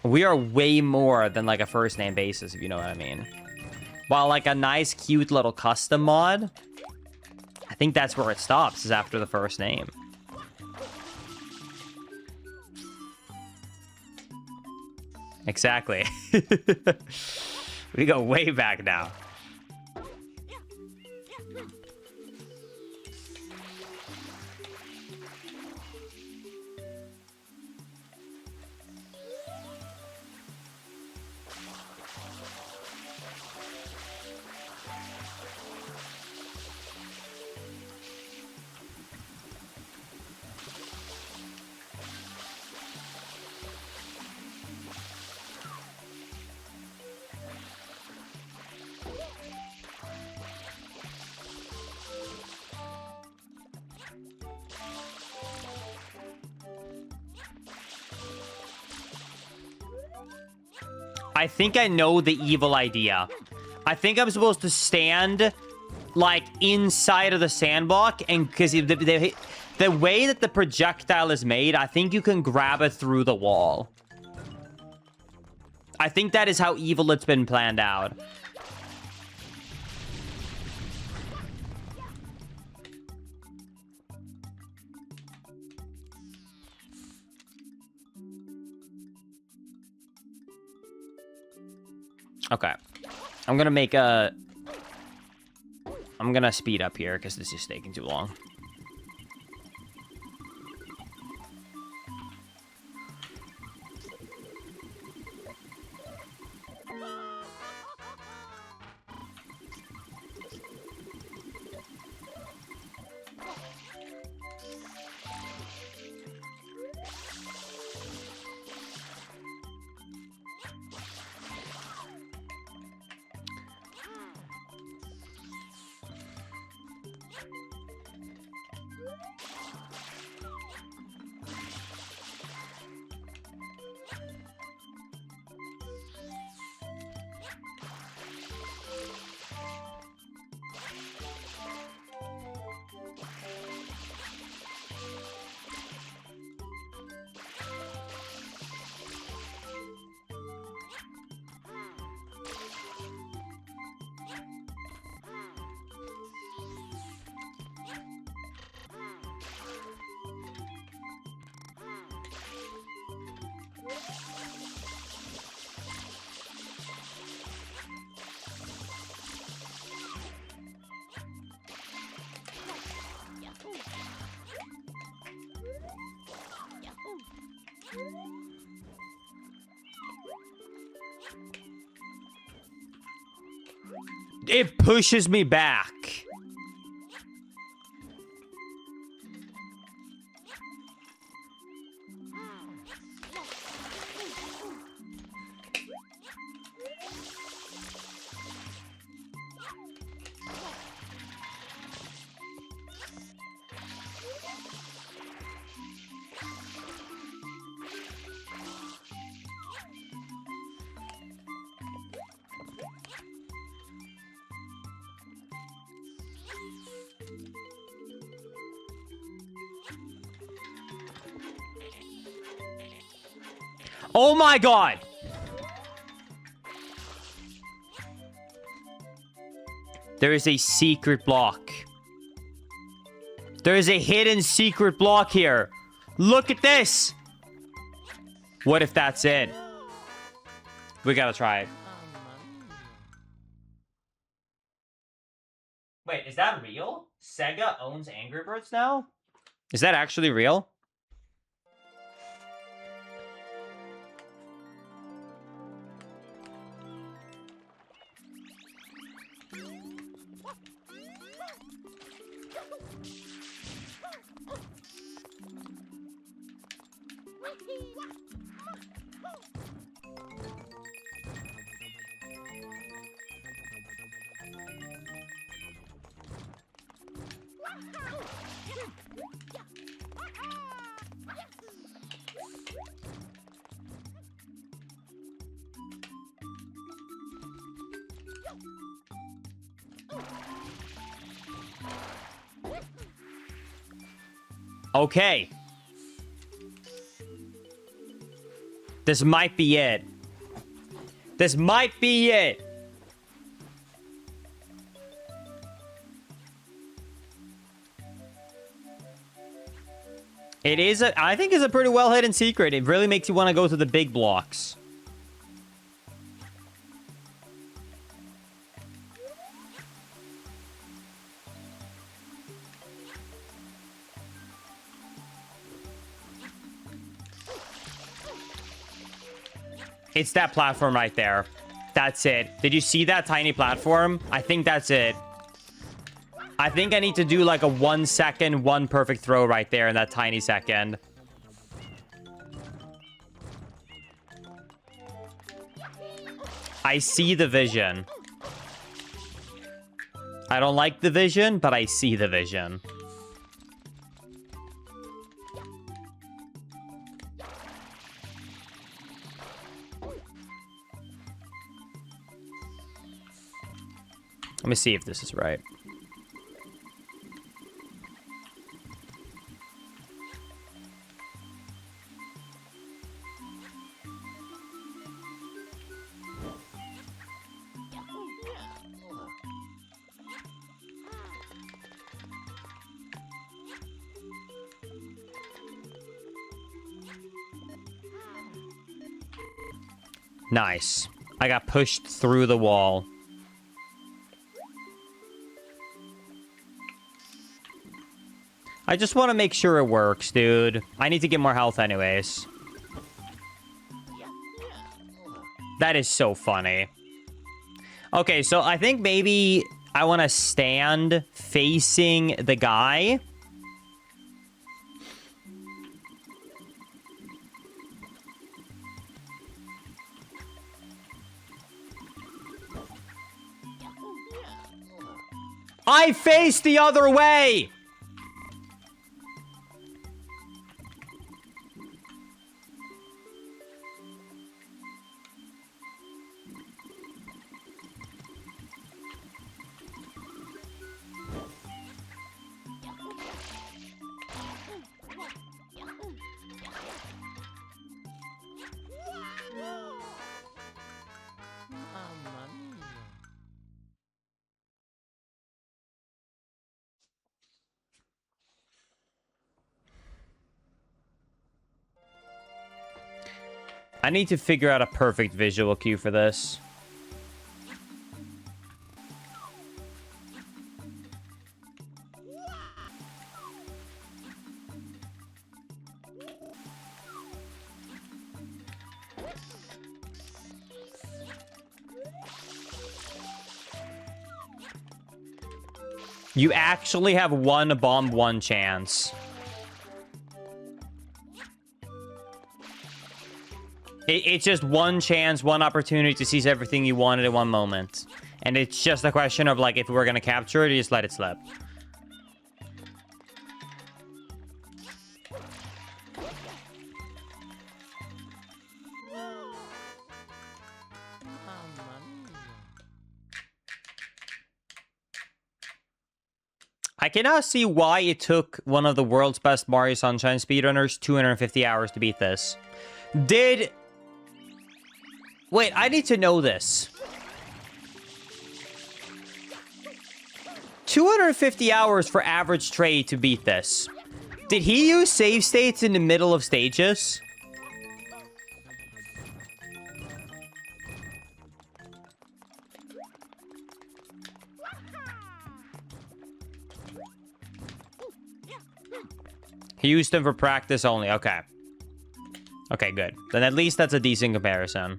We are way more than, like, a first-name basis, if you know what I mean. While, like, a nice, cute little custom mod, I think that's where it stops, is after the first name. Exactly. We go way back now. I think I know the evil idea. I think I'm supposed to stand, like, inside of the sandblock, and because the way that the projectile is made, I think you can grab it through the wall. I think that is how evil it's been planned out. Okay. I'm gonna speed up here because this is taking too long. It pushes me back. Oh my god! There is a secret block. There is a hidden secret block here. Look at this! What if that's it? We gotta try it. Wait, is that real? Sega owns Angry Birds now? Is that actually real? Okay. This might be it. This might be it. It is I think it's a pretty well hidden secret. It really makes you want to go to the big blocks. It's that platform right there. That's it. Did you see that tiny platform? I think that's it. I think I need to do like a 1 second, one perfect throw right there in that tiny second. I see the vision. I don't like the vision, but I see the vision. Let me see if this is right. Nice. I got pushed through the wall. I just want to make sure it works, dude. I need to get more health anyways. That is so funny. Okay, so I think maybe I want to stand facing the guy. I face the other way! I need to figure out a perfect visual cue for this. You actually have one bomb, one chance. It's just one chance, one opportunity to seize everything you wanted in one moment. And it's just a question of, like, if we're gonna capture it, you just let it slip. I can now see why it took one of the world's best Mario Sunshine speedrunners 250 hours to beat this. Did Wait, I need to know this. 250 hours for average Trey to beat this. Did he use save states in the middle of stages? He used them for practice only. Okay. Okay, good. Then at least that's a decent comparison.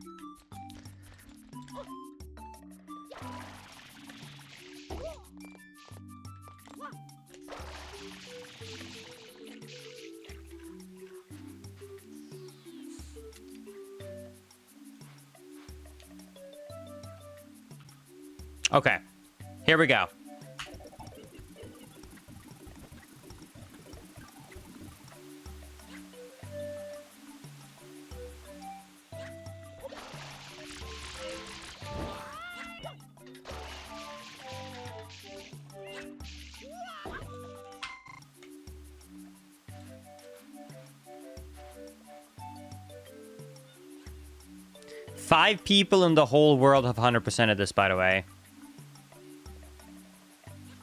Okay. Here we go. Five people in the whole world have 100% of this, by the way.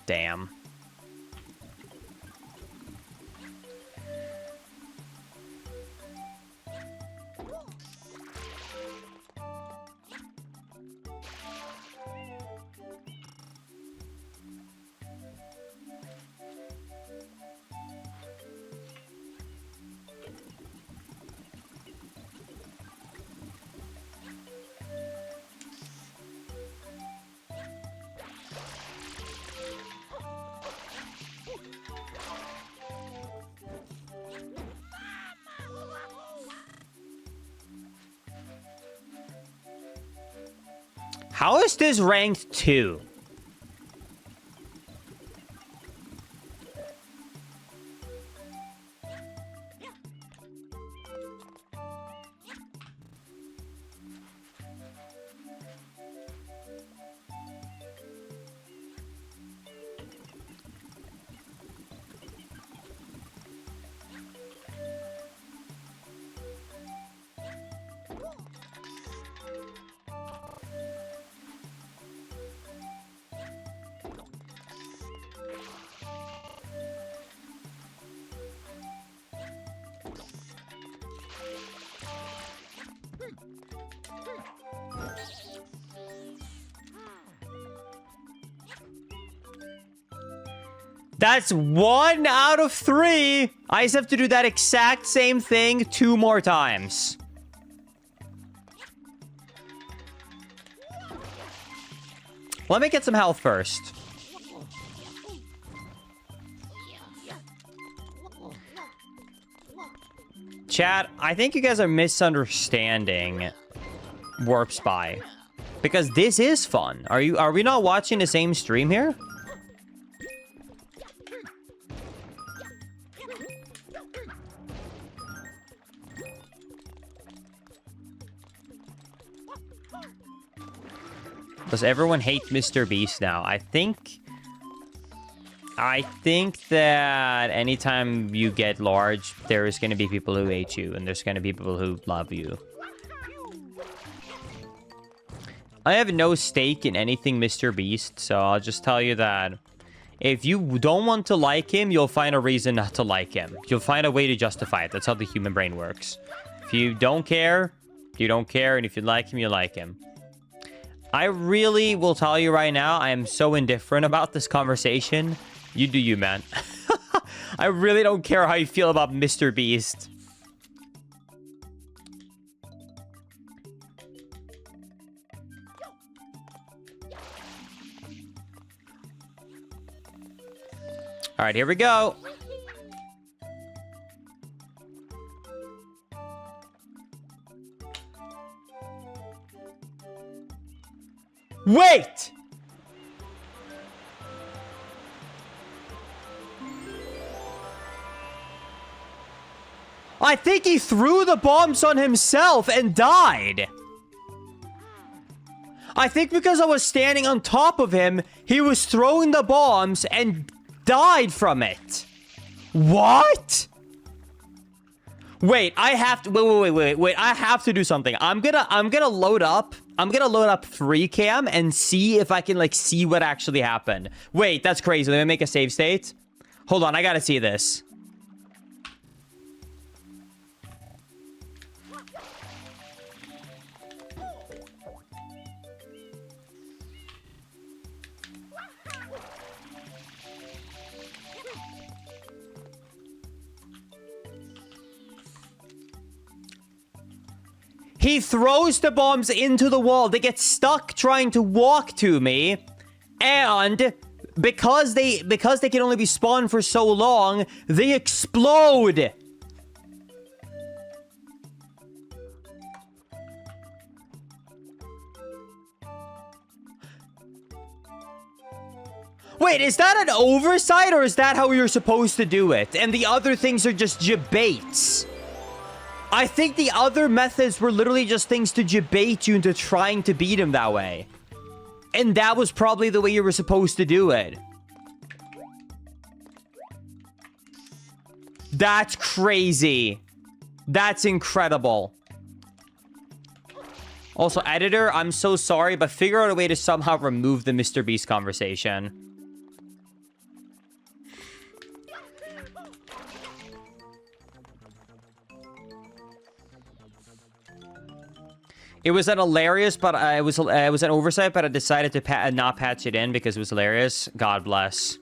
Damn. How is this ranked 2? That's 1 out of 3. I just have to do that exact same thing 2 more times. Let me get some health first. Chat, I think you guys are misunderstanding Warp Spy. Because this is fun. Are we not watching the same stream here? Does everyone hate Mr. Beast now? I think that anytime you get large, there's going to be people who hate you, and there's going to be people who love you. I have no stake in anything Mr. Beast, so I'll just tell you that if you don't want to like him, you'll find a reason not to like him. You'll find a way to justify it. That's how the human brain works. If you don't care, you don't care, and if you like him, you like him. I really will tell you right now, I am so indifferent about this conversation. You do you, man. I really don't care how you feel about Mr. Beast. All right, here we go. Wait! I think he threw the bombs on himself and died. I think because I was standing on top of him, he was throwing the bombs and died from it. What? Wait, I have to wait. I have to do something. I'm gonna load up 3cam and see if I can like see what actually happened. Wait, that's crazy. Let me make a save state. Hold on, I gotta see this. He throws the bombs into the wall. They get stuck trying to walk to me. And because they can only be spawned for so long, they explode. Wait, is that an oversight or is that how you're supposed to do it? And the other things are just debates. I think the other methods were literally just things to debate you into trying to beat him that way. And that was probably the way you were supposed to do it. That's crazy. That's incredible. Also, editor, I'm so sorry, but figure out a way to somehow remove the Mr. Beast conversation. It was an hilarious, but it was an oversight, but I decided to not patch it in because it was hilarious. God bless.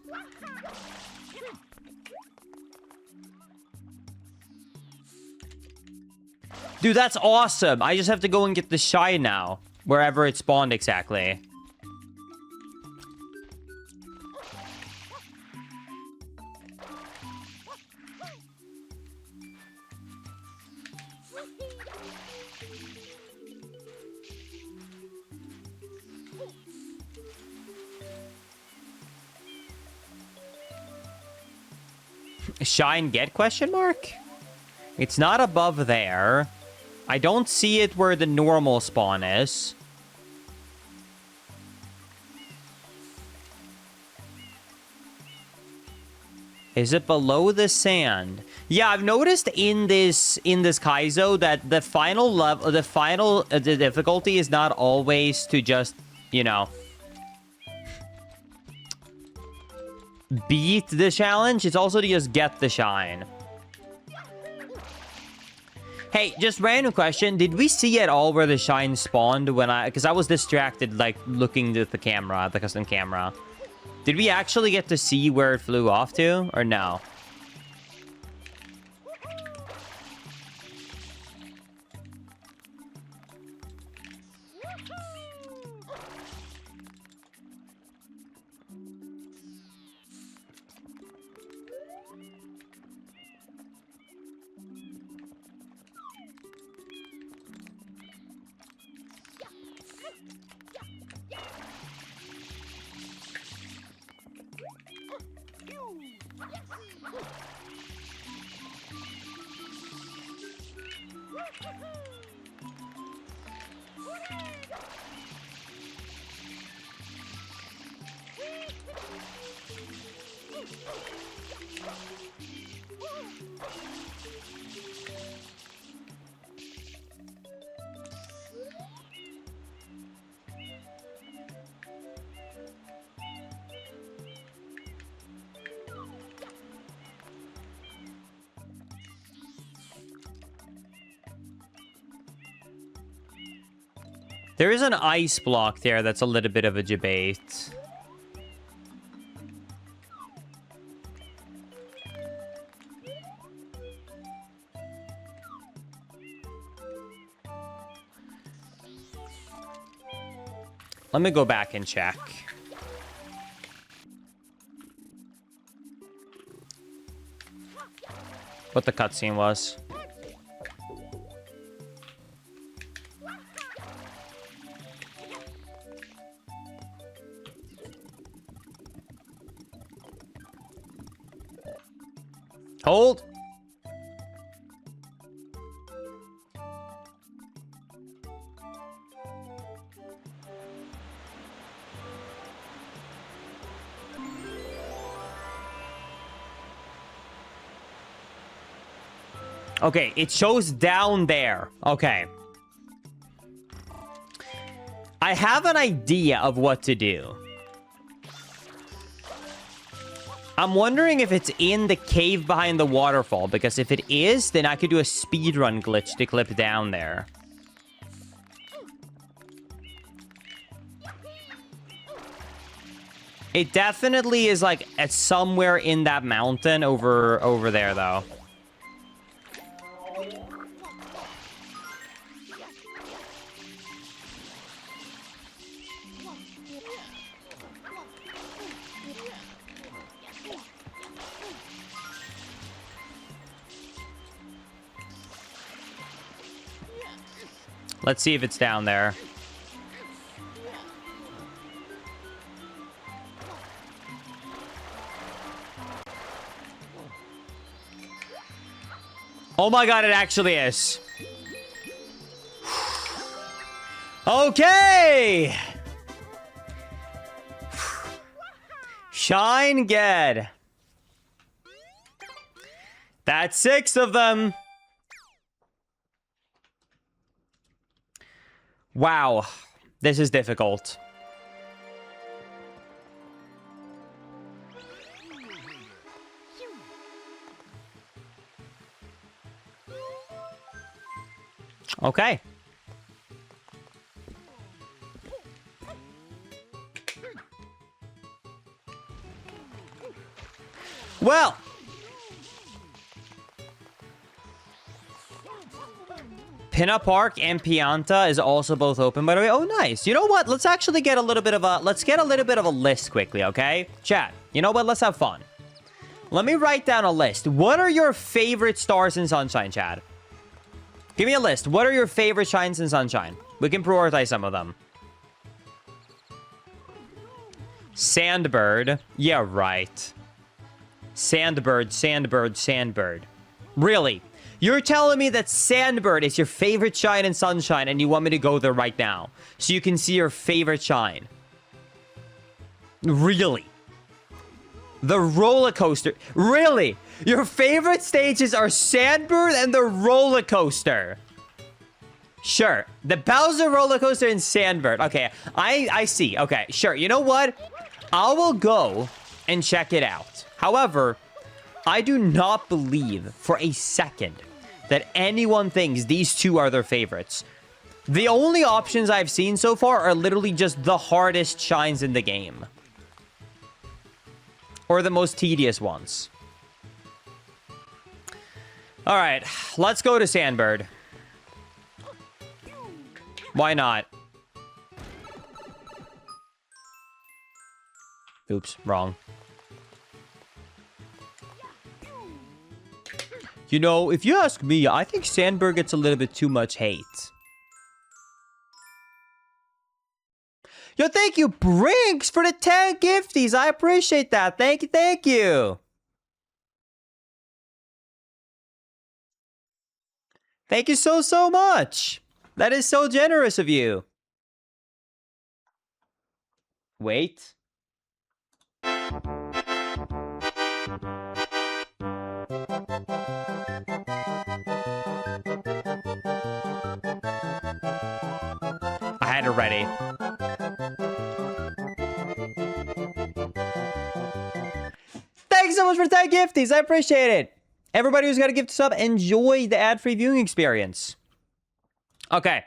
Dude, that's awesome. I just have to go and get the shine now, wherever it spawned exactly. Shine get question mark? It's not above there. I don't see it where the normal spawn is. Is it below the sand? Yeah, I've noticed in this Kaizo that the final level, the difficulty is not always to just, you know, beat the challenge. It's also to just get the shine. Hey, just random question. Did we see at all where the shine spawned when because I was distracted, like, looking at the camera, the custom camera. Did we actually get to see where it flew off to, or no? There is an ice block there that's a little bit of a debate. Let me go back and check. What the cutscene was. Hold. Okay, it shows down there. Okay. I have an idea of what to do. I'm wondering if it's in the cave behind the waterfall, because if it is, then I could do a speedrun glitch to clip down there. It definitely is like at somewhere in that mountain over there though. Let's see if it's down there. Oh my god, it actually is. Okay! Shine good. That's 6 of them. Wow, this is difficult. Okay. Well. Pinna Park and Pianta is also both open, by the way. Oh, nice. You know what? Let's actually get a little bit of a... Let's get a little bit of a list quickly, okay? Chat, you know what? Let's have fun. Let me write down a list. What are your favorite stars in Sunshine, Chad? Give me a list. What are your favorite shines in Sunshine? We can prioritize some of them. Sandbird. Yeah, right. Sandbird, Sandbird, Sandbird. Really? You're telling me that Sandbird is your favorite shine in Sunshine and you want me to go there right now so you can see your favorite shine? Really? The roller coaster. Really? Your favorite stages are Sandbird and the roller coaster. Sure. The Bowser roller coaster and Sandbird. Okay. I see. Okay. Sure. You know what? I will go and check it out. However, I do not believe for a second that anyone thinks these two are their favorites. The only options I've seen so far are literally just the hardest shines in the game. Or the most tedious ones. Alright, let's go to Sandbird. Why not? Oops, wrong. You know, if you ask me, I think Sandbird gets a little bit too much hate. Yo, thank you, Brinks, for the 10 gifties. I appreciate that. Thank you, thank you. Thank you so much. That is so generous of you. Wait. I had it ready. Thanks so much for 10 gifties. I appreciate it. Everybody who's got a gift sub, enjoy the ad-free viewing experience. Okay.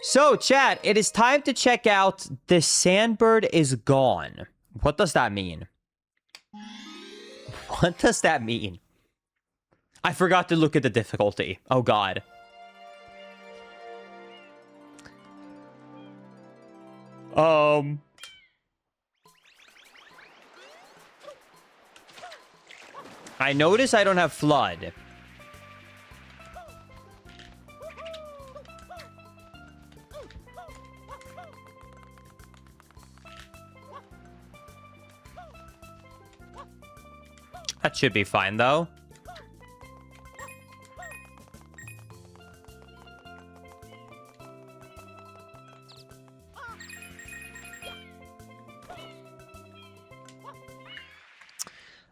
So, chat, it is time to check out the Sandbird is gone. What does that mean? What does that mean? I forgot to look at the difficulty. Oh, God. I notice I don't have Flood. That should be fine, though.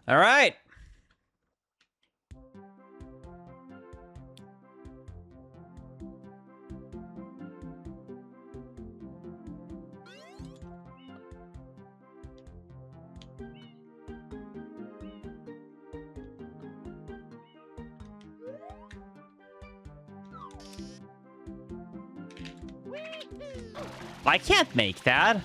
All right. I can't make that.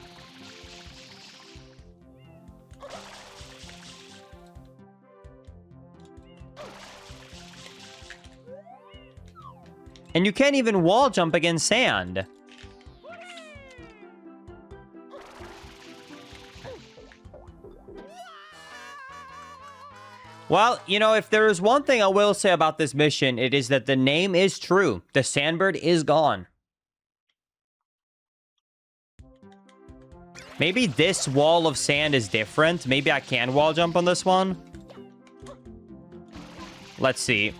And you can't even wall jump against sand. Well, you know, if there is one thing I will say about this mission, it is that the name is true. The sandbird is gone. Maybe this wall of sand is different. Maybe I can wall jump on this one. Let's see.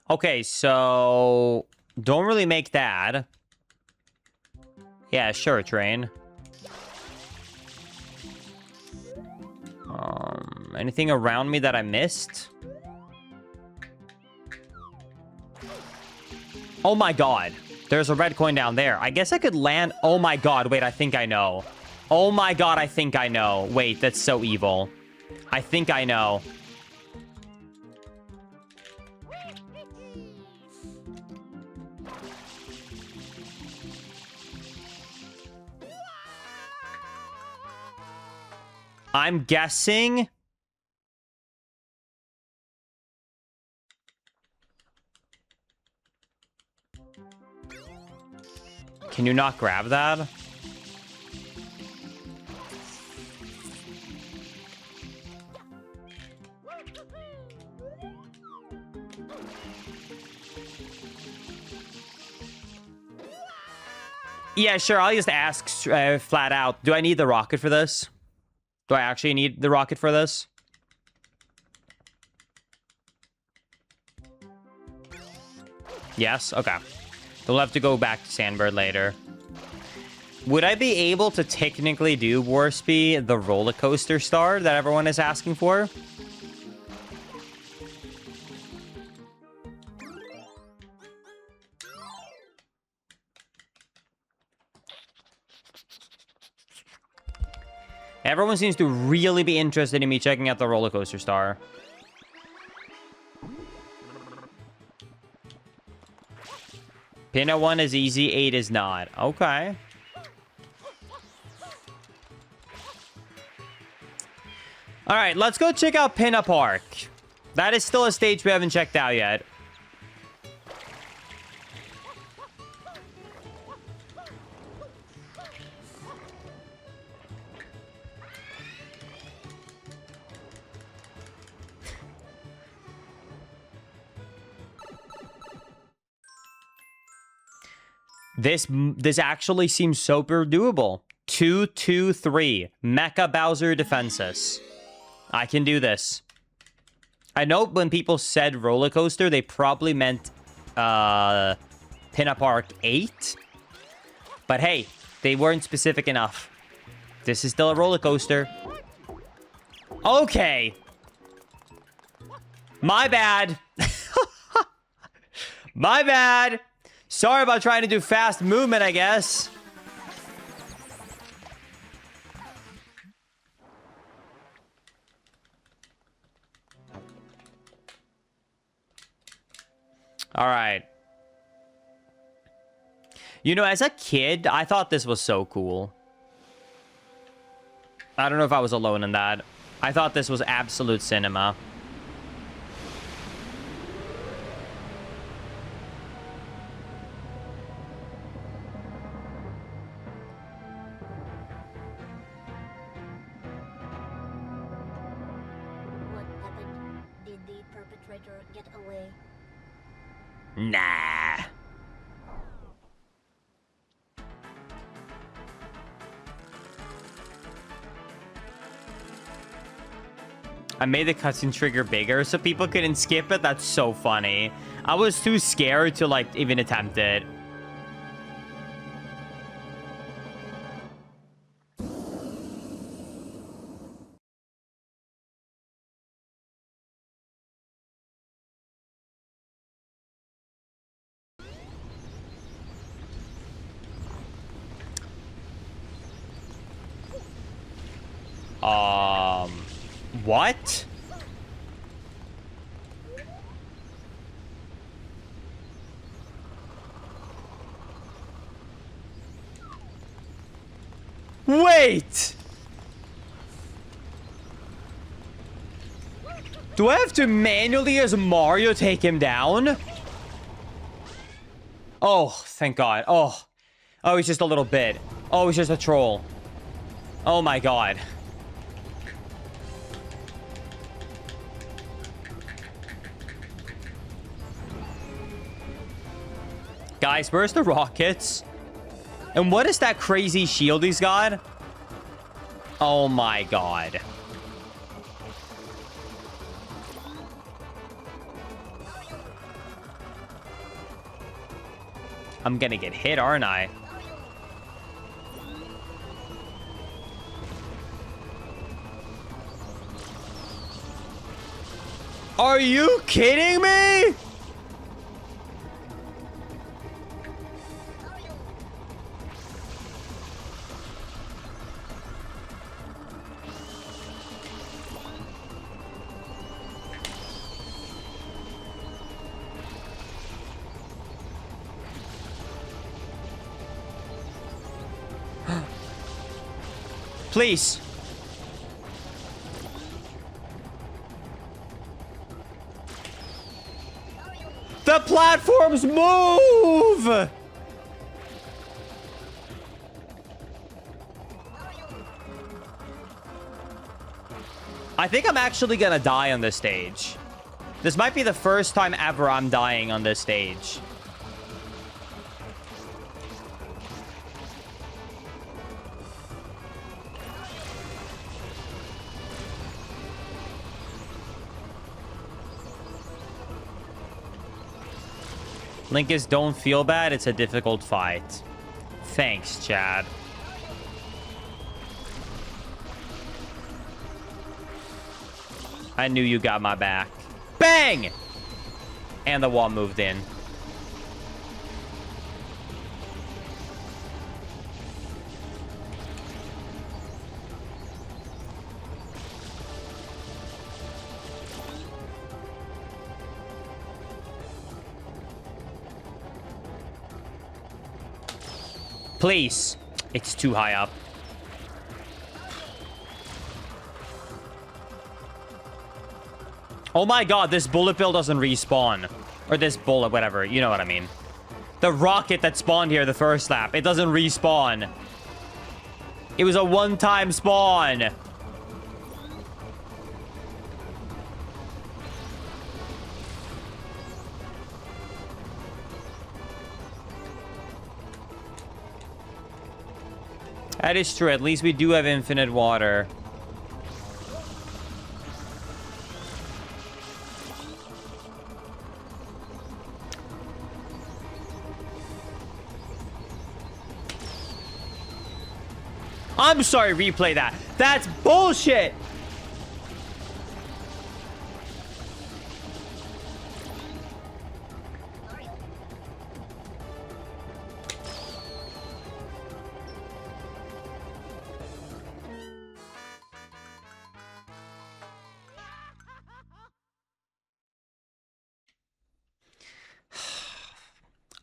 Okay, so don't really make that. Yeah, sure, train. Anything around me that I missed? Oh my god. There's a red coin down there. I guess I could land... Oh my god, wait, I think I know. Oh my god, I think I know. Wait, that's so evil. I think I know. I'm guessing... Can you not grab that? Yeah, sure. I'll just ask flat out. Do I need the rocket for this? Do I actually need the rocket for this? Yes? Okay. We'll have to go back to Sandbird later. Would I be able to technically do Warspy, the roller coaster star that everyone is asking for? Everyone seems to really be interested in me checking out the roller coaster star. Pin at 1 is easy, 8 is not. Okay. All right, let's go check out Pinna Park. That is still a stage we haven't checked out yet. This actually seems super doable. 2, 2, 3. Mecha Bowser Defenses. I can do this. I know when people said roller coaster, they probably meant Pinna Park 8. But hey, they weren't specific enough. This is still a roller coaster. Okay. My bad. My bad. Sorry about trying to do fast movement, I guess. All right. You know, as a kid, I thought this was so cool. I don't know if I was alone in that. I thought this was absolute cinema. What happened? Did the perpetrator get away? Nah. I made the cutscene trigger bigger so people couldn't skip it. That's so funny. I was too scared to, like, even attempt it. What? Wait! Do I have to manually, as Mario, take him down? Oh, thank God. Oh. Oh, he's just a little bit. Oh, he's just a troll. Oh my God. Guys, where's the rockets? And what is that crazy shield he's got? Oh my God. I'm gonna get hit, aren't I? Are you kidding me? Please. The platforms move! I think I'm actually gonna die on this stage. This might be the first time ever I'm dying on this stage. Linkus, don't feel bad. It's a difficult fight. Thanks, Chad. I knew you got my back. Bang! And the wall moved in. Please. It's too high up. Oh my God, this bullet bill doesn't respawn. Or this bullet, whatever. You know what I mean. The rocket that spawned here the first lap. It doesn't respawn. It was a one-time spawn. That is true. At least we do have infinite water. I'm sorry, replay that. That's bullshit.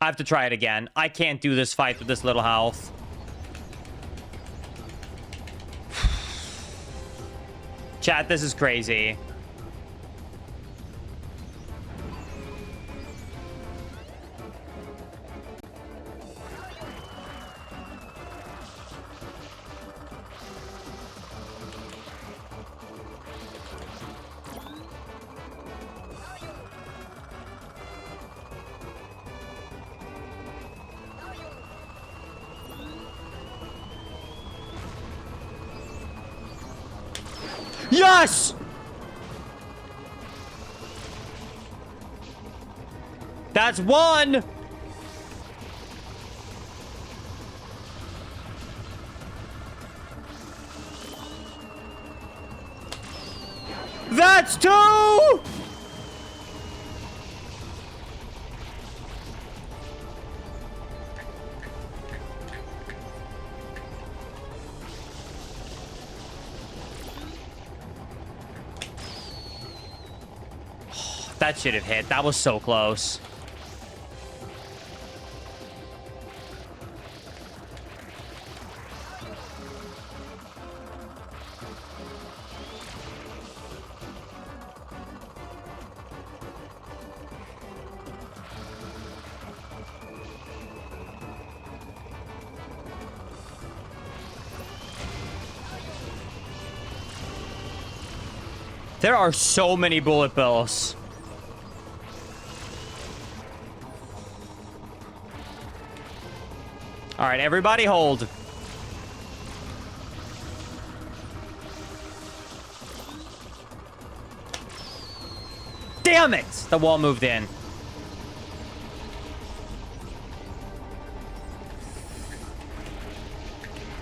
I have to try it again. I can't do this fight with this little health. Chat, this is crazy. Yes! That's one! That's two! That should have hit. That was so close. There are so many bullet bills. All right, everybody hold. Damn it! The wall moved in.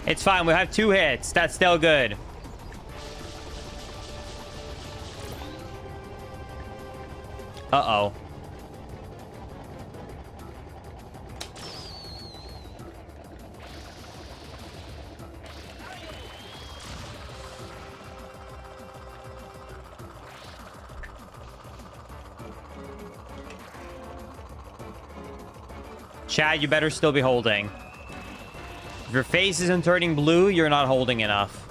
It's fine. We have 2 hits. That's still good. Uh-oh. Chad, you better still be holding. If your face isn't turning blue, you're not holding enough.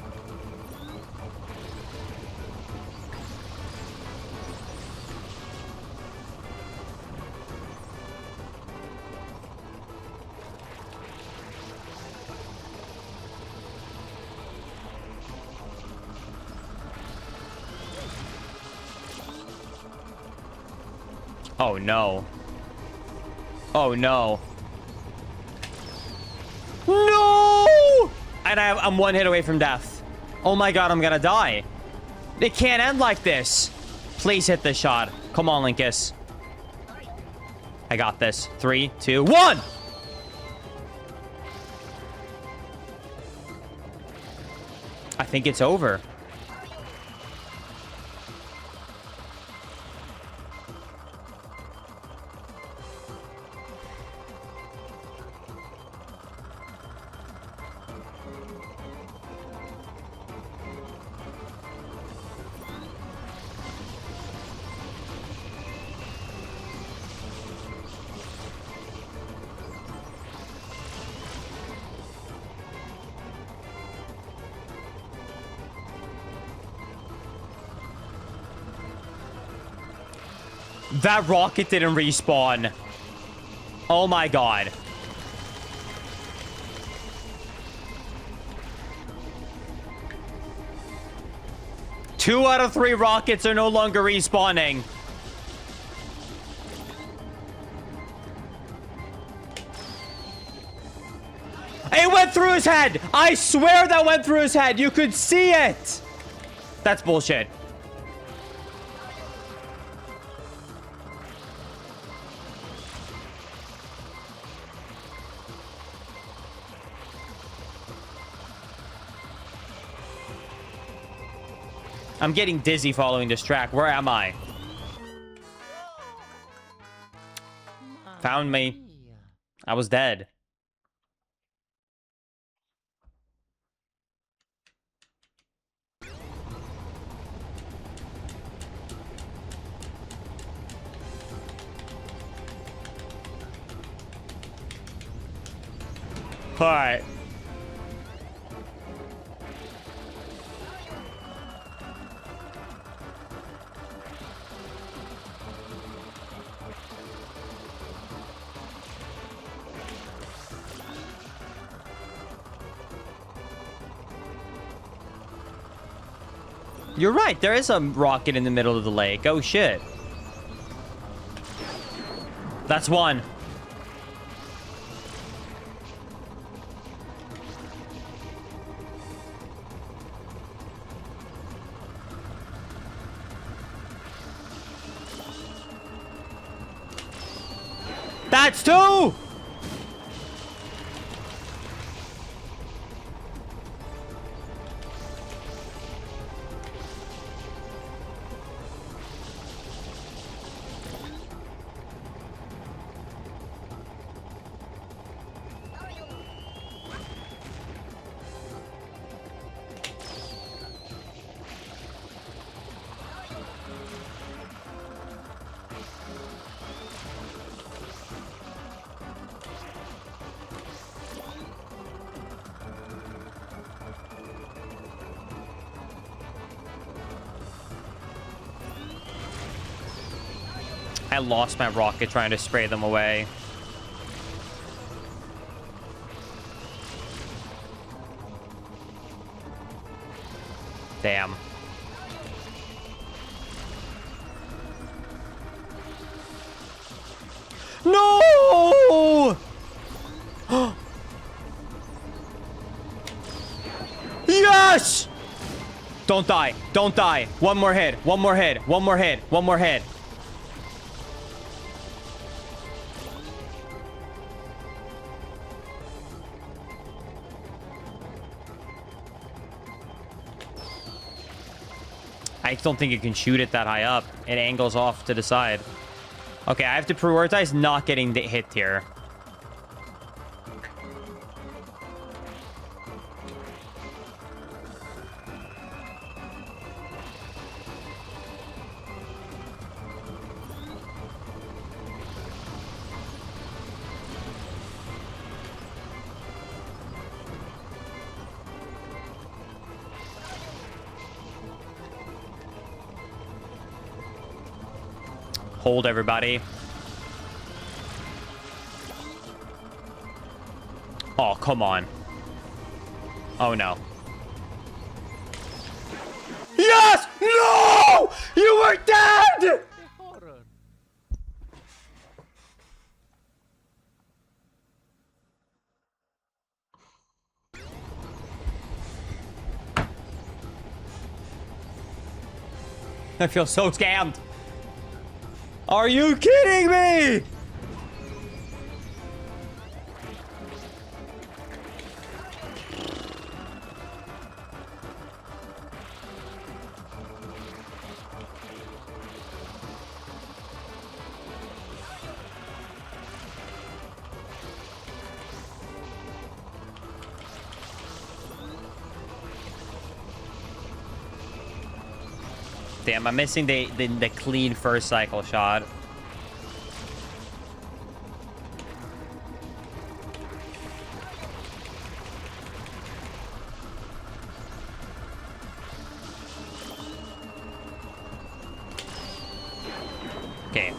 Oh, no. Oh, no. No! And I'm 1 hit away from death. Oh, my God, I'm gonna die. It can't end like this. Please hit this shot. Come on, Linkus. I got this. 3, 2, 1! I think it's over. That rocket didn't respawn. Oh my God. Two out of 3 rockets are no longer respawning. It went through his head. I swear that went through his head. You could see it. That's bullshit. I'm getting dizzy following this track. Where am I? Found me. I was dead. All right. You're right. There is a rocket in the middle of the lake. Oh, shit. That's one. That's two! I lost my rocket trying to spray them away. Damn. No! Yes! Don't die. Don't die. One more hit. One more hit. One more hit. One more hit. I don't think it can shoot it that high up. It angles off to the side. Okay, I have to prioritize not getting hit here. Hold, everybody. Oh, come on. Oh, no. Yes! No! You were dead! Horror. I feel so scammed. Are you kidding me? Damn, I'm missing the clean first cycle shot. Okay.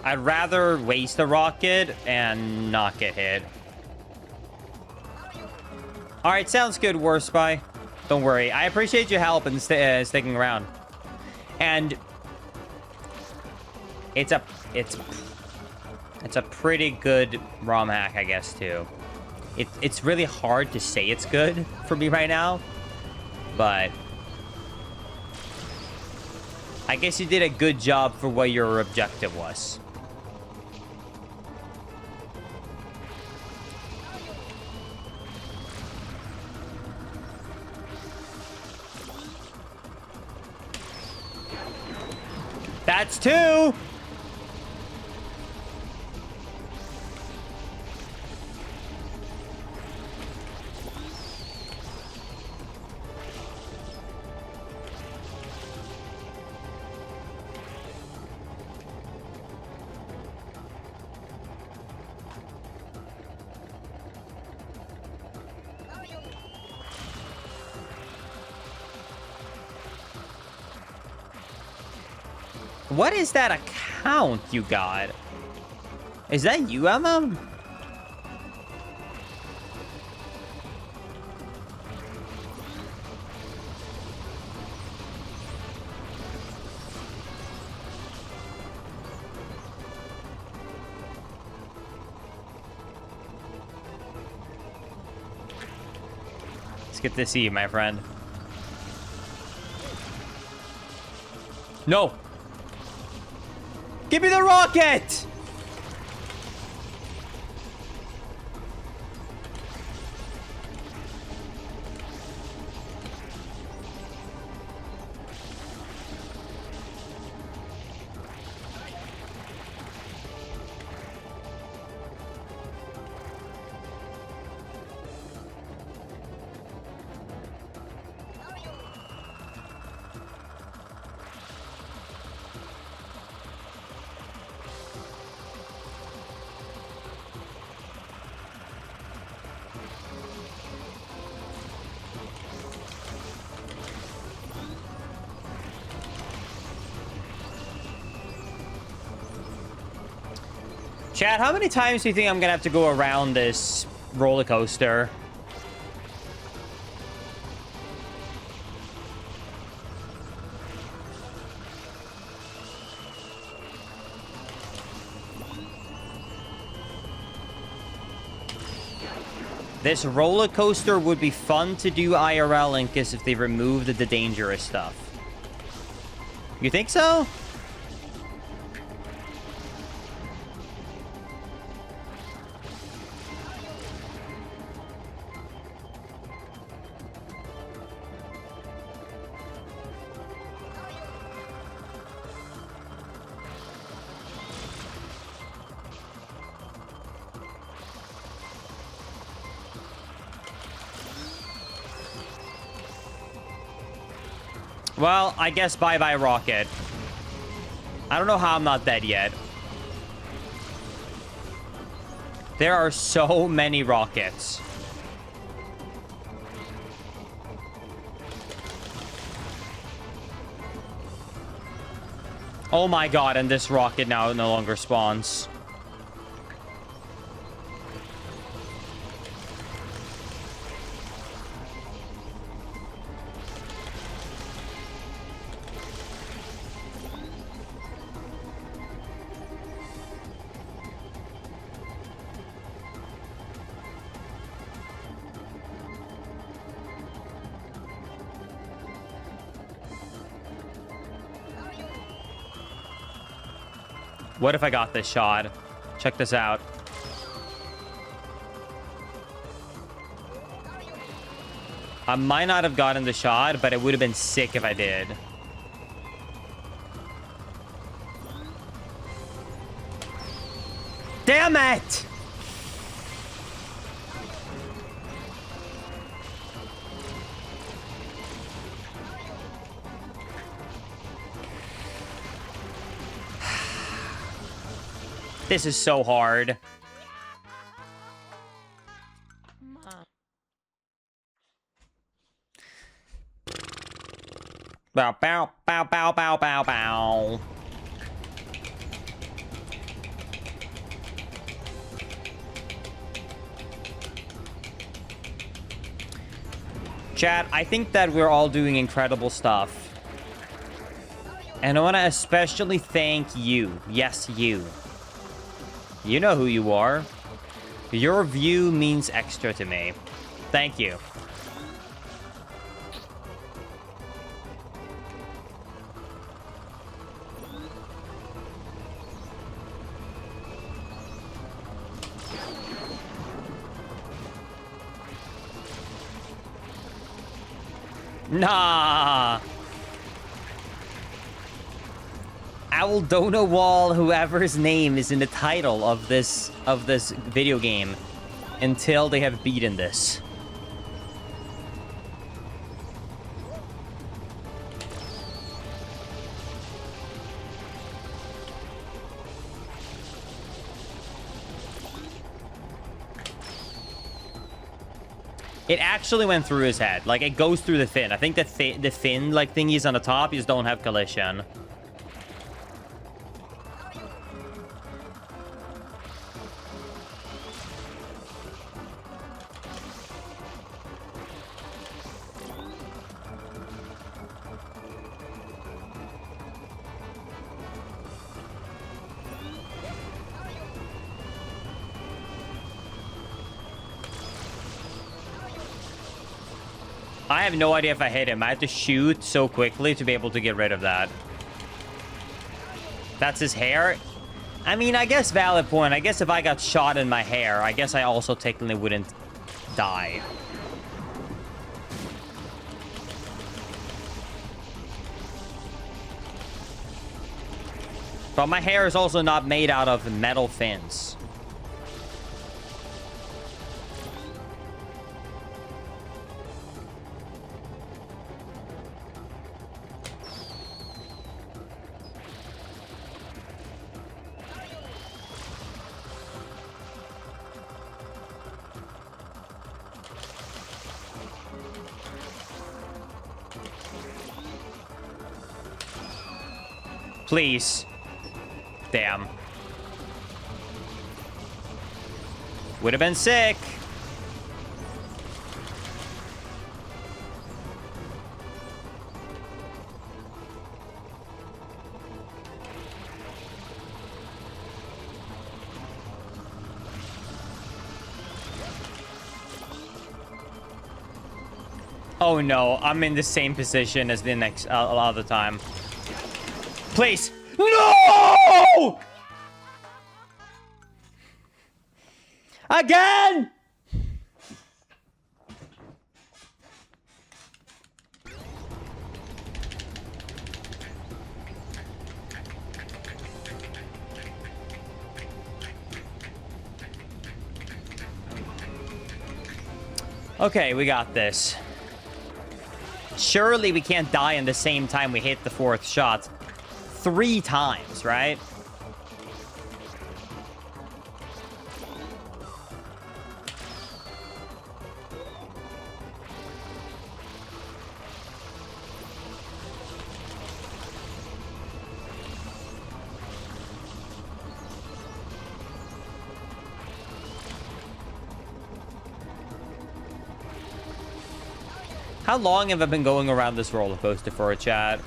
I'd rather waste a rocket and not get hit. Alright, sounds good, War Spy. Don't worry. I appreciate your help and sticking around. And it's a pretty good ROM hack, I guess, too. It's really hard to say it's good for me right now, but I guess you did a good job for what your objective was. That's two. What is that account you got? Is that you, Emma? good to see you, my friend. No! Give me the rocket! Chat, how many times do you think I'm gonna have to go around this roller coaster? This roller coaster would be fun to do IRL in case if they removed the dangerous stuff. You think so? Well, I guess bye-bye rocket. I don't know how I'm not dead yet. There are so many rockets. Oh my god, and this rocket now no longer spawns. What if I got this shot? Check this out. I might not have gotten the shot, but it would have been sick if I did. Damn it! This is so hard. Bow, bow, bow, bow, bow, bow, bow. Chat, I think that we're all doing incredible stuff. And I want to especially thank you. Yes, you. You know who you are. Your view means extra to me. Thank you. Nah. I will dono wall whoever's name is in the title of this video game until they have beaten this. It actually went through his head. Like, it goes through the fin. I think the fin, like, thingies on the top, you just don't have collision. I have no idea if I hit him. I have to shoot so quickly to be able to get rid of that. That's his hair. I mean, I guess valid point. I guess if I got shot in my hair, I guess I also technically wouldn't die. But my hair is also not made out of metal fins. Please. Damn. Would have been sick. Oh no, I'm in the same position as the next a lot of the time. Please. No! Again! Okay, we got this. Surely we can't die in the same time we hit the 4th shot. 3 times, right? How long have I been going around this roller coaster for a chat?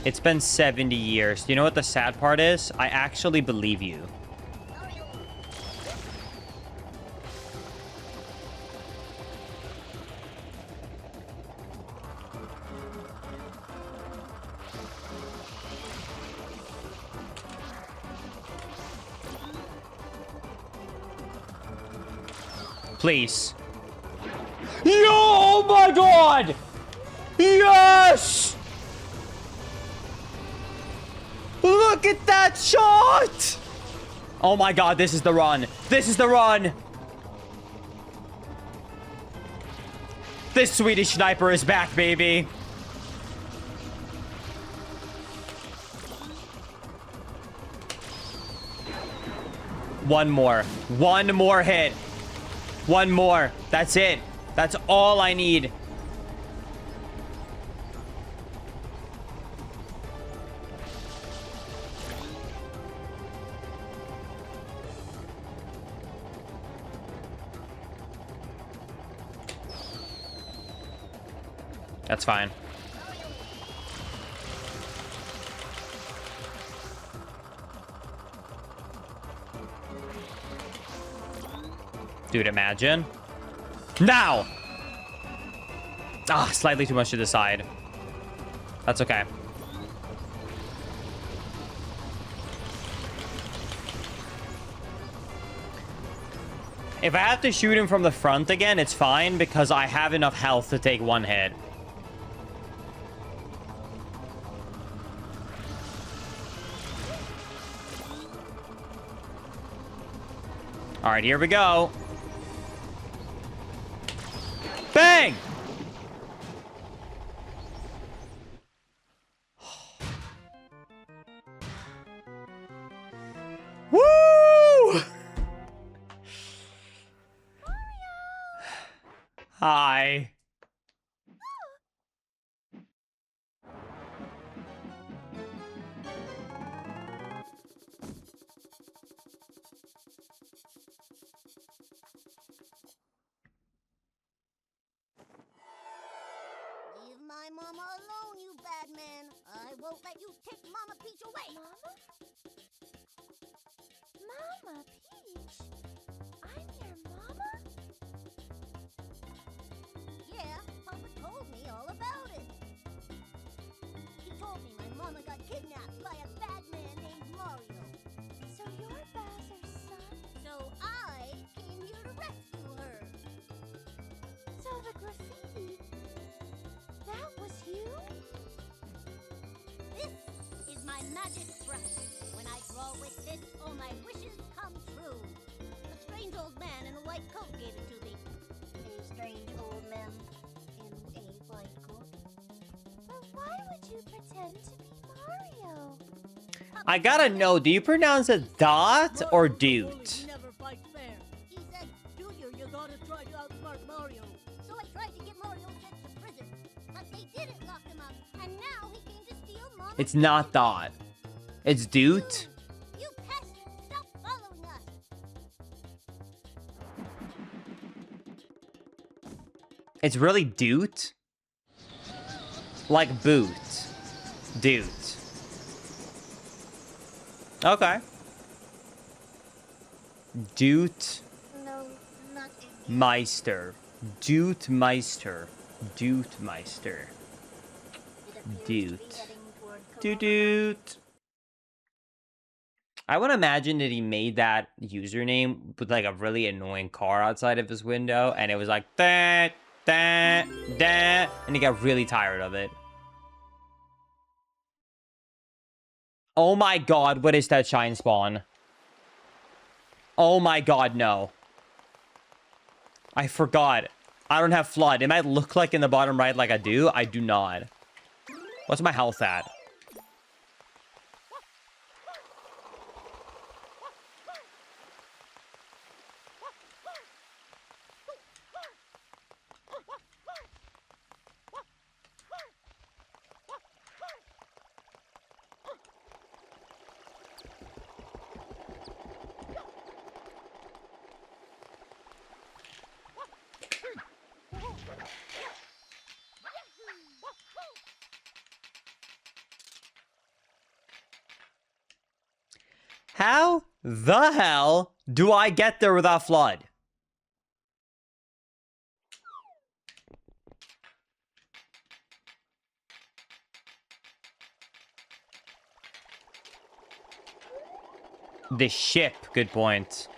It's been 70 years. Do you know what the sad part is? I actually believe you. Please. Yo, oh my god! Yes! Look at that shot! Oh my god, this is the run. This is the run. This Swedish sniper is back, baby. One more. One more hit. One more. That's it. That's all I need. That's fine. Dude, imagine. Now! Ah, slightly too much to the side. That's okay. If I have to shoot him from the front again, it's fine because I have enough health to take one hit. All right, here we go. Bang! Woo! Hi. my mama alone, you bad man. I won't let you take Mama Peach away. Mama Peach? I'm your mama? Yeah, Papa told me all about it. He told me my mama got kidnapped by a bad man named Mario. So you're Bowser's son? So I came here to rescue her. So the graffiti, that was you? This is my magic brush. When I draw with this, all my wishes come true. A strange old man in a white coat gave it to me. A strange old man in a white coat? But why would you pretend to be Mario? I gotta know, do you pronounce it Dot or Doot? He never fights fair. He said, Junior, you gotta try to outsmart Mario. so I tried to get Mario sent to prison. But they didn't lock him up, and now he came to steal Mama's It's not candy. Dot. It's Doot. You pest! Stop following us! It's really Doot? Like boot. Doot. Okay. Doot No, not again. Meister. Doot Meister. Doot Meister. Doot. Doot Doot. I would imagine that he made that username with like a really annoying car outside of his window, and it was like that, that, that, and he got really tired of it. Oh my god, what is that shine spawn? Oh my god, no. I forgot. I don't have flood. It might look like in the bottom right like I do. I do not. What's my health at? How the hell do I get there without flood? The ship, good point.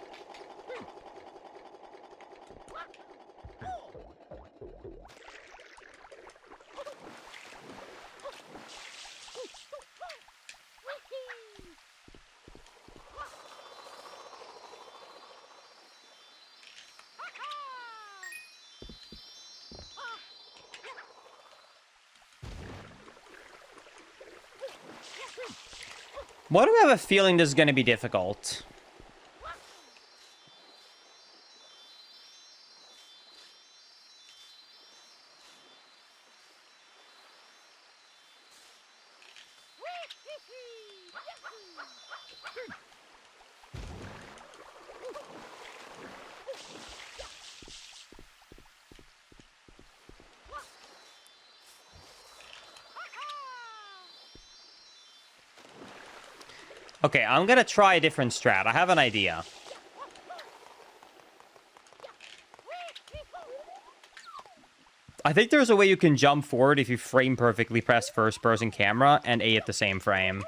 Why do I have a feeling this is going to be difficult? Okay, I'm gonna try a different strat. I have an idea. I think there's a way you can jump forward if you frame perfectly press first person camera and A at the same frame.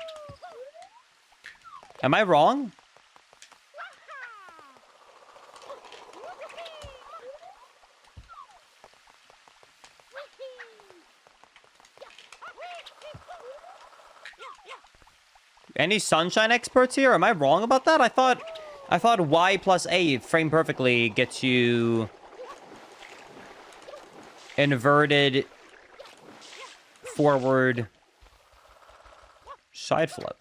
Am I wrong? Any sunshine experts here? Am I wrong about that? I thought Y plus A frame perfectly gets you inverted forward side flip.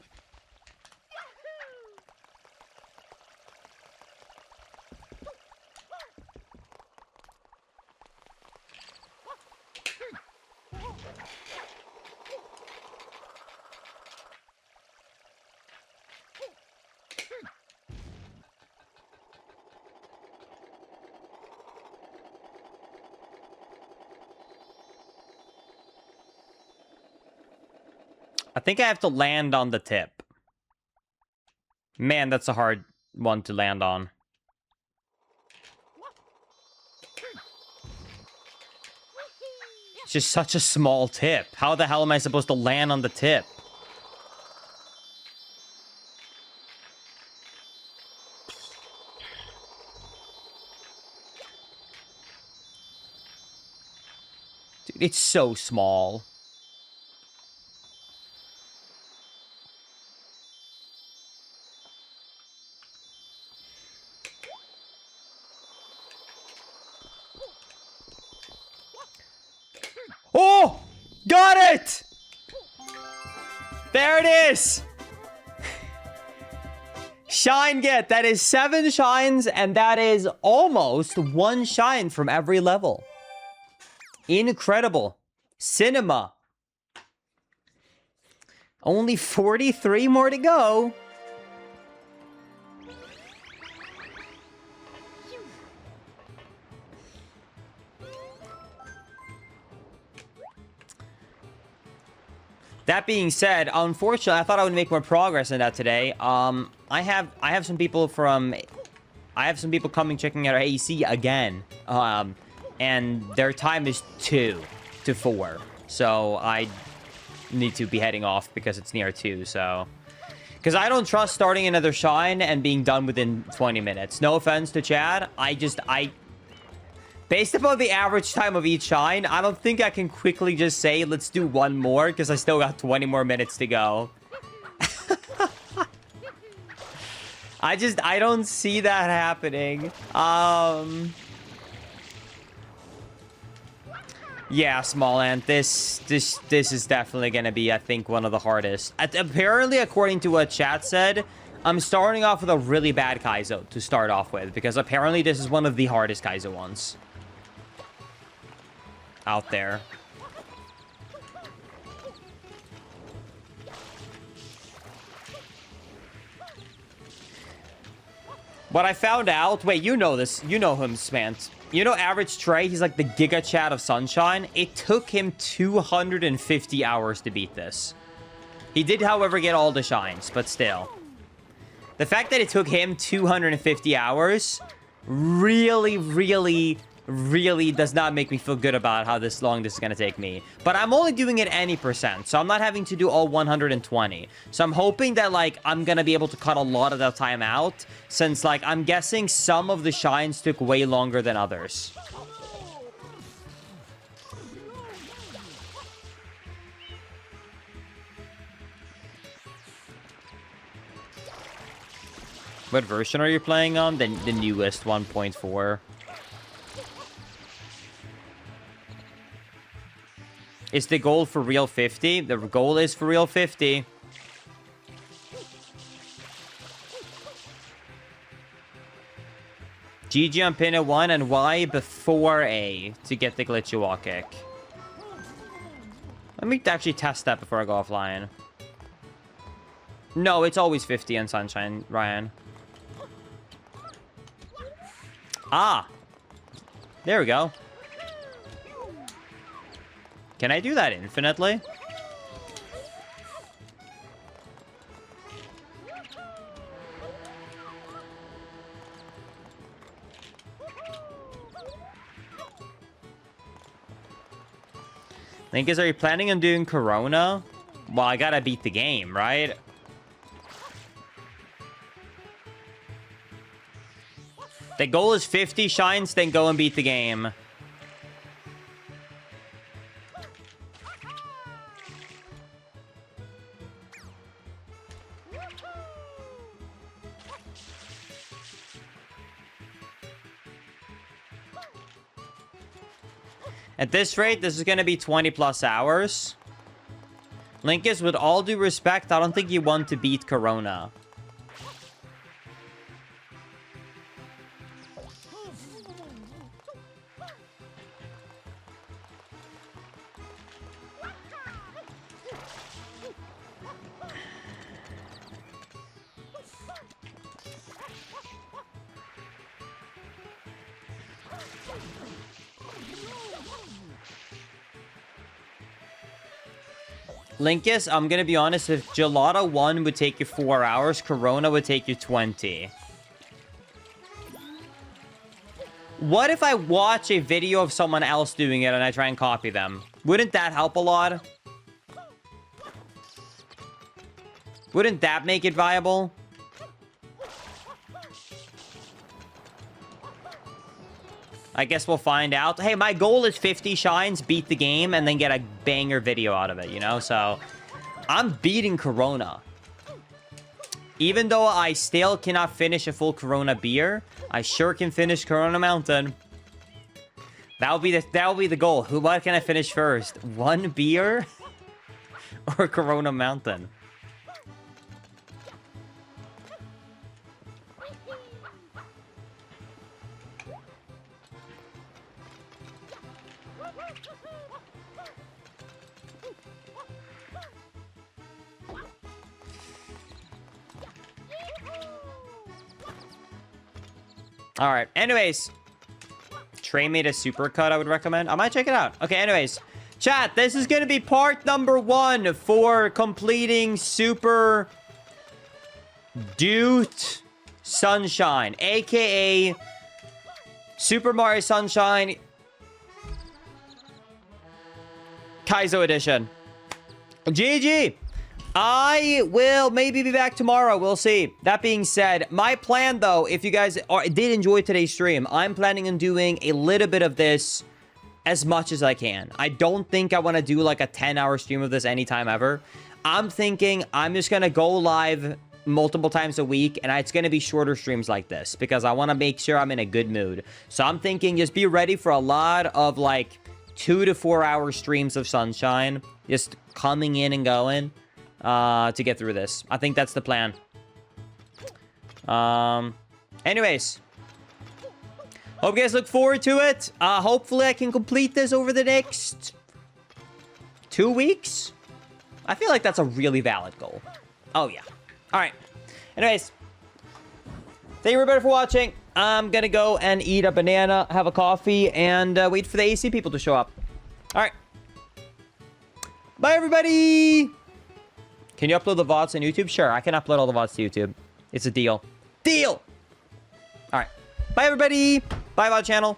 I think I have to land on the tip. Man, that's a hard one to land on. It's just such a small tip. How the hell am I supposed to land on the tip? Dude, it's so small. Oh! Got it! There it is! Shine get. That is 7 shines, and that is almost 1 shine from every level. Incredible. Cinema. Only 43 more to go. That being said, unfortunately, I thought I would make more progress in that today. I have some people coming checking out our AC again. And their time is 2 to 4. So I need to be heading off because it's near 2, so. Because I don't trust starting another shine and being done within 20 minutes. No offense to Chad. Based upon the average time of each shine, I don't think I can quickly just say, let's do one more, because I still got 20 more minutes to go. I don't see that happening. Yeah, Small Ant, this is definitely gonna be, I think, one of the hardest. Apparently, according to what chat said, I'm starting off with a really bad Kaizo to start off with, because apparently this is one of the hardest Kaizo ones out there. What I found out, wait, you know this, you know him, Smant. You know Average Trey, he's like the Giga Chat of Sunshine. It took him 250 hours to beat this. He did, however, get all the shines, but still. The fact that it took him 250 hours really does not make me feel good about how long this is going to take me. But I'm only doing it any percent, so I'm not having to do all 120. So I'm hoping that, like, I'm going to be able to cut a lot of that time out, since, like, I'm guessing some of the shines took way longer than others. What version are you playing on? The newest 1.4. Is the goal for real 50? The goal is for real 50. GG on pin at 1 and Y before A to get the glitchy wall kick. Let me actually test that before I go offline. No, it's always 50 on Sunshine, Ryan. Ah! There we go. Can I do that infinitely? Linkus, are you planning on doing Corona? Well, I gotta beat the game, right? The goal is 50 shines, then go and beat the game. At this rate, this is going to be 20 plus hours. Linkus, with all due respect, I don't think you want to beat Corona. Linkus, I'm gonna be honest, if Gelato 1 would take you 4 hours, Corona would take you 20. What if I watch a video of someone else doing it and I try and copy them? Wouldn't that help a lot? Wouldn't that make it viable? I guess we'll find out. Hey, my goal is 50 shines, beat the game, and then get a banger video out of it, you know? So, I'm beating Corona. Even though I still cannot finish a full Corona beer, I sure can finish Corona Mountain. That'll be the goal. What can I finish first? One beer or Corona Mountain? All right. Anyways, Trey made a supercut I would recommend. I might check it out. Okay, anyways. Chat, this is going to be part number 1 for completing Super Dude Sunshine, a.k.a. Super Mario Sunshine Kaizo Edition. GG! I will maybe be back tomorrow. We'll see. That being said, my plan, though, if you guys did enjoy today's stream, I'm planning on doing a little bit of this as much as I can. I don't think I want to do like a 10-hour stream of this anytime ever. I'm thinking I'm just going to go live multiple times a week, and it's going to be shorter streams like this because I want to make sure I'm in a good mood. So I'm thinking just be ready for a lot of like 2 to 4 hour streams of Sunshine, just coming in and going. To get through this. I think that's the plan. Anyways. Hope you guys look forward to it. Hopefully I can complete this over the next 2 weeks. I feel like that's a really valid goal. Oh, yeah. All right. Anyways. Thank you everybody for watching. I'm gonna go and eat a banana, have a coffee, and wait for the AC people to show up. All right. Bye, everybody. Can you upload the VODs on YouTube? Sure, I can upload all the VODs to YouTube. It's a deal. Deal! All right. Bye, everybody. Bye, VOD channel.